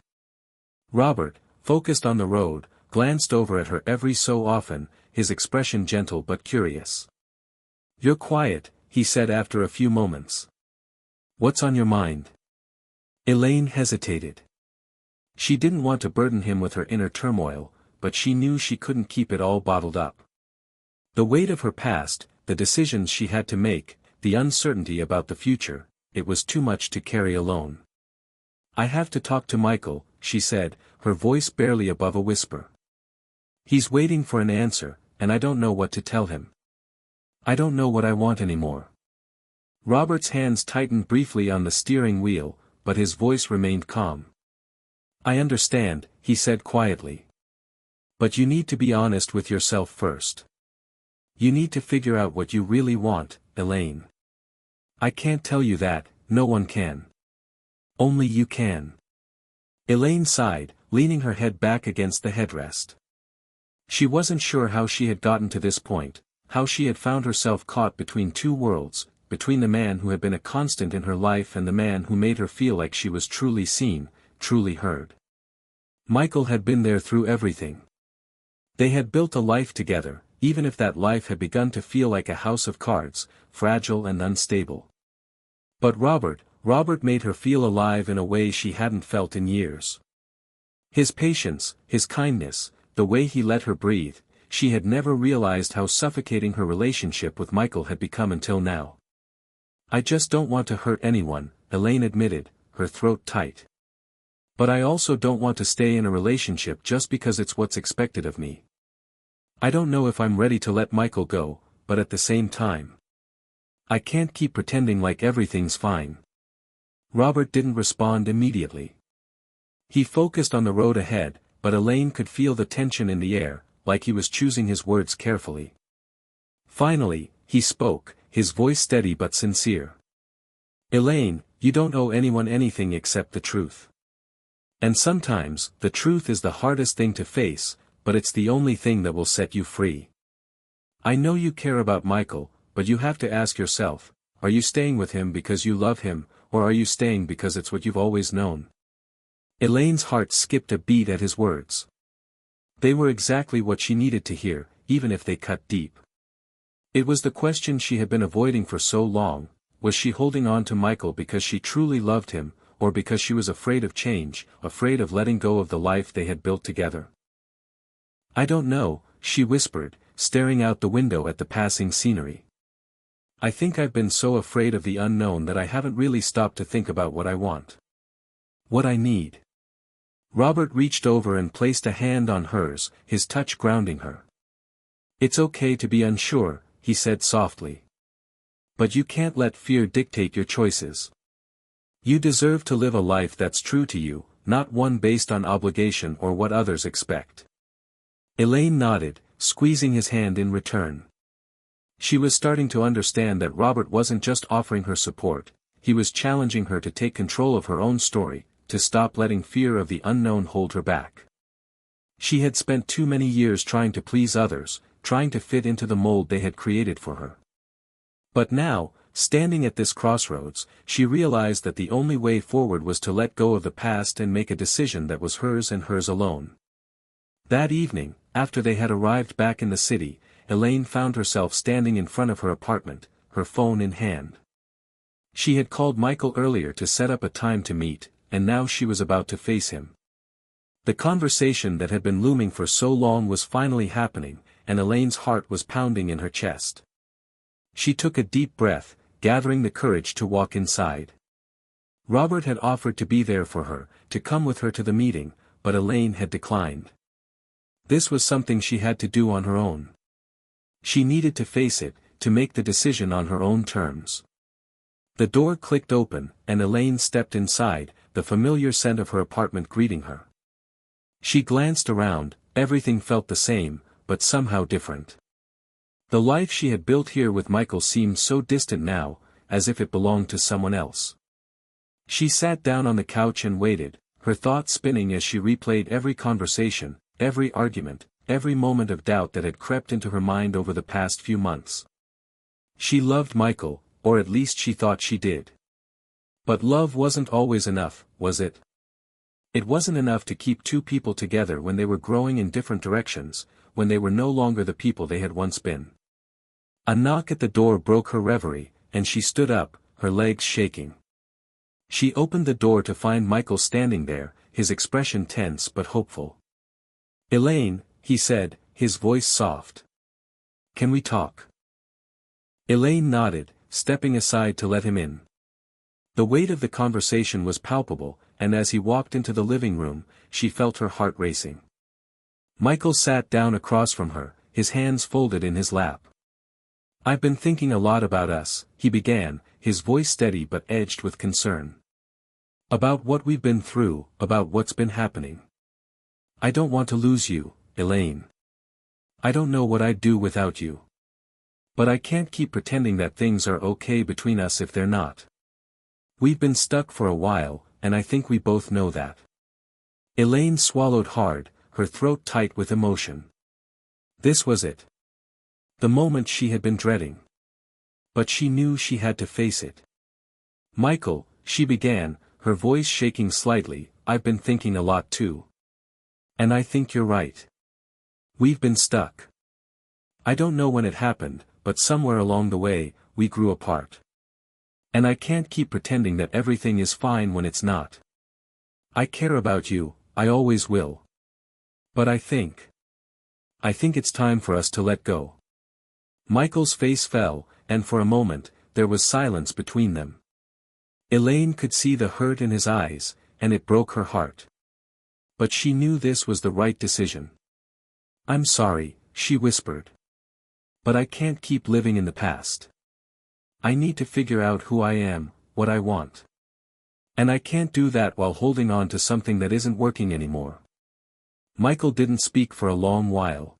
Speaker 1: Robert, focused on the road, glanced over at her every so often, his expression gentle but curious. "You're quiet," he said after a few moments. "What's on your mind?" Elaine hesitated. She didn't want to burden him with her inner turmoil, but she knew she couldn't keep it all bottled up. The weight of her past, the decisions she had to make, the uncertainty about the future, it was too much to carry alone. "I have to talk to Michael," she said, her voice barely above a whisper. "He's waiting for an answer, and I don't know what to tell him. I don't know what I want anymore." Robert's hands tightened briefly on the steering wheel, but his voice remained calm. "I understand," he said quietly. "But you need to be honest with yourself first. You need to figure out what you really want, Elaine. I can't tell you that, no one can. Only you can." Elaine sighed, leaning her head back against the headrest. She wasn't sure how she had gotten to this point, how she had found herself caught between two worlds, between the man who had been a constant in her life and the man who made her feel like she was truly seen, truly heard. Michael had been there through everything. They had built a life together, even if that life had begun to feel like a house of cards, fragile and unstable. But Robert made her feel alive in a way she hadn't felt in years. His patience, his kindness, the way he let her breathe, she had never realized how suffocating her relationship with Michael had become until now. "I just don't want to hurt anyone," Elaine admitted, her throat tight. "But I also don't want to stay in a relationship just because it's what's expected of me. I don't know if I'm ready to let Michael go, but at the same time, I can't keep pretending like everything's fine." Robert didn't respond immediately. He focused on the road ahead, but Elaine could feel the tension in the air, like he was choosing his words carefully. Finally, he spoke, his voice steady but sincere. "Elaine, you don't owe anyone anything except the truth. And sometimes, the truth is the hardest thing to face, but it's the only thing that will set you free. I know you care about Michael, but you have to ask yourself, are you staying with him because you love him, or are you staying because it's what you've always known?" Elaine's heart skipped a beat at his words. They were exactly what she needed to hear, even if they cut deep. It was the question she had been avoiding for so long: was she holding on to Michael because she truly loved him, or because she was afraid of change, afraid of letting go of the life they had built together? "I don't know," she whispered, staring out the window at the passing scenery. "I think I've been so afraid of the unknown that I haven't really stopped to think about what I want. What I need." Robert reached over and placed a hand on hers, his touch grounding her. "It's okay to be unsure," he said softly. "But you can't let fear dictate your choices. You deserve to live a life that's true to you, not one based on obligation or what others expect." Elaine nodded, squeezing his hand in return. She was starting to understand that Robert wasn't just offering her support, he was challenging her to take control of her own story, to stop letting fear of the unknown hold her back. She had spent too many years trying to please others, trying to fit into the mold they had created for her. But now, standing at this crossroads, she realized that the only way forward was to let go of the past and make a decision that was hers and hers alone. That evening, after they had arrived back in the city, Elaine found herself standing in front of her apartment, her phone in hand. She had called Michael earlier to set up a time to meet, and now she was about to face him. The conversation that had been looming for so long was finally happening, and Elaine's heart was pounding in her chest. She took a deep breath, gathering the courage to walk inside. Robert had offered to be there for her, to come with her to the meeting, but Elaine had declined. This was something she had to do on her own. She needed to face it, to make the decision on her own terms. The door clicked open, and Elaine stepped inside, the familiar scent of her apartment greeting her. She glanced around, everything felt the same, but somehow different. The life she had built here with Michael seemed so distant now, as if it belonged to someone else. She sat down on the couch and waited, her thoughts spinning as she replayed every conversation, every argument, every moment of doubt that had crept into her mind over the past few months. She loved Michael, or at least she thought she did. But love wasn't always enough, was it? It wasn't enough to keep two people together when they were growing in different directions, when they were no longer the people they had once been. A knock at the door broke her reverie, and she stood up, her legs shaking. She opened the door to find Michael standing there, his expression tense but hopeful. "Elaine," he said, his voice soft. "Can we talk?" Elaine nodded, stepping aside to let him in. The weight of the conversation was palpable, and as he walked into the living room, she felt her heart racing. Michael sat down across from her, his hands folded in his lap. "I've been thinking a lot about us," he began, his voice steady but edged with concern. "About what we've been through, about what's been happening. I don't want to lose you, Elaine. I don't know what I'd do without you. But I can't keep pretending that things are okay between us if they're not. We've been stuck for a while, and I think we both know that." Elaine swallowed hard, her throat tight with emotion. This was it. The moment she had been dreading. But she knew she had to face it. "Michael," she began, her voice shaking slightly, "I've been thinking a lot too. And I think you're right. We've been stuck. I don't know when it happened, but somewhere along the way, we grew apart. And I can't keep pretending that everything is fine when it's not. I care about you, I always will. But I think it's time for us to let go." Michael's face fell, and for a moment, there was silence between them. Elaine could see the hurt in his eyes, and it broke her heart. But she knew this was the right decision. "I'm sorry," she whispered. "But I can't keep living in the past. I need to figure out who I am, what I want. And I can't do that while holding on to something that isn't working anymore." Michael didn't speak for a long while.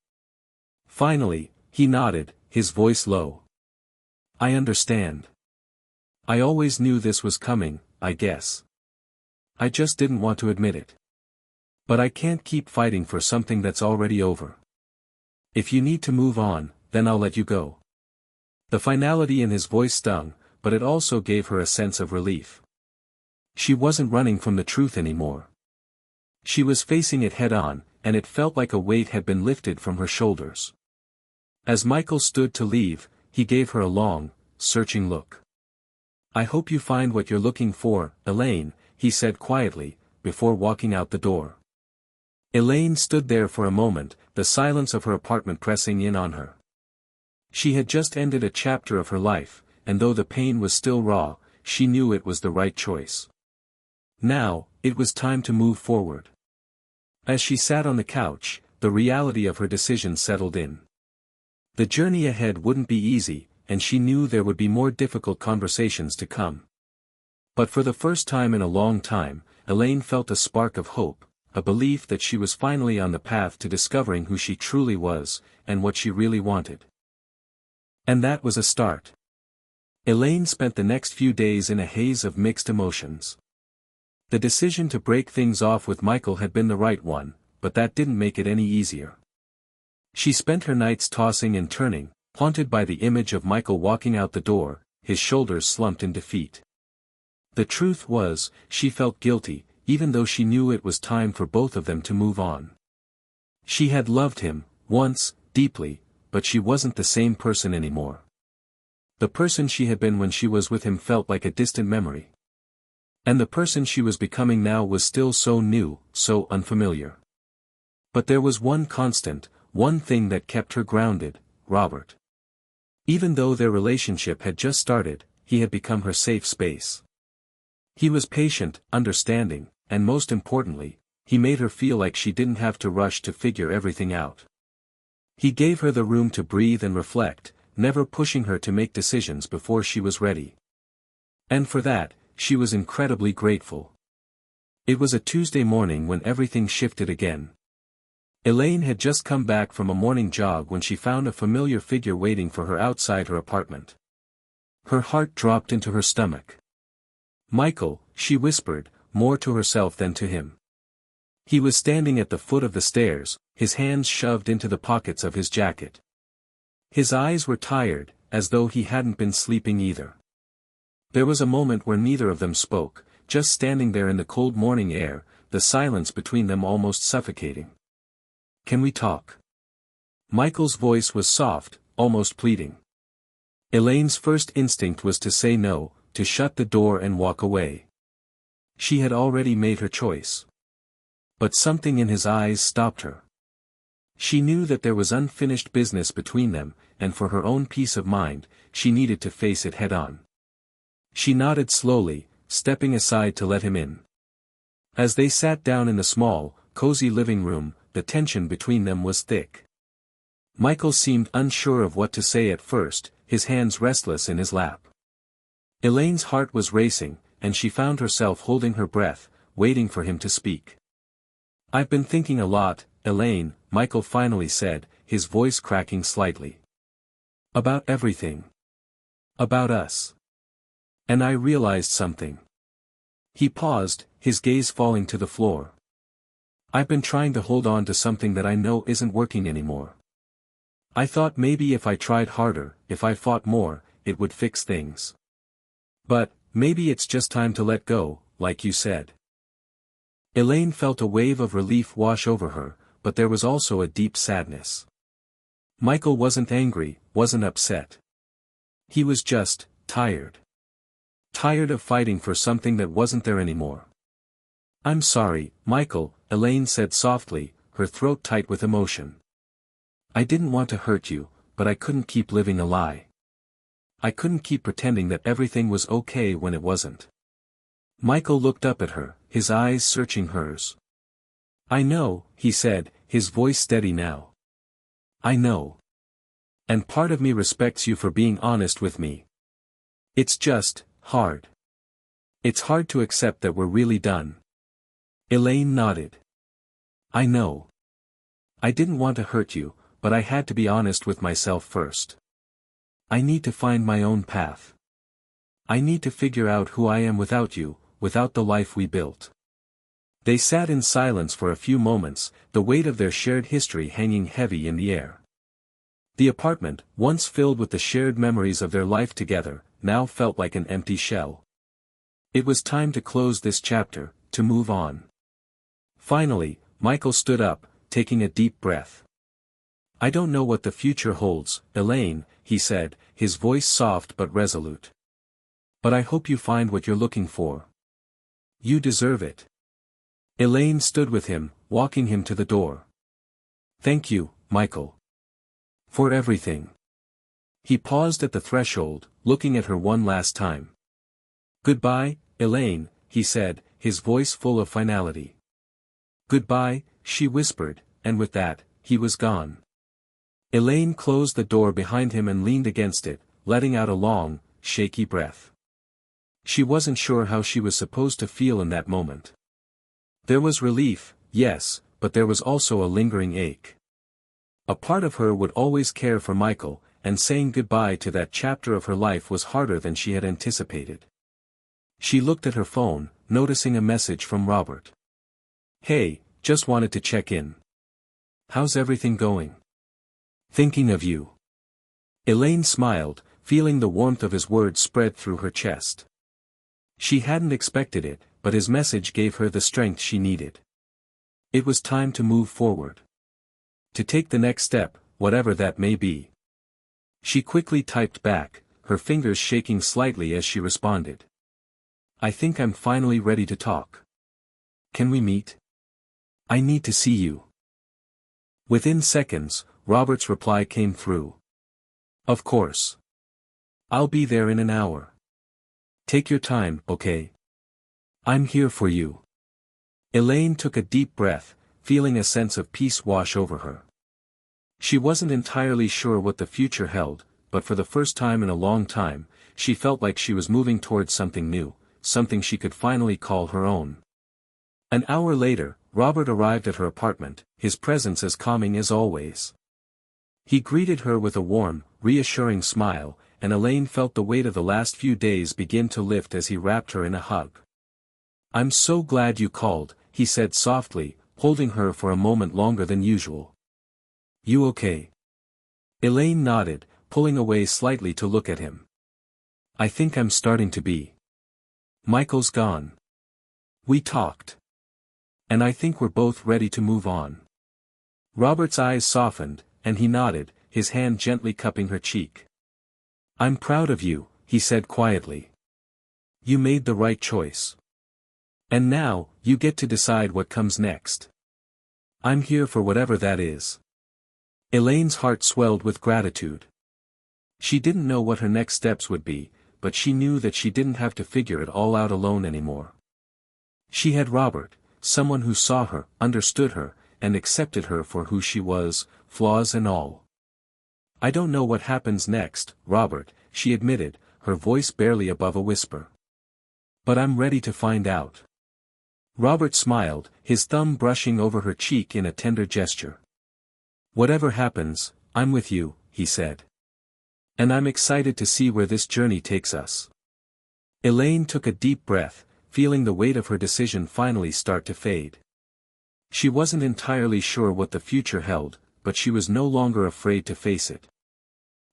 Speaker 1: Finally, he nodded, his voice low. "I understand. I always knew this was coming, I guess. I just didn't want to admit it. But I can't keep fighting for something that's already over. If you need to move on, then I'll let you go." The finality in his voice stung, but it also gave her a sense of relief. She wasn't running from the truth anymore. She was facing it head-on, and it felt like a weight had been lifted from her shoulders. As Michael stood to leave, he gave her a long, searching look. "I hope you find what you're looking for, Elaine," he said quietly, before walking out the door. Elaine stood there for a moment, the silence of her apartment pressing in on her. She had just ended a chapter of her life, and though the pain was still raw, she knew it was the right choice. Now, it was time to move forward. As she sat on the couch, the reality of her decision settled in. The journey ahead wouldn't be easy, and she knew there would be more difficult conversations to come. But for the first time in a long time, Elaine felt a spark of hope, a belief that she was finally on the path to discovering who she truly was, and what she really wanted. And that was a start. Elaine spent the next few days in a haze of mixed emotions. The decision to break things off with Michael had been the right one, but that didn't make it any easier. She spent her nights tossing and turning, haunted by the image of Michael walking out the door, his shoulders slumped in defeat. The truth was, she felt guilty, even though she knew it was time for both of them to move on. She had loved him, once, deeply, but she wasn't the same person anymore. The person she had been when she was with him felt like a distant memory. And the person she was becoming now was still so new, so unfamiliar. But there was one constant, one thing that kept her grounded: Robert. Even though their relationship had just started, he had become her safe space. He was patient, understanding, and most importantly, he made her feel like she didn't have to rush to figure everything out. He gave her the room to breathe and reflect, never pushing her to make decisions before she was ready. And for that, she was incredibly grateful. It was a Tuesday morning when everything shifted again. Elaine had just come back from a morning jog when she found a familiar figure waiting for her outside her apartment. Her heart dropped into her stomach. "Michael," she whispered, more to herself than to him. He was standing at the foot of the stairs, his hands shoved into the pockets of his jacket. His eyes were tired, as though he hadn't been sleeping either. There was a moment where neither of them spoke, just standing there in the cold morning air, the silence between them almost suffocating. "Can we talk?" Michael's voice was soft, almost pleading. Elaine's first instinct was to say no, to shut the door and walk away. She had already made her choice. But something in his eyes stopped her. She knew that there was unfinished business between them, and for her own peace of mind, she needed to face it head-on. She nodded slowly, stepping aside to let him in. As they sat down in the small, cozy living room, the tension between them was thick. Michael seemed unsure of what to say at first, his hands restless in his lap. Elaine's heart was racing, and she found herself holding her breath, waiting for him to speak. "I've been thinking a lot, Elaine," Michael finally said, his voice cracking slightly. "About everything. About us. And I realized something." He paused, his gaze falling to the floor. "I've been trying to hold on to something that I know isn't working anymore. I thought maybe if I tried harder, if I fought more, it would fix things. But, maybe it's just time to let go, like you said." Elaine felt a wave of relief wash over her, but there was also a deep sadness. Michael wasn't angry, wasn't upset. He was just tired. Tired of fighting for something that wasn't there anymore. "I'm sorry, Michael," Elaine said softly, her throat tight with emotion. "I didn't want to hurt you, but I couldn't keep living a lie. I couldn't keep pretending that everything was okay when it wasn't." Michael looked up at her, his eyes searching hers. "I know," he said, his voice steady now. "I know. And part of me respects you for being honest with me. It's just hard. It's hard to accept that we're really done." Elaine nodded. "I know. I didn't want to hurt you, but I had to be honest with myself first. I need to find my own path. I need to figure out who I am without you, without the life we built." They sat in silence for a few moments, the weight of their shared history hanging heavy in the air. The apartment, once filled with the shared memories of their life together, now felt like an empty shell. It was time to close this chapter, to move on. Finally, Michael stood up, taking a deep breath. "I don't know what the future holds, Elaine," he said, his voice soft but resolute. "But I hope you find what you're looking for. You deserve it." Elaine stood with him, walking him to the door. "Thank you, Michael. For everything." He paused at the threshold, looking at her one last time. "Goodbye, Elaine," he said, his voice full of finality. "Goodbye," she whispered, and with that, he was gone. Elaine closed the door behind him and leaned against it, letting out a long, shaky breath. She wasn't sure how she was supposed to feel in that moment. There was relief, yes, but there was also a lingering ache. A part of her would always care for Michael, and saying goodbye to that chapter of her life was harder than she had anticipated. She looked at her phone, noticing a message from Robert. "Hey, just wanted to check in. How's everything going? Thinking of you." Elaine smiled, feeling the warmth of his words spread through her chest. She hadn't expected it, but his message gave her the strength she needed. It was time to move forward. To take the next step, whatever that may be. She quickly typed back, her fingers shaking slightly as she responded. "I think I'm finally ready to talk. Can we meet? I need to see you." Within seconds, Robert's reply came through. "Of course. I'll be there in an hour. Take your time, okay? I'm here for you." Elaine took a deep breath, feeling a sense of peace wash over her. She wasn't entirely sure what the future held, but for the first time in a long time, she felt like she was moving towards something new, something she could finally call her own. An hour later, Robert arrived at her apartment, his presence as calming as always. He greeted her with a warm, reassuring smile, and Elaine felt the weight of the last few days begin to lift as he wrapped her in a hug. "I'm so glad you called," he said softly, holding her for a moment longer than usual. "You okay?" Elaine nodded, pulling away slightly to look at him. "I think I'm starting to be. Michael's gone. We talked. And I think we're both ready to move on." Robert's eyes softened, and he nodded, his hand gently cupping her cheek. "I'm proud of you," he said quietly. "You made the right choice. And now, you get to decide what comes next. I'm here for whatever that is." Elaine's heart swelled with gratitude. She didn't know what her next steps would be, but she knew that she didn't have to figure it all out alone anymore. She had Robert, someone who saw her, understood her, and accepted her for who she was, flaws and all. "I don't know what happens next, Robert," she admitted, her voice barely above a whisper. "But I'm ready to find out." Robert smiled, his thumb brushing over her cheek in a tender gesture. "Whatever happens, I'm with you," he said. "And I'm excited to see where this journey takes us." Elaine took a deep breath, feeling the weight of her decision finally start to fade. She wasn't entirely sure what the future held, but she was no longer afraid to face it.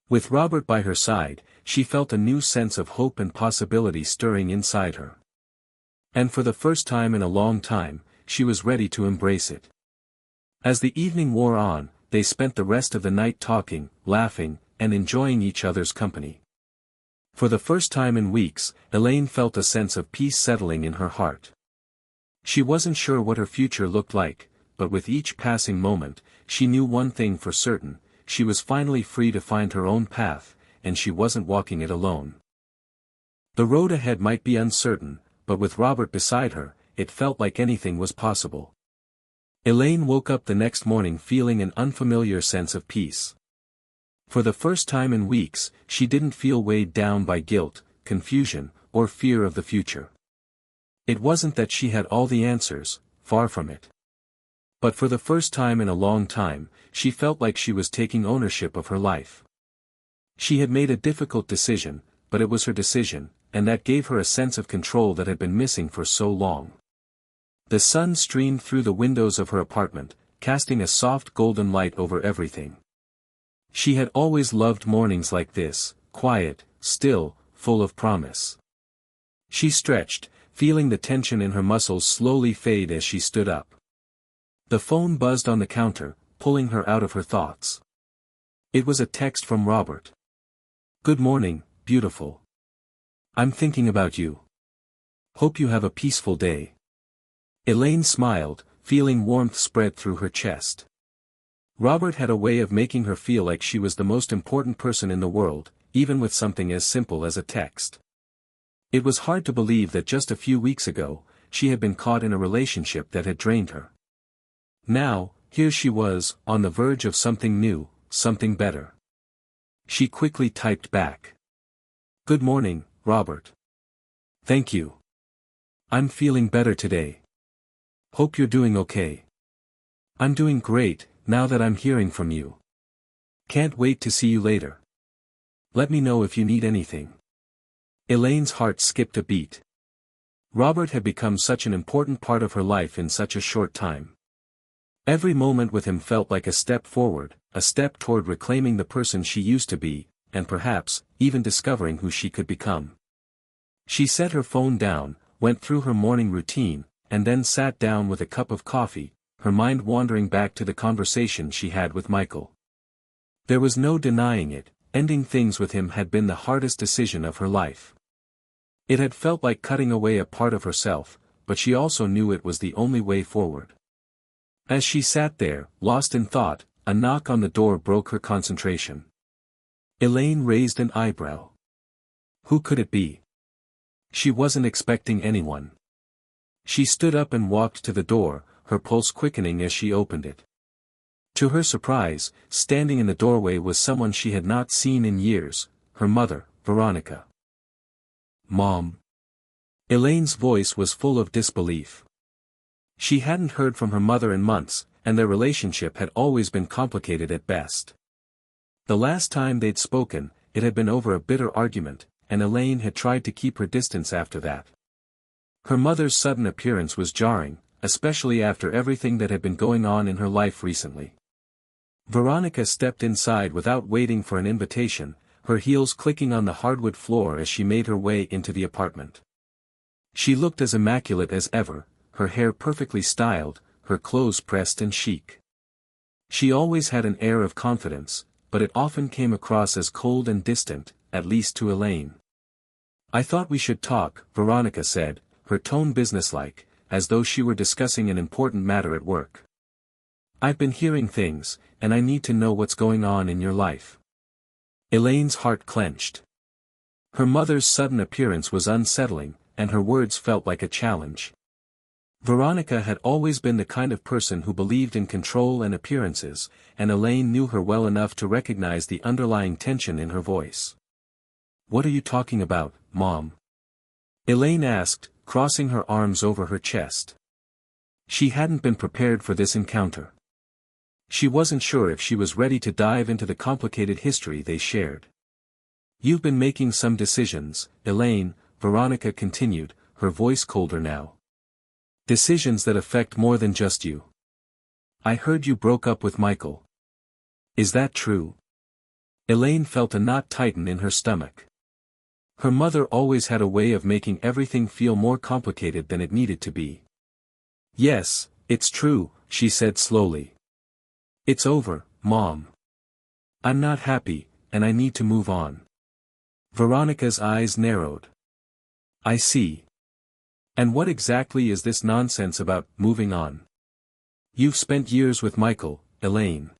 Speaker 1: With Robert by her side, she felt a new sense of hope and possibility stirring inside her. And for the first time in a long time, she was ready to embrace it. As the evening wore on, they spent the rest of the night talking, laughing, and enjoying each other's company. For the first time in weeks, Elaine felt a sense of peace settling in her heart. She wasn't sure what her future looked like, but with each passing moment, she knew one thing for certain: she was finally free to find her own path, and she wasn't walking it alone. The road ahead might be uncertain, but with Robert beside her, it felt like anything was possible. Elaine woke up the next morning feeling an unfamiliar sense of peace. For the first time in weeks, she didn't feel weighed down by guilt, confusion, or fear of the future. It wasn't that she had all the answers, far from it. But for the first time in a long time, she felt like she was taking ownership of her life. She had made a difficult decision, but it was her decision, and that gave her a sense of control that had been missing for so long. The sun streamed through the windows of her apartment, casting a soft golden light over everything. She had always loved mornings like this, quiet, still, full of promise. She stretched, feeling the tension in her muscles slowly fade as she stood up. The phone buzzed on the counter, pulling her out of her thoughts. It was a text from Robert. "Good morning, beautiful. I'm thinking about you. Hope you have a peaceful day." Elaine smiled, feeling warmth spread through her chest. Robert had a way of making her feel like she was the most important person in the world, even with something as simple as a text. It was hard to believe that just a few weeks ago, she had been caught in a relationship that had drained her. Now, here she was, on the verge of something new, something better. She quickly typed back. "Good morning, Robert. Thank you. I'm feeling better today. Hope you're doing okay." "I'm doing great, now that I'm hearing from you. Can't wait to see you later. Let me know if you need anything." Elaine's heart skipped a beat. Robert had become such an important part of her life in such a short time. Every moment with him felt like a step forward, a step toward reclaiming the person she used to be, and perhaps, even discovering who she could become. She set her phone down, went through her morning routine, and then sat down with a cup of coffee, her mind wandering back to the conversation she had with Michael. There was no denying it, ending things with him had been the hardest decision of her life. It had felt like cutting away a part of herself, but she also knew it was the only way forward. As she sat there, lost in thought, a knock on the door broke her concentration. Elaine raised an eyebrow. Who could it be? She wasn't expecting anyone. She stood up and walked to the door, her pulse quickening as she opened it. To her surprise, standing in the doorway was someone she had not seen in years, her mother, Veronica. "Mom." Elaine's voice was full of disbelief. She hadn't heard from her mother in months, and their relationship had always been complicated at best. The last time they'd spoken, it had been over a bitter argument, and Elaine had tried to keep her distance after that. Her mother's sudden appearance was jarring, especially after everything that had been going on in her life recently. Veronica stepped inside without waiting for an invitation, her heels clicking on the hardwood floor as she made her way into the apartment. She looked as immaculate as ever, her hair perfectly styled, her clothes pressed and chic. She always had an air of confidence, but it often came across as cold and distant, at least to Elaine. "I thought we should talk," Veronica said, her tone businesslike, as though she were discussing an important matter at work. "I've been hearing things, and I need to know what's going on in your life." Elaine's heart clenched. Her mother's sudden appearance was unsettling, and her words felt like a challenge. Veronica had always been the kind of person who believed in control and appearances, and Elaine knew her well enough to recognize the underlying tension in her voice. "What are you talking about, Mom?" Elaine asked, crossing her arms over her chest. She hadn't been prepared for this encounter. She wasn't sure if she was ready to dive into the complicated history they shared. "You've been making some decisions, Elaine," Veronica continued, her voice colder now. "Decisions that affect more than just you. I heard you broke up with Michael. Is that true?" Elaine felt a knot tighten in her stomach. Her mother always had a way of making everything feel more complicated than it needed to be. "Yes, it's true," she said slowly. "It's over, Mom. I'm not happy, and I need to move on." Veronica's eyes narrowed. "I see. And what exactly is this nonsense about moving on? You've spent years with Michael, Elaine.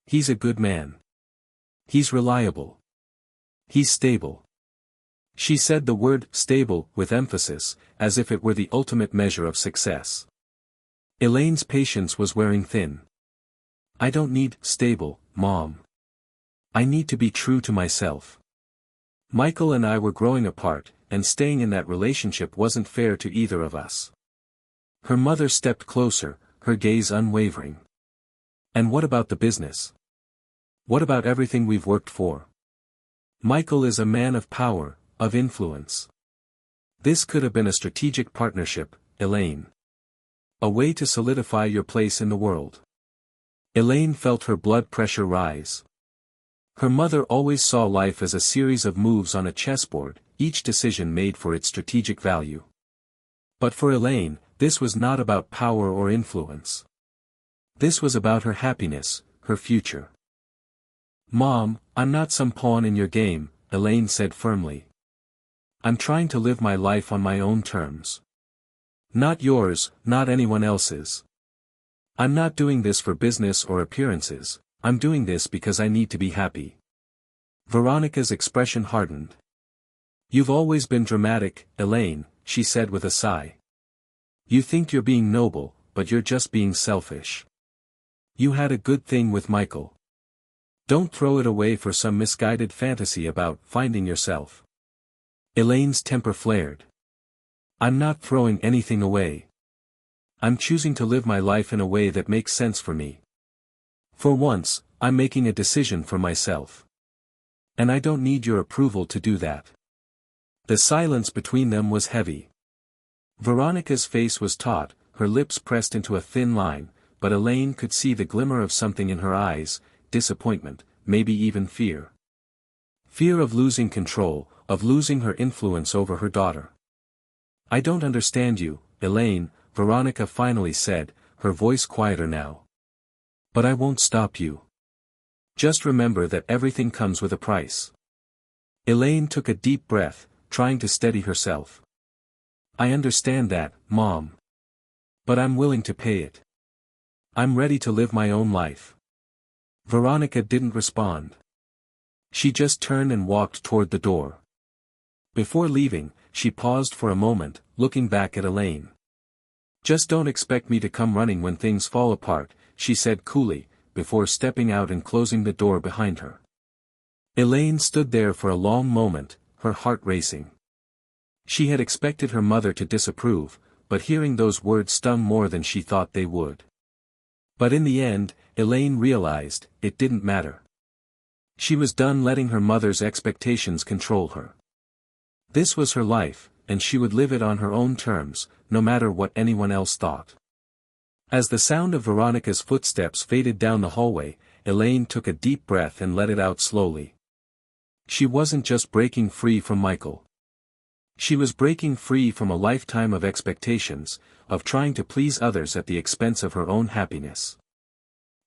Speaker 1: He's a good man. He's reliable. He's stable." She said the word stable with emphasis, as if it were the ultimate measure of success. Elaine's patience was wearing thin. "I don't need stable, Mom. I need to be true to myself. Michael and I were growing apart, and staying in that relationship wasn't fair to either of us." Her mother stepped closer, her gaze unwavering. "And what about the business? What about everything we've worked for? Michael is a man of power, of influence. This could have been a strategic partnership, Elaine. A way to solidify your place in the world." Elaine felt her blood pressure rise. Her mother always saw life as a series of moves on a chessboard, each decision made for its strategic value. But for Elaine, this was not about power or influence. This was about her happiness, her future. "Mom, I'm not some pawn in your game," Elaine said firmly. "I'm trying to live my life on my own terms. Not yours, not anyone else's. I'm not doing this for business or appearances, I'm doing this because I need to be happy." Veronica's expression hardened. "You've always been dramatic, Elaine," she said with a sigh. "You think you're being noble, but you're just being selfish. You had a good thing with Michael. Don't throw it away for some misguided fantasy about finding yourself." Elaine's temper flared. "I'm not throwing anything away. I'm choosing to live my life in a way that makes sense for me. For once, I'm making a decision for myself. And I don't need your approval to do that." The silence between them was heavy. Veronica's face was taut, her lips pressed into a thin line, but Elaine could see the glimmer of something in her eyes, disappointment, maybe even fear. Fear of losing control, of losing her influence over her daughter. "I don't understand you, Elaine," Veronica finally said, her voice quieter now. "But I won't stop you. Just remember that everything comes with a price." Elaine took a deep breath, trying to steady herself. "I understand that, Mom. But I'm willing to pay it. I'm ready to live my own life." Veronica didn't respond. She just turned and walked toward the door. Before leaving, she paused for a moment, looking back at Elaine. "Just don't expect me to come running when things fall apart," she said coolly, before stepping out and closing the door behind her. Elaine stood there for a long moment, her heart racing. She had expected her mother to disapprove, but hearing those words stung more than she thought they would. But in the end, Elaine realized, it didn't matter. She was done letting her mother's expectations control her. This was her life, and she would live it on her own terms, no matter what anyone else thought. As the sound of Veronica's footsteps faded down the hallway, Elaine took a deep breath and let it out slowly. She wasn't just breaking free from Michael. She was breaking free from a lifetime of expectations, of trying to please others at the expense of her own happiness.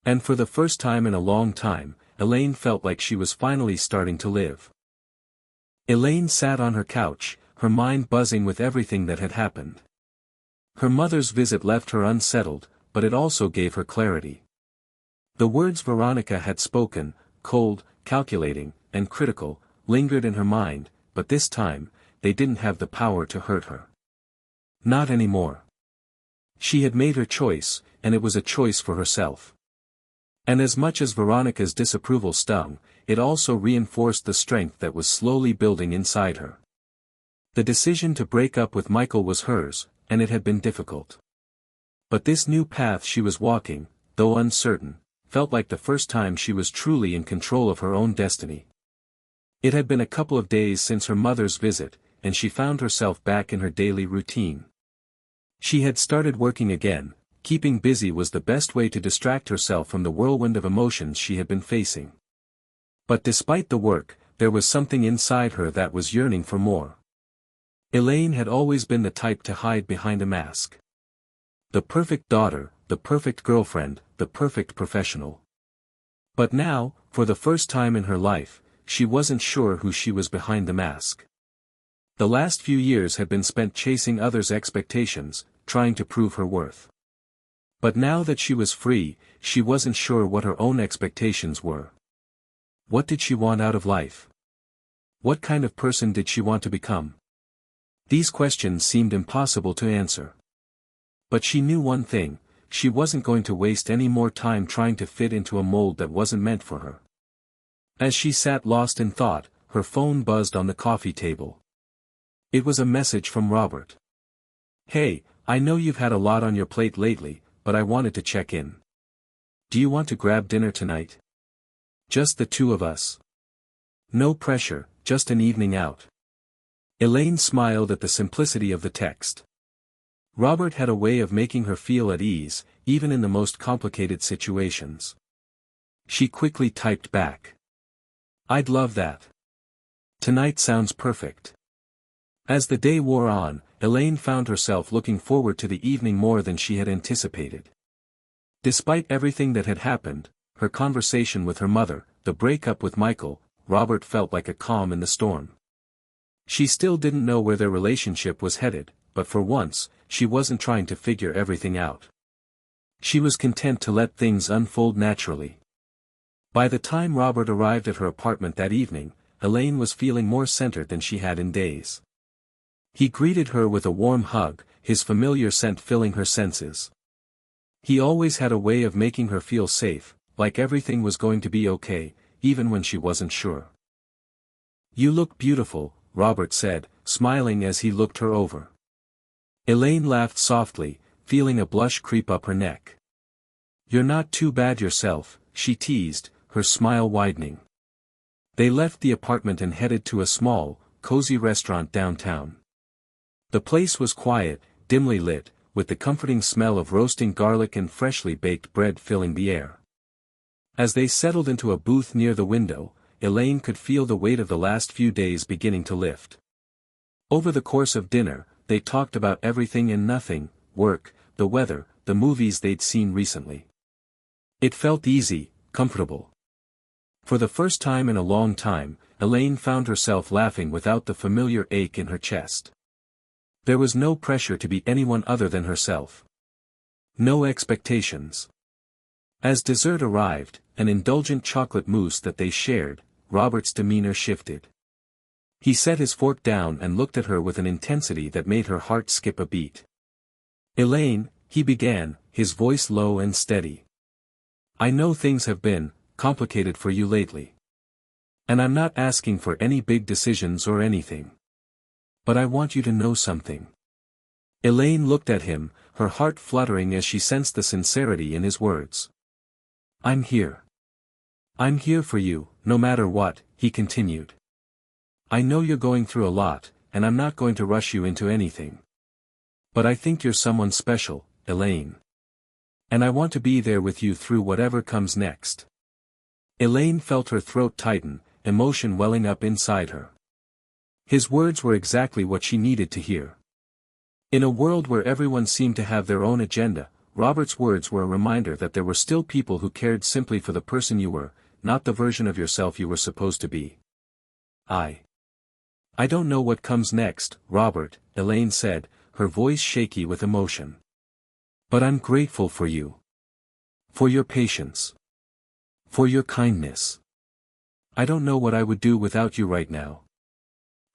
Speaker 1: And for the first time in a long time, Elaine felt like she was finally starting to live. Elaine sat on her couch, her mind buzzing with everything that had happened. Her mother's visit left her unsettled, but it also gave her clarity. The words Veronica had spoken, cold, calculating, and critical, lingered in her mind, but this time, they didn't have the power to hurt her. Not anymore. She had made her choice, and it was a choice for herself. And as much as Veronica's disapproval stung, it also reinforced the strength that was slowly building inside her. The decision to break up with Michael was hers, and it had been difficult. But this new path she was walking, though uncertain, felt like the first time she was truly in control of her own destiny. It had been a couple of days since her mother's visit, and she found herself back in her daily routine. She had started working again. Keeping busy was the best way to distract herself from the whirlwind of emotions she had been facing. But despite the work, there was something inside her that was yearning for more. Elaine had always been the type to hide behind a mask. The perfect daughter, the perfect girlfriend, the perfect professional. But now, for the first time in her life, she wasn't sure who she was behind the mask. The last few years had been spent chasing others' expectations, trying to prove her worth. But now that she was free, she wasn't sure what her own expectations were. What did she want out of life? What kind of person did she want to become? These questions seemed impossible to answer. But she knew one thing: she wasn't going to waste any more time trying to fit into a mold that wasn't meant for her. As she sat lost in thought, her phone buzzed on the coffee table. It was a message from Robert. "Hey, I know you've had a lot on your plate lately, but I wanted to check in. Do you want to grab dinner tonight? Just the two of us. No pressure, just an evening out." Elaine smiled at the simplicity of the text. Robert had a way of making her feel at ease, even in the most complicated situations. She quickly typed back. "I'd love that. Tonight sounds perfect." As the day wore on, Elaine found herself looking forward to the evening more than she had anticipated. Despite everything that had happened, her conversation with her mother, the breakup with Michael, Robert felt like a calm in the storm. She still didn't know where their relationship was headed, but for once, she wasn't trying to figure everything out. She was content to let things unfold naturally. By the time Robert arrived at her apartment that evening, Elaine was feeling more centered than she had in days. He greeted her with a warm hug, his familiar scent filling her senses. He always had a way of making her feel safe, like everything was going to be okay, even when she wasn't sure. "You look beautiful," Robert said, smiling as he looked her over. Elaine laughed softly, feeling a blush creep up her neck. "You're not too bad yourself," she teased, her smile widening. They left the apartment and headed to a small, cozy restaurant downtown. The place was quiet, dimly lit, with the comforting smell of roasting garlic and freshly baked bread filling the air. As they settled into a booth near the window, Elaine could feel the weight of the last few days beginning to lift. Over the course of dinner, they talked about everything and nothing: work, the weather, the movies they'd seen recently. It felt easy, comfortable. For the first time in a long time, Elaine found herself laughing without the familiar ache in her chest. There was no pressure to be anyone other than herself. No expectations. As dessert arrived, an indulgent chocolate mousse that they shared, Robert's demeanor shifted. He set his fork down and looked at her with an intensity that made her heart skip a beat. "Elaine," he began, his voice low and steady. "I know things have been complicated for you lately. And I'm not asking for any big decisions or anything. But I want you to know something." Elaine looked at him, her heart fluttering as she sensed the sincerity in his words. "I'm here. I'm here for you, no matter what," he continued. "I know you're going through a lot, and I'm not going to rush you into anything. But I think you're someone special, Elaine. And I want to be there with you through whatever comes next." Elaine felt her throat tighten, emotion welling up inside her. His words were exactly what she needed to hear. In a world where everyone seemed to have their own agenda, Robert's words were a reminder that there were still people who cared simply for the person you were, not the version of yourself you were supposed to be. I don't know what comes next, Robert," Elaine said, her voice shaky with emotion. "But I'm grateful for you. For your patience. For your kindness. I don't know what I would do without you right now."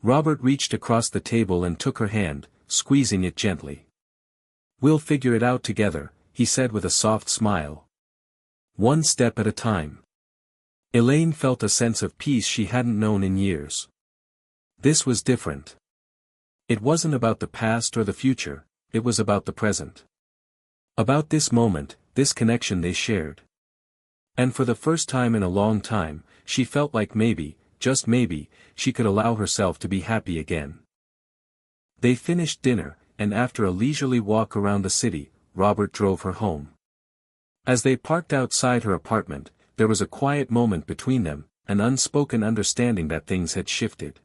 Speaker 1: Robert reached across the table and took her hand, squeezing it gently. "We'll figure it out together," he said with a soft smile. "One step at a time." Elaine felt a sense of peace she hadn't known in years. This was different. It wasn't about the past or the future, it was about the present. About this moment, this connection they shared. And for the first time in a long time, she felt like maybe, just maybe, she could allow herself to be happy again. They finished dinner, and after a leisurely walk around the city, Robert drove her home. As they parked outside her apartment, there was a quiet moment between them, an unspoken understanding that things had shifted.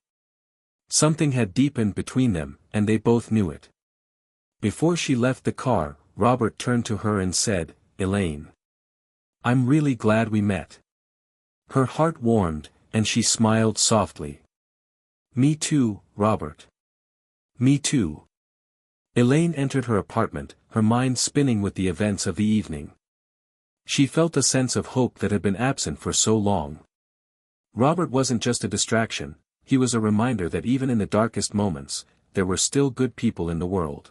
Speaker 1: Something had deepened between them, and they both knew it. Before she left the car, Robert turned to her and said, "Elaine. I'm really glad we met." Her heart warmed, and she smiled softly. "Me too, Robert." "Me too." Elaine entered her apartment, her mind spinning with the events of the evening. She felt a sense of hope that had been absent for so long. Robert wasn't just a distraction, he was a reminder that even in the darkest moments, there were still good people in the world.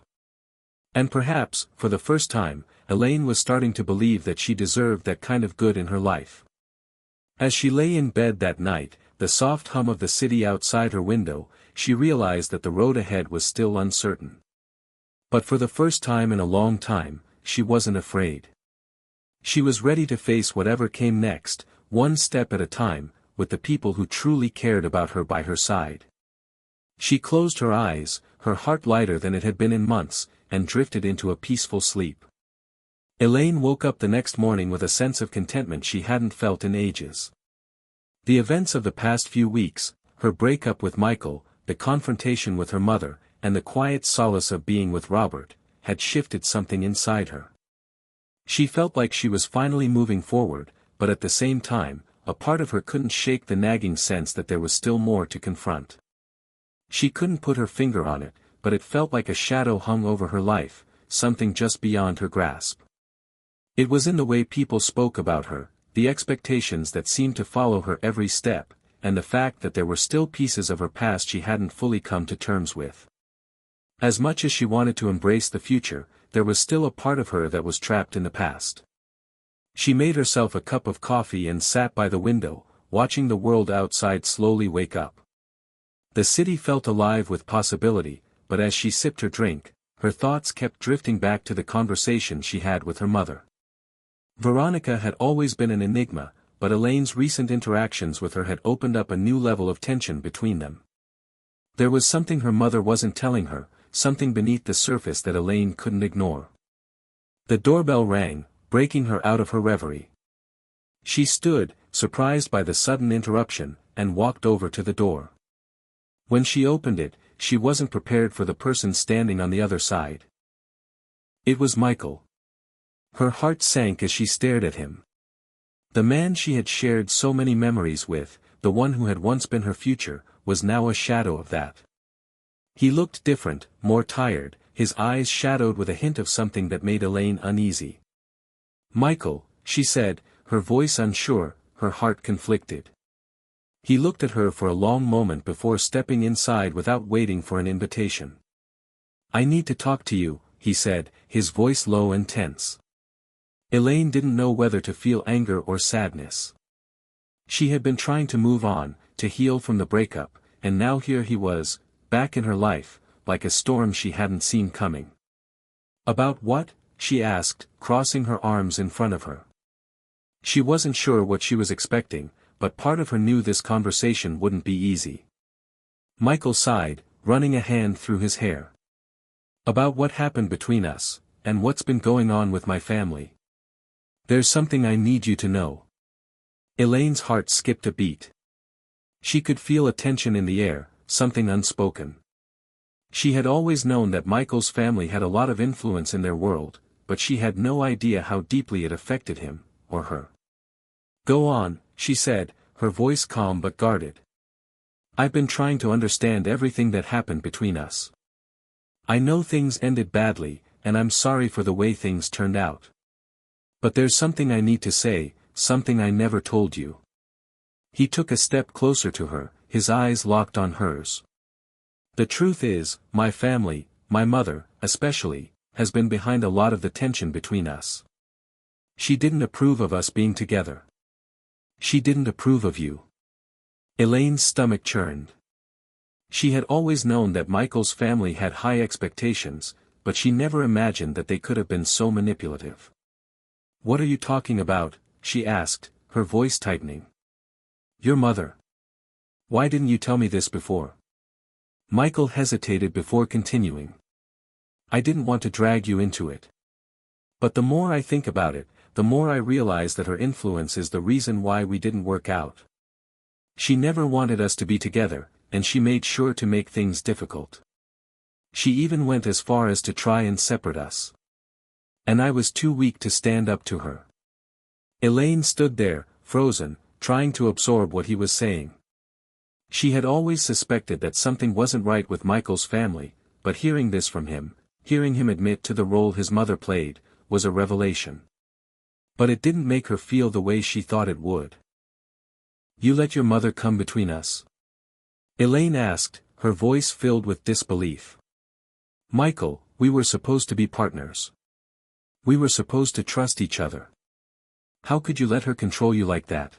Speaker 1: And perhaps, for the first time, Elaine was starting to believe that she deserved that kind of good in her life. As she lay in bed that night, the soft hum of the city outside her window, she realized that the road ahead was still uncertain. But for the first time in a long time, she wasn't afraid. She was ready to face whatever came next, one step at a time, with the people who truly cared about her by her side. She closed her eyes, her heart lighter than it had been in months, and drifted into a peaceful sleep. Elaine woke up the next morning with a sense of contentment she hadn't felt in ages. The events of the past few weeks, her breakup with Michael, the confrontation with her mother, and the quiet solace of being with Robert, had shifted something inside her. She felt like she was finally moving forward, but at the same time, a part of her couldn't shake the nagging sense that there was still more to confront. She couldn't put her finger on it, but it felt like a shadow hung over her life, something just beyond her grasp. It was in the way people spoke about her, the expectations that seemed to follow her every step, and the fact that there were still pieces of her past she hadn't fully come to terms with. As much as she wanted to embrace the future, there was still a part of her that was trapped in the past. She made herself a cup of coffee and sat by the window, watching the world outside slowly wake up. The city felt alive with possibility, but as she sipped her drink, her thoughts kept drifting back to the conversation she had with her mother. Veronica had always been an enigma, but Elaine's recent interactions with her had opened up a new level of tension between them. There was something her mother wasn't telling her, something beneath the surface that Elaine couldn't ignore. The doorbell rang, breaking her out of her reverie. She stood, surprised by the sudden interruption, and walked over to the door. When she opened it, she wasn't prepared for the person standing on the other side. It was Michael. Her heart sank as she stared at him. The man she had shared so many memories with, the one who had once been her future, was now a shadow of that. He looked different, more tired, his eyes shadowed with a hint of something that made Elaine uneasy. "Michael," she said, her voice unsure, her heart conflicted. He looked at her for a long moment before stepping inside without waiting for an invitation. "I need to talk to you," he said, his voice low and tense. Elaine didn't know whether to feel anger or sadness. She had been trying to move on, to heal from the breakup, and now here he was, back in her life, like a storm she hadn't seen coming. "About what?" she asked, crossing her arms in front of her. She wasn't sure what she was expecting, but part of her knew this conversation wouldn't be easy. Michael sighed, running a hand through his hair. "About what happened between us, and what's been going on with my family. There's something I need you to know." Elaine's heart skipped a beat. She could feel a tension in the air, something unspoken. She had always known that Michael's family had a lot of influence in their world, but she had no idea how deeply it affected him, or her. "Go on," she said, her voice calm but guarded. "I've been trying to understand everything that happened between us. I know things ended badly, and I'm sorry for the way things turned out. But there's something I need to say, something I never told you." He took a step closer to her, his eyes locked on hers. The truth is, my family, my mother, especially, has been behind a lot of the tension between us. She didn't approve of us being together. She didn't approve of you." Elaine's stomach churned. She had always known that Michael's family had high expectations, but she never imagined that they could have been so manipulative. "What are you talking about?" she asked, her voice tightening. "Your mother. Why didn't you tell me this before?" Michael hesitated before continuing. "I didn't want to drag you into it. But the more I think about it, the more I realize that her influence is the reason why we didn't work out. She never wanted us to be together, and she made sure to make things difficult. She even went as far as to try and separate us. And I was too weak to stand up to her." Elaine stood there, frozen, trying to absorb what he was saying. She had always suspected that something wasn't right with Michael's family, but hearing this from him, hearing him admit to the role his mother played, was a revelation. But it didn't make her feel the way she thought it would. "You let your mother come between us?" Elaine asked, her voice filled with disbelief. "Michael, we were supposed to be partners. We were supposed to trust each other. How could you let her control you like that?"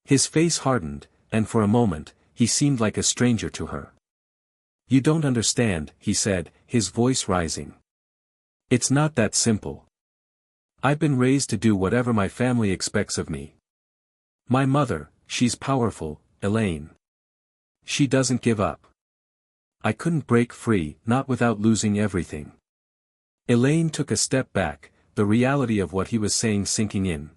Speaker 1: His face hardened, and for a moment, he seemed like a stranger to her. "You don't understand," he said, his voice rising. "It's not that simple. I've been raised to do whatever my family expects of me. My mother, she's powerful, Elaine. She doesn't give up. I couldn't break free, not without losing everything." Elaine took a step back, the reality of what he was saying sinking in.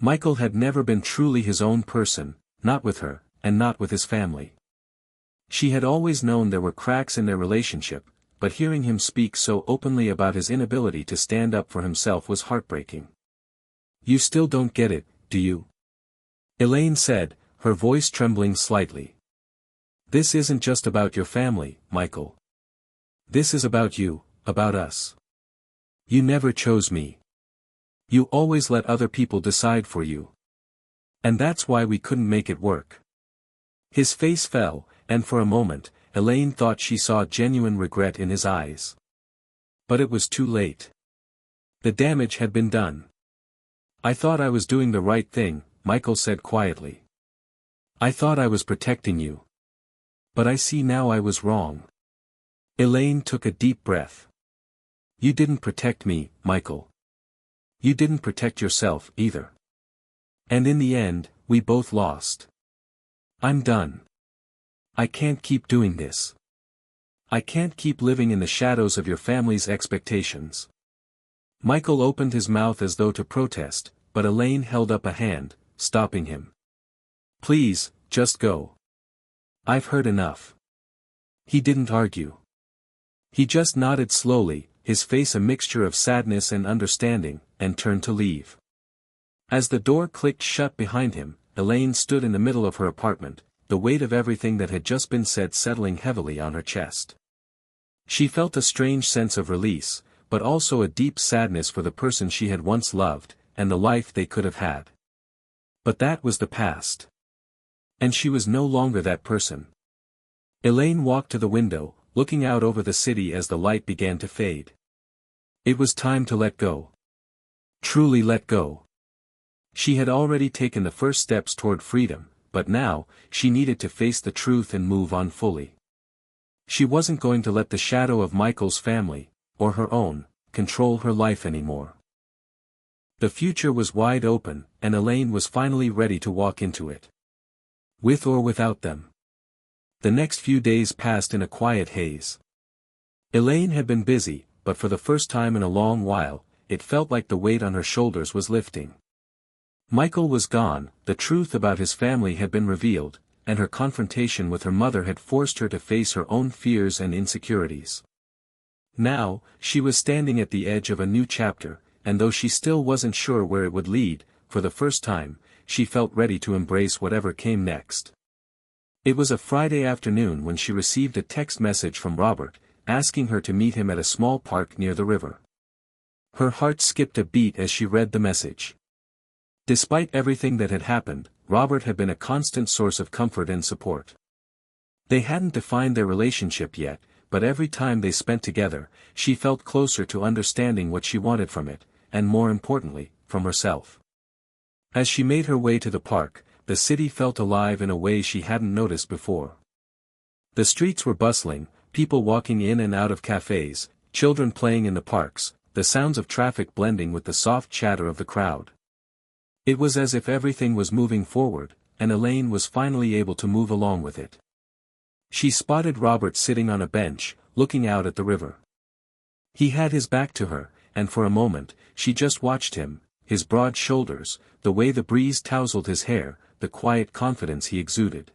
Speaker 1: Michael had never been truly his own person, not with her, and not with his family. She had always known there were cracks in their relationship, but hearing him speak so openly about his inability to stand up for himself was heartbreaking. "You still don't get it, do you?" Elaine said, her voice trembling slightly. "This isn't just about your family, Michael. This is about you, about us. You never chose me. You always let other people decide for you. And that's why we couldn't make it work." His face fell, and for a moment, Elaine thought she saw genuine regret in his eyes. But it was too late. The damage had been done. "I thought I was doing the right thing," Michael said quietly. "I thought I was protecting you. But I see now I was wrong." Elaine took a deep breath. "You didn't protect me, Michael. You didn't protect yourself either. And in the end, we both lost. I'm done. I can't keep doing this. I can't keep living in the shadows of your family's expectations." Michael opened his mouth as though to protest, but Elaine held up a hand, stopping him. "Please, just go. I've heard enough." He didn't argue. He just nodded slowly, his face a mixture of sadness and understanding, and turned to leave. As the door clicked shut behind him, Elaine stood in the middle of her apartment, the weight of everything that had just been said settling heavily on her chest. She felt a strange sense of release, but also a deep sadness for the person she had once loved, and the life they could have had. But that was the past. And she was no longer that person. Elaine walked to the window, looking out over the city as the light began to fade. It was time to let go. Truly let go. She had already taken the first steps toward freedom, but now, she needed to face the truth and move on fully. She wasn't going to let the shadow of Michael's family, or her own, control her life anymore. The future was wide open, and Elaine was finally ready to walk into it. With or without them. The next few days passed in a quiet haze. Elaine had been busy, but for the first time in a long while, it felt like the weight on her shoulders was lifting. Michael was gone, the truth about his family had been revealed, and her confrontation with her mother had forced her to face her own fears and insecurities. Now, she was standing at the edge of a new chapter, and though she still wasn't sure where it would lead, for the first time, she felt ready to embrace whatever came next. It was a Friday afternoon when she received a text message from Robert, asking her to meet him at a small park near the river. Her heart skipped a beat as she read the message. Despite everything that had happened, Robert had been a constant source of comfort and support. They hadn't defined their relationship yet, but every time they spent together, she felt closer to understanding what she wanted from it, and more importantly, from herself. As she made her way to the park, the city felt alive in a way she hadn't noticed before. The streets were bustling, people walking in and out of cafes, children playing in the parks, the sounds of traffic blending with the soft chatter of the crowd. It was as if everything was moving forward, and Elaine was finally able to move along with it. She spotted Robert sitting on a bench, looking out at the river. He had his back to her, and for a moment, she just watched him, his broad shoulders, the way the breeze tousled his hair, the quiet confidence he exuded.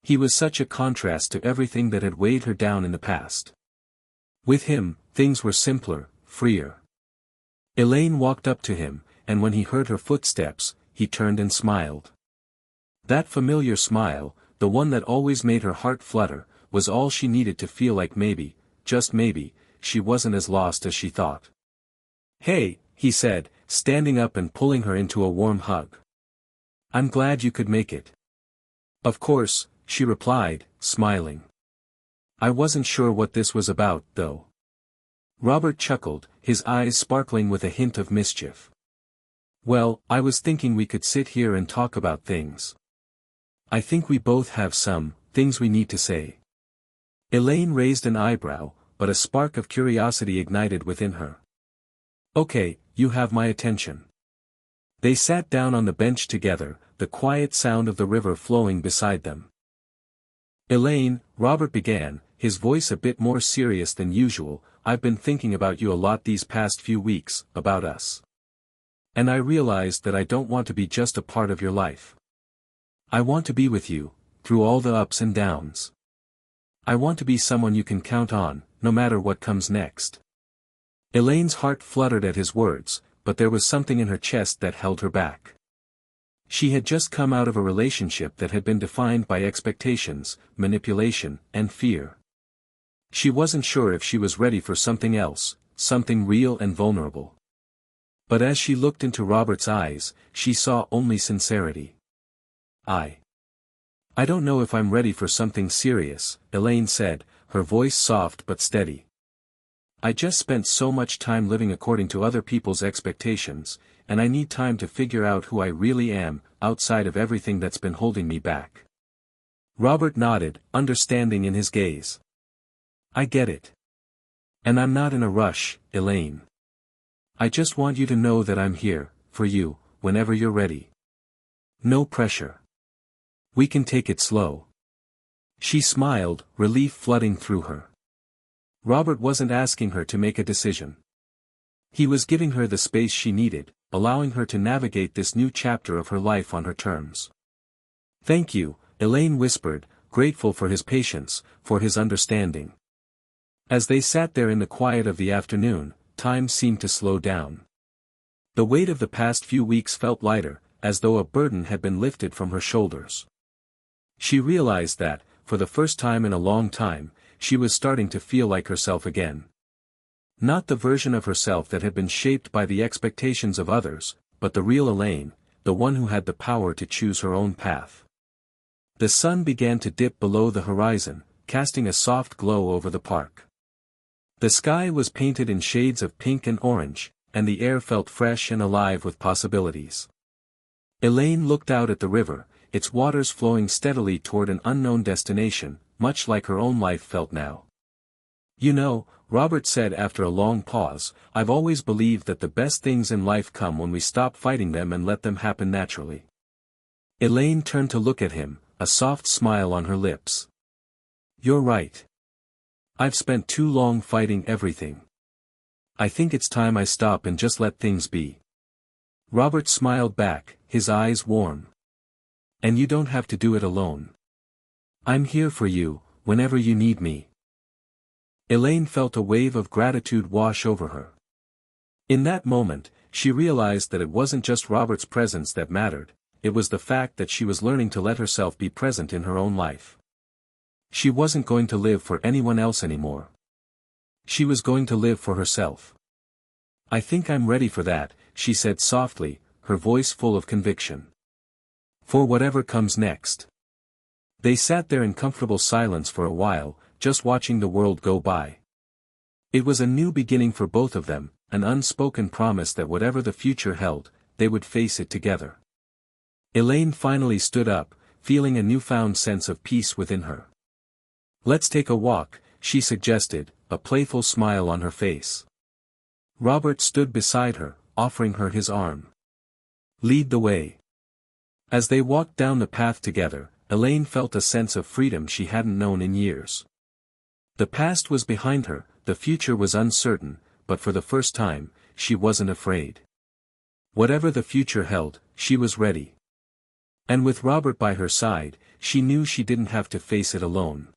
Speaker 1: He was such a contrast to everything that had weighed her down in the past. With him, things were simpler, freer. Elaine walked up to him, and when he heard her footsteps, he turned and smiled. That familiar smile, the one that always made her heart flutter, was all she needed to feel like maybe, just maybe, she wasn't as lost as she thought. "Hey," he said, standing up and pulling her into a warm hug. "I'm glad you could make it." "Of course," she replied, smiling. "I wasn't sure what this was about, though." Robert chuckled, his eyes sparkling with a hint of mischief. "Well, I was thinking we could sit here and talk about things. I think we both have some things we need to say." Elaine raised an eyebrow, but a spark of curiosity ignited within her. "Okay, you have my attention." They sat down on the bench together, the quiet sound of the river flowing beside them. "Elaine," Robert began, his voice a bit more serious than usual, "I've been thinking about you a lot these past few weeks, about us. And I realized that I don't want to be just a part of your life. I want to be with you, through all the ups and downs. I want to be someone you can count on, no matter what comes next." Elaine's heart fluttered at his words, but there was something in her chest that held her back. She had just come out of a relationship that had been defined by expectations, manipulation, and fear. She wasn't sure if she was ready for something else, something real and vulnerable. But as she looked into Robert's eyes, she saw only sincerity. I don't know if I'm ready for something serious," Elaine said, her voice soft but steady. "I just spent so much time living according to other people's expectations, and I need time to figure out who I really am, outside of everything that's been holding me back." Robert nodded, understanding in his gaze. "I get it. And I'm not in a rush, Elaine. I just want you to know that I'm here, for you, whenever you're ready. No pressure. We can take it slow." She smiled, relief flooding through her. Robert wasn't asking her to make a decision. He was giving her the space she needed, allowing her to navigate this new chapter of her life on her terms. "Thank you," Elaine whispered, grateful for his patience, for his understanding. As they sat there in the quiet of the afternoon, time seemed to slow down. The weight of the past few weeks felt lighter, as though a burden had been lifted from her shoulders. She realized that, for the first time in a long time, she was starting to feel like herself again. Not the version of herself that had been shaped by the expectations of others, but the real Elaine, the one who had the power to choose her own path. The sun began to dip below the horizon, casting a soft glow over the park. The sky was painted in shades of pink and orange, and the air felt fresh and alive with possibilities. Elaine looked out at the river, its waters flowing steadily toward an unknown destination, much like her own life felt now. "You know," Robert said after a long pause, "I've always believed that the best things in life come when we stop fighting them and let them happen naturally." Elaine turned to look at him, a soft smile on her lips. "You're right. I've spent too long fighting everything. I think it's time I stop and just let things be." Robert smiled back, his eyes warm. "And you don't have to do it alone. I'm here for you, whenever you need me." Elaine felt a wave of gratitude wash over her. In that moment, she realized that it wasn't just Robert's presence that mattered, it was the fact that she was learning to let herself be present in her own life. She wasn't going to live for anyone else anymore. She was going to live for herself. "I think I'm ready for that," she said softly, her voice full of conviction. "For whatever comes next." They sat there in comfortable silence for a while, just watching the world go by. It was a new beginning for both of them, an unspoken promise that whatever the future held, they would face it together. Elaine finally stood up, feeling a newfound sense of peace within her. "Let's take a walk," she suggested, a playful smile on her face. Robert stood beside her, offering her his arm. "Lead the way." As they walked down the path together, Elaine felt a sense of freedom she hadn't known in years. The past was behind her, the future was uncertain, but for the first time, she wasn't afraid. Whatever the future held, she was ready. And with Robert by her side, she knew she didn't have to face it alone.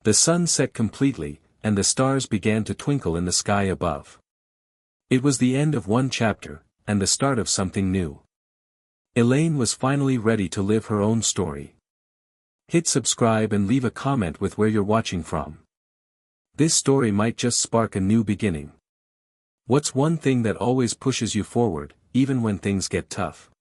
Speaker 1: The sun set completely, and the stars began to twinkle in the sky above. It was the end of one chapter, and the start of something new. Elaine was finally ready to live her own story. Hit subscribe and leave a comment with where you're watching from. This story might just spark a new beginning. What's one thing that always pushes you forward, even when things get tough?